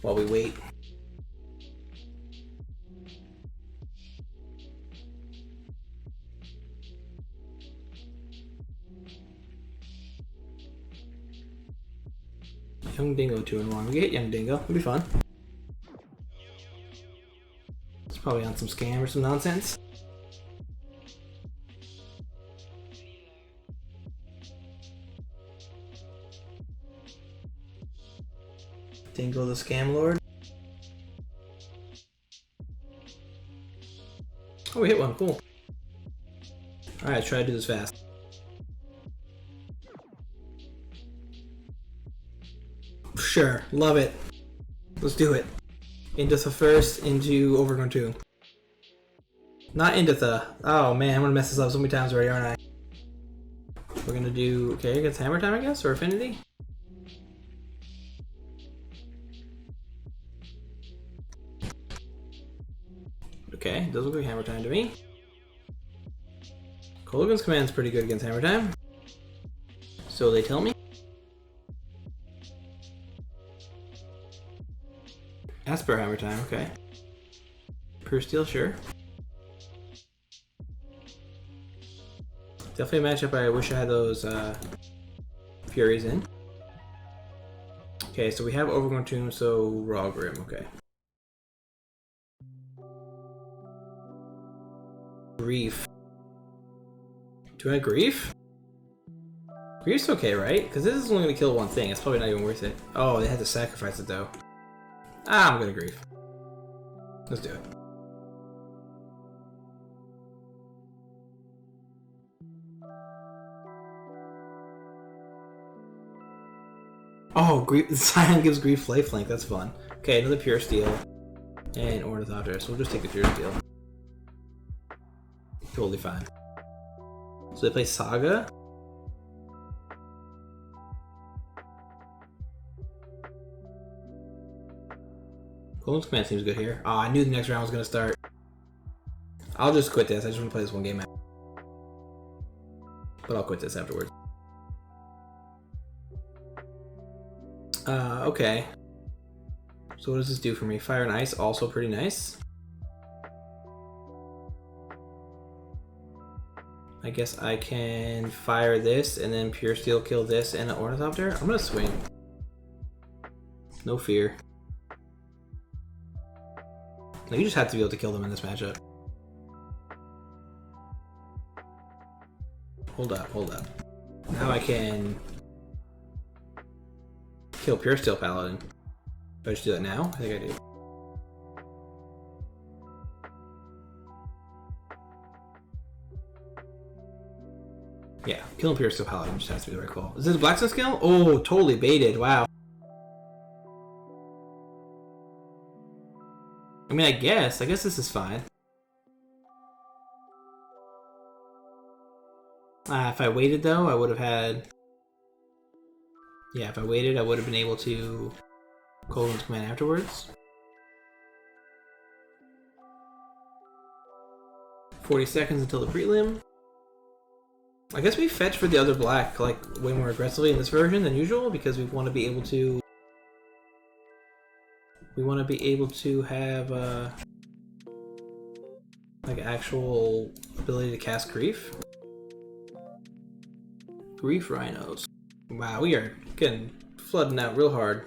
While we wait. Young Dingo 2-1. We get Young Dingo. It'll be fun. Probably on some scam or some nonsense. Dingle the Scam Lord. Oh, we hit one. Cool. Alright, try to do this fast. Sure. Love it. Let's do it. Inditha first, into Overgrown 2. Not Inditha. Oh man, I'm gonna mess this up so many times already, aren't I? We're gonna do... Okay, against Hammer Time, I guess? Or Affinity? Okay, does look like Hammer Time to me. Kolaghan's Command's pretty good against Hammer Time. So they tell me. Asper Hammer Time, okay. Pure Steel, sure. Definitely a matchup I wish I had those Furies in. Okay, so we have Overgrown Tomb, so Raw Grim, okay. Grief. Do I have Grief? Grief's okay, right? Because this is only going to kill one thing. It's probably not even worth it. Oh, they had to sacrifice it, though. Ah, I'm going to Grief. Let's do it. Oh, Grief. Scion gives Grief lifelink. That's fun. Okay, another Pure Steel. And Ornithopter. So we'll just take the Pure Steel. Totally fine. So they play Saga. Golden's Command seems good here. Oh, I knew the next round was going to start. I'll just quit this. I just want to play this one game out. But I'll quit this afterwards. Okay. So what does this do for me? Fire and Ice, also pretty nice. I guess I can fire this and then Pure Steel kill this and an Ornithopter. I'm gonna swing. No fear. No, you just have to be able to kill them in this matchup. Hold up, hold up. Now I can kill Pure Steel Paladin. Do I just do that now? I think I do. Yeah, killing Pure Steel Paladin just has to be the right call. Is this a Blacksmith skill? Oh, totally baited. Wow. I mean, I guess this is fine. If I waited, though, I would have had... Yeah, if I waited, I would have been able to Kolaghan's Command afterwards. 40 seconds until the prelim. I guess we fetch for the other black like way more aggressively in this version than usual because we want to be able to... We want to be able to have like actual ability to cast Grief. Grief Rhinos. Wow, we are getting flooding out real hard.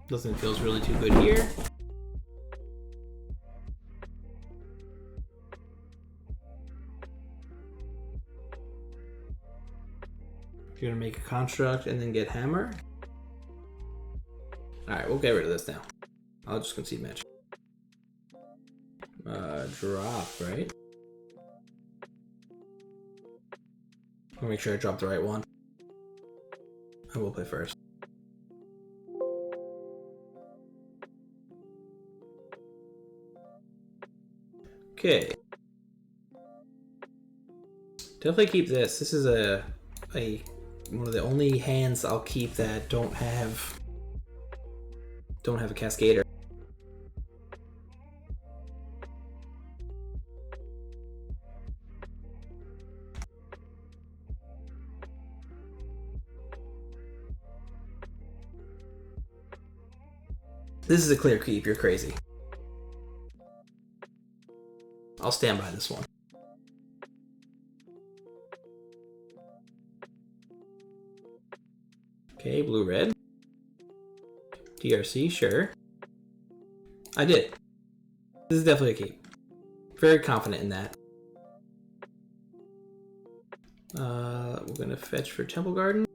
Doesn't feel really too good here. You're gonna make a construct and then get hammer. Alright, we'll get rid of this now. I'll just concede match. Drop, right? I'll make sure I drop the right one. I will play first. Okay. Definitely keep this. This is a one of the only hands I'll keep that don't have a Cascader. This is a clear keep, you're crazy. I'll stand by this one. Okay, blue-red. DRC, sure. I did. This is definitely a keep. Very confident in that. We're gonna fetch for Temple Garden.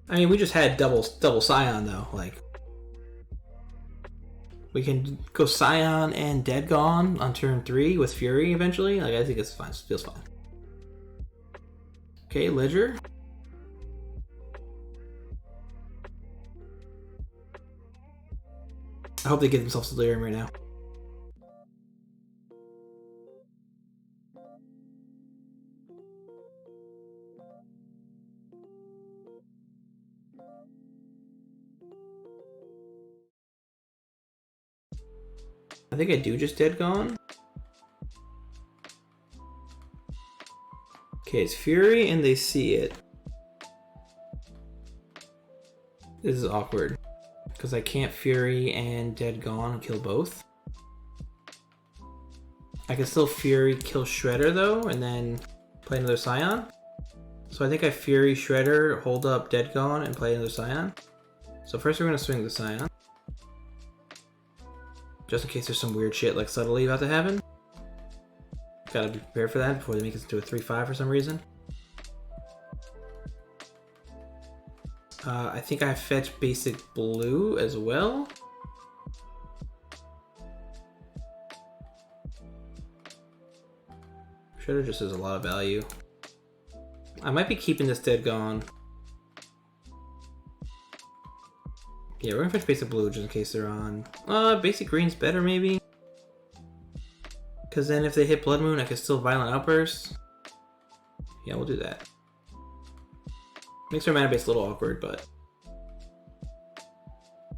I mean, we just had double Scion though. Like, we can go Scion and Dead Gone on turn 3 with Fury eventually. Like, I think it's fine. It feels fine. Okay, Ledger. I hope they get themselves Delirium right now. I think I do just Dead Gone. Okay, it's Fury and they see it. This is awkward. Because I can't Fury and Dead Gone and kill both. I can still Fury kill Shredder though, and then play another Scion. So I think I Fury Shredder, hold up Dead Gone, and play another Scion. So first we're going to swing the Scion. Just in case there's some weird shit like subtly about to happen. Gotta be prepared for that before they make it into a 3-5 for some reason. I think I fetch basic blue as well. Shredder just has a lot of value. I might be keeping this Dead Gone. Yeah, we're gonna fetch basic blue just in case they're on. Basic green's better maybe. Because then if they hit Blood Moon, I can still Violent Outburst. Yeah, we'll do that. Makes our mana base a little awkward, but...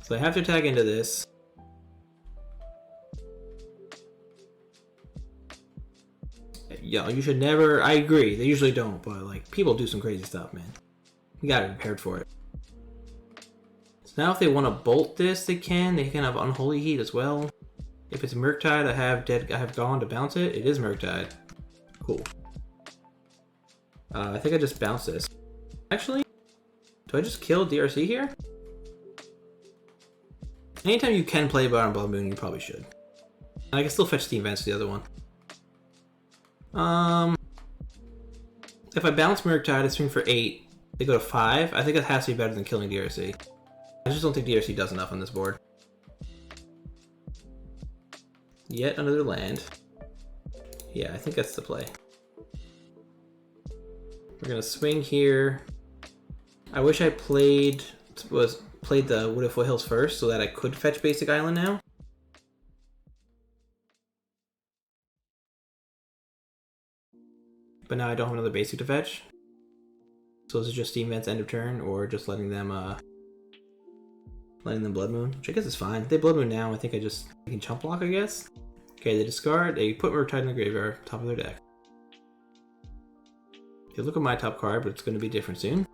So I have to tag into this. Yeah, you should never... I agree, they usually don't, but like, people do some crazy stuff, man. You gotta be prepared for it. So now if they want to bolt this, they can. They can have Unholy Heat as well. If it's Murktide, I have Gone to bounce it. It is Murktide. Cool. I think I just bounced this. Actually, do I just kill DRC here? Anytime you can play Blood Moon, you probably should. And I can still fetch the events for the other one. If I bounce Murktide, I swing for 8. They go to 5. I think that has to be better than killing DRC. I just don't think DRC does enough on this board. Yet another land. Yeah, I think that's the play. We're gonna swing here. I wish I played the Wood of Foothills first so that I could fetch Basic Island now. But now I don't have another basic to fetch. So is it just Steam Vents end of turn, or just letting them Blood Moon? Which I guess is fine. If they Blood Moon now, I think I can chump block, I guess. Okay, they discard, they put Murktide in the graveyard, top of their deck. Okay, look at my top card, but it's going to be different soon.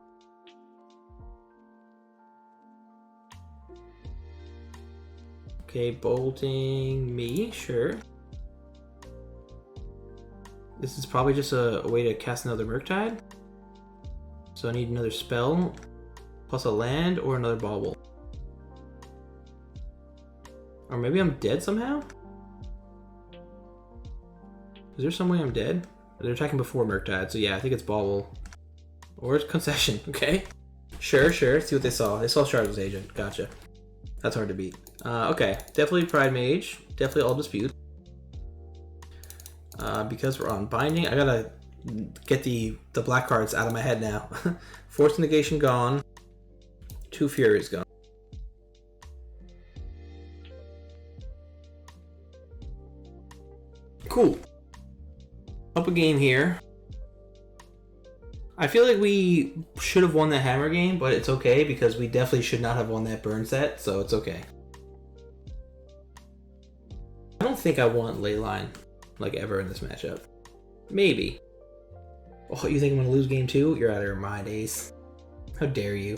Okay, bolting me, sure. This is probably just a way to cast another Murktide. So I need another spell, plus a land, or another bauble. Or maybe I'm dead somehow? Is there some way I'm dead? They're attacking before Murktide, so yeah, I think it's bauble. Or it's concession, okay? Sure, see what they saw. They saw Shardless Agent, gotcha. That's hard to beat. Okay, definitely Pride Mage, definitely All Dispute. Because we're on Binding, I gotta get the black cards out of my head now. Force Negation gone. 2 Furies gone. Cool. Up a game here. I feel like we should have won that hammer game, but it's okay because we definitely should not have won that burn set, so it's okay. I don't think I want Leyline like ever in this matchup. Maybe. Oh, you think I'm gonna lose game 2? You're out of your mind, Ace. How dare you?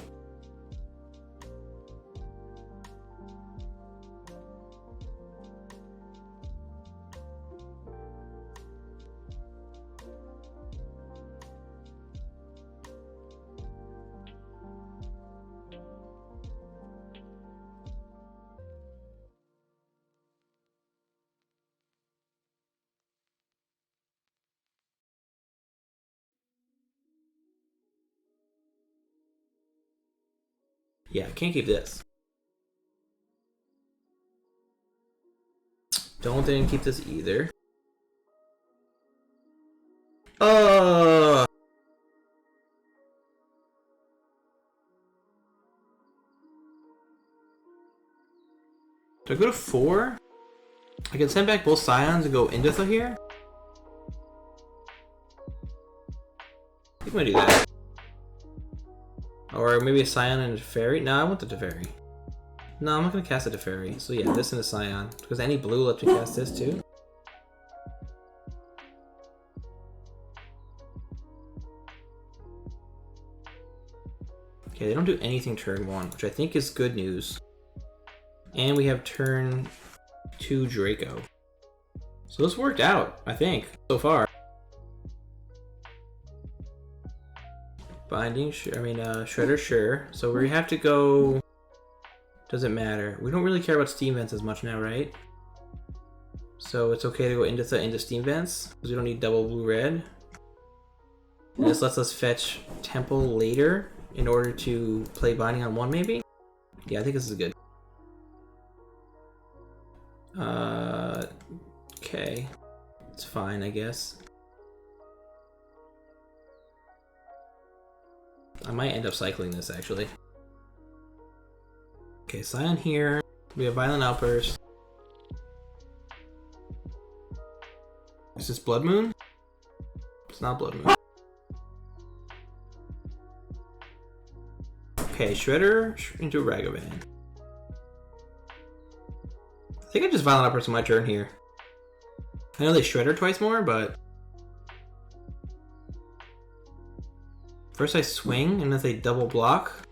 Yeah, I can't keep this. Don't think I can keep this either. Do I go to 4? I can send back both Scions and go Inditha here. I think I'm gonna do that. Or maybe a Scion and a Teferi? No, I want the Teferi. No, I'm not gonna cast a Teferi. So yeah, this and a Scion. Because any blue lets me cast this too. Okay, they don't do anything turn 1, which I think is good news. And we have turn 2 Draco. So this worked out, I think, so far. Binding, Shredder, sure. So we have to go... Doesn't matter. We don't really care about Steam Vents as much now, right? So it's okay to go into Steam Vents, because we don't need double blue-red. And this lets us fetch Temple later in order to play Binding on 1, maybe? Yeah, I think this is good. Okay. It's fine, I guess. I might end up cycling this, actually. Okay, Scion here. We have Violent Outburst. Is this Blood Moon? It's not Blood Moon. Okay, Shredder into Ragavan. I think I just Violent Outburst on my turn here. I know they Shredder twice more, but... First I swing, and if they double block,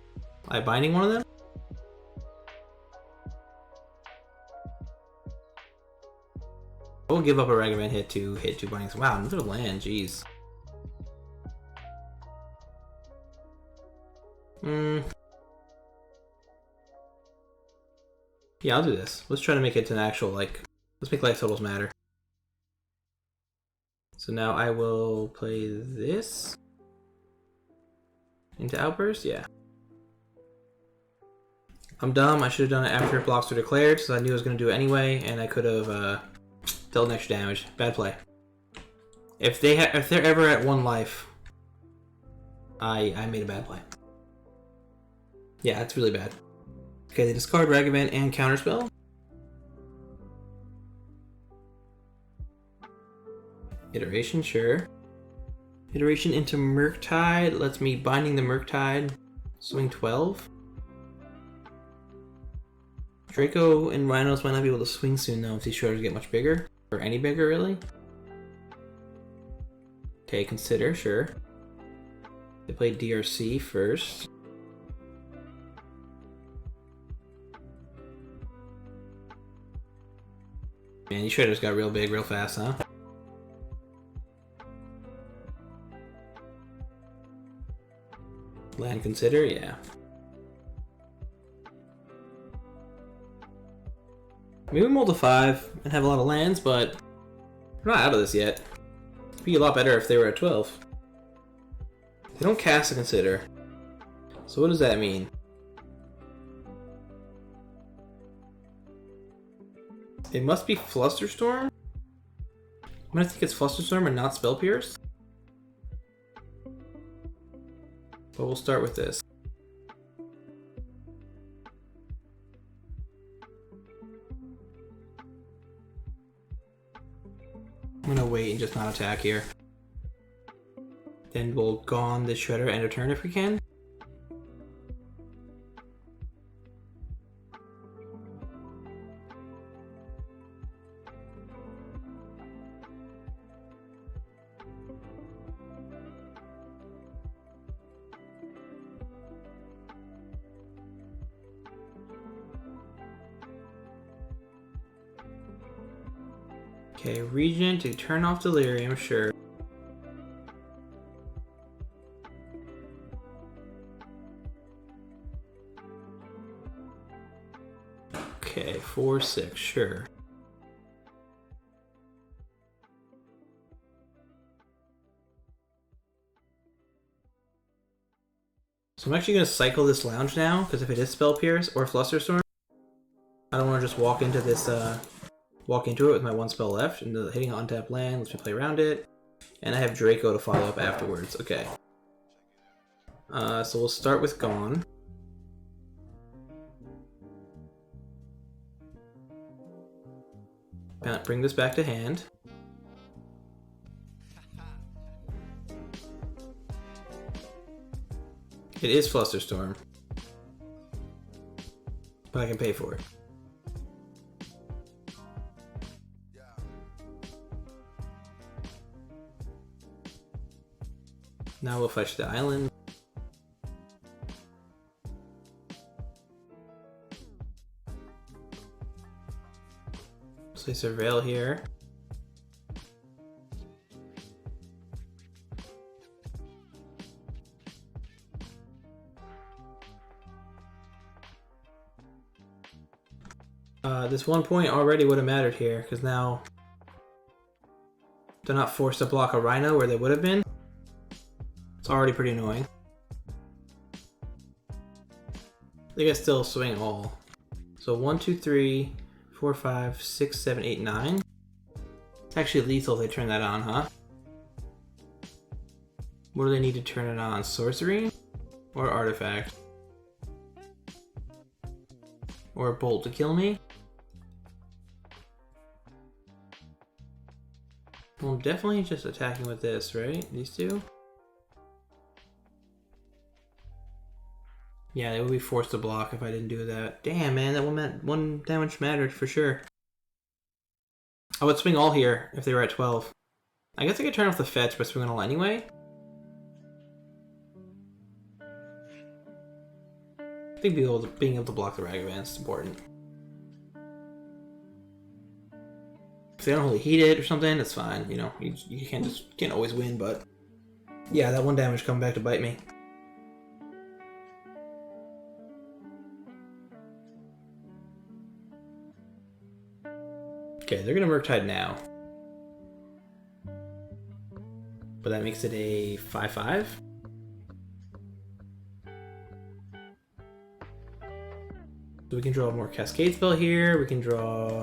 I Binding one of them? I will give up a Ragavan hit to hit 2 Bindings. Wow, another land, jeez. Yeah, I'll do this. Let's try to make it to an actual, like... Let's make life totals matter. So now I will play this... Into Outburst? Yeah. I'm dumb. I should have done it after blocks were declared, so I knew I was going to do it anyway, and I could have dealt extra damage. Bad play. If they're ever at 1 life, I made a bad play. Yeah, it's really bad. Okay, they discard Ragavan and Counterspell. Iteration, sure. Iteration into Murktide lets me Binding the Murktide. Swing 12. Draco and Rhinos might not be able to swing soon though if these shredders get much bigger. Or any bigger, really. Okay, consider, sure. They play DRC first. Man, these shredders got real big real fast, huh? Land consider, yeah. Maybe mold to 5 and have a lot of lands, but we're not out of this yet. It'd be a lot better if they were at 12. They don't cast a consider. So what does that mean? It must be Flusterstorm? I'm gonna think it's Flusterstorm and not Spell Pierce. But we'll start with this. I'm gonna wait and just not attack here. Then we'll go on this Shredder end of turn if we can. Okay, Regent to turn off Delirium, sure. Okay, 4/6, sure. So I'm actually going to cycle this Lounge now, because if it is Spell Pierce or Flusterstorm, I don't want to just walk into this, walk into it with my one spell left, and hitting on tap land lets me play around it. And I have Draco to follow up afterwards. Okay. So we'll start with Gone. Bring this back to hand. It is Flusterstorm, but I can pay for it. Now we'll fetch the island. Place Surveil here. This 1 point already would have mattered here, because now they're not forced to block a Rhino where they would have been. It's already pretty annoying. They can still swing all. So 1, 2, 3, 4, 5, 6, 7, 8, 9. It's actually lethal if they turn that on, huh? What do they need to turn it on? Sorcery? Or Artifact? Or a Bolt to kill me? Well, I'm definitely just attacking with this, right? These two? Yeah, they would be forced to block if I didn't do that. Damn, man, that one damage mattered for sure. I would swing all here if they were at 12. I guess I could turn off the fetch by swinging all anyway. I think being able to block the Ragavan is important. If they don't really heat it or something, it's fine. You know, you can't always win, but yeah, that 1 damage coming back to bite me. Okay, they're gonna Murktide now. But that makes it a 5/5. So we can draw more Cascade spell here. We can draw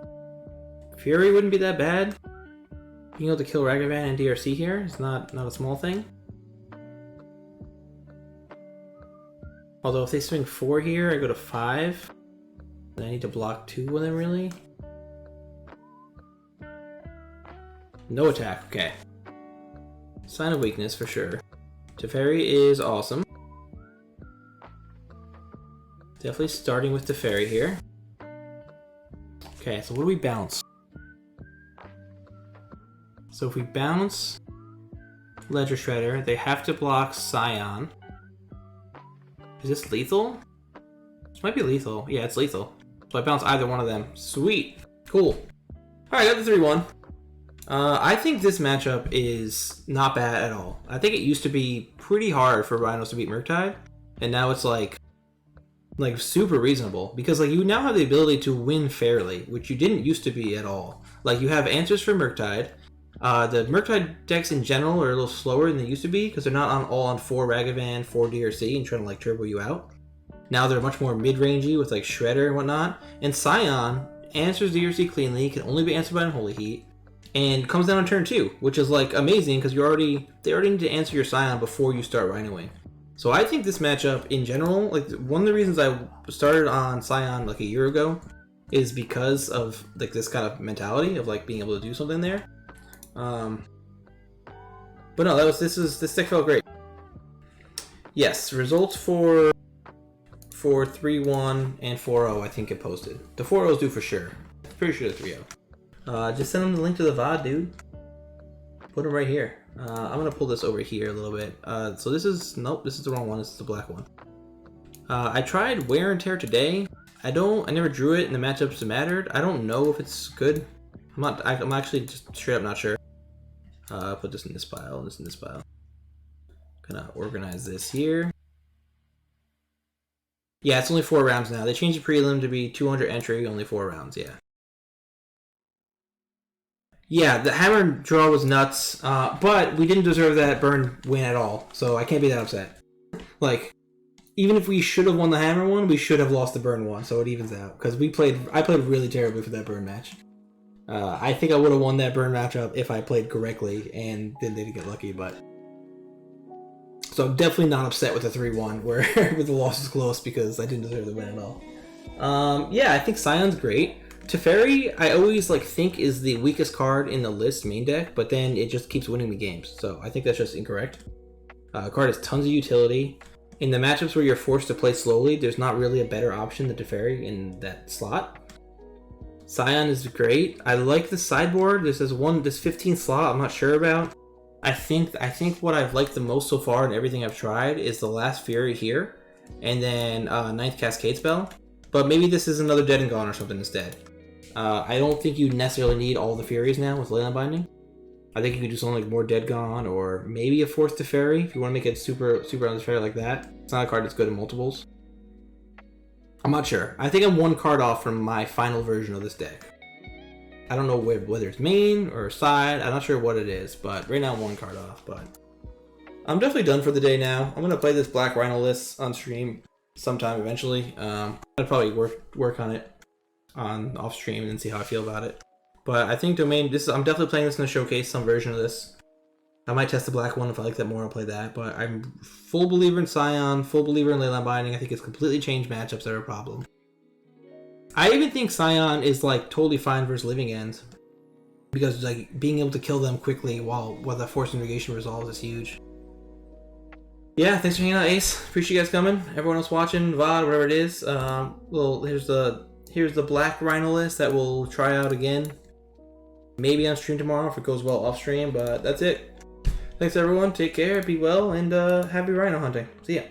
Fury wouldn't be that bad. Being able to kill Ragavan and DRC here is not a small thing. Although if they swing 4 here, I go to 5. Then I need to block 2 of them really. No attack, okay. Sign of weakness for sure. Teferi is awesome. Definitely starting with Teferi here. Okay, so what do we bounce? So if we bounce Ledger Shredder, they have to block Scion. Is this lethal? This might be lethal. Yeah, it's lethal. So I bounce either one of them. Sweet. Cool. Alright, got the 3-1. I think this matchup is not bad at all. I think it used to be pretty hard for Rhinos to beat Murktide, and now it's like super reasonable, because like you now have the ability to win fairly, which you didn't used to be at all. Like you have answers for Murktide. The Murktide decks in general are a little slower than they used to be, because they're not all on 4 Ragavan, 4 DRC, and trying to like turbo you out. Now they're much more mid-rangey with like Shredder and whatnot. And Scion answers DRC cleanly, can only be answered by Unholy Heat, and comes down on turn 2, which is like amazing because they already need to answer your Scion before you start Rhinoing. So I think this matchup in general, like one of the reasons I started on Scion like a year ago is because of like this kind of mentality of like being able to do something there. But no, this deck felt great. Yes, results for 3-1 and 4-0 I think get posted. The 4-0s do for sure. Pretty sure the 3-0. Just send them the link to the VOD, dude. Put them right here. I'm gonna pull this over here a little bit. So this is, nope, this is the wrong one. This is the black one. I tried Wear and Tear today. I never drew it and the matchups mattered. I don't know if it's good. I'm actually just straight up not sure. Put this in this pile, and this in this pile. Gonna organize this here. Yeah, it's only 4 rounds now. They changed the prelim to be 200 entry, only 4 rounds, yeah. Yeah, the hammer draw was nuts, but we didn't deserve that burn win at all, so I can't be that upset. Like, even if we should have won the hammer one, we should have lost the burn one, so it evens out. Because I played really terribly for that burn match. I think I would have won that burn matchup if I played correctly and didn't get lucky, but... So I'm definitely not upset with the 3-1, where with the loss was close because I didn't deserve the win at all. Yeah, I think Scion's great. Teferi, I always think is the weakest card in the list main deck, but then it just keeps winning the games. So I think that's just incorrect. Card has tons of utility. In the matchups where you're forced to play slowly, there's not really a better option than Teferi in that slot. Scion is great. I like the sideboard. There's this 15 slot I'm not sure about. I think what I've liked the most so far in everything I've tried is the last Fury here, and then 9th Cascade spell. But maybe this is another Dead and Gone or something instead. I don't think you necessarily need all the Furies now with Leyline Binding. I think you could do something like more Dead Gone, or maybe a 4th Teferi if you want to make it super Teferi like that. It's not a card that's good in multiples. I'm not sure. I think I'm one card off from my final version of this deck. I don't know whether it's main or side. I'm not sure what it is, but right now I'm one card off. But I'm definitely done for the day now. I'm gonna play this Black Rhino list on stream sometime eventually. I'd probably work on it on off stream and see how I feel about it. But I think Domain. I'm definitely playing this in a showcase, some version of this. I might test the black one if I like that more. I'll play that. But I'm full believer in Scion, full believer in Leyline Binding. I think it's completely changed matchups that are a problem. I even think Scion is totally fine versus Living Ends, because being able to kill them quickly while the Force Negation resolves is huge. Yeah, thanks for hanging out, Ace. Appreciate you guys coming. Everyone else watching, VOD, whatever it is. Well, here's the Black Rhino list that we'll try out again. Maybe on stream tomorrow if it goes well off stream, but that's it. Thanks everyone. Take care. Be well, and happy rhino hunting. See ya.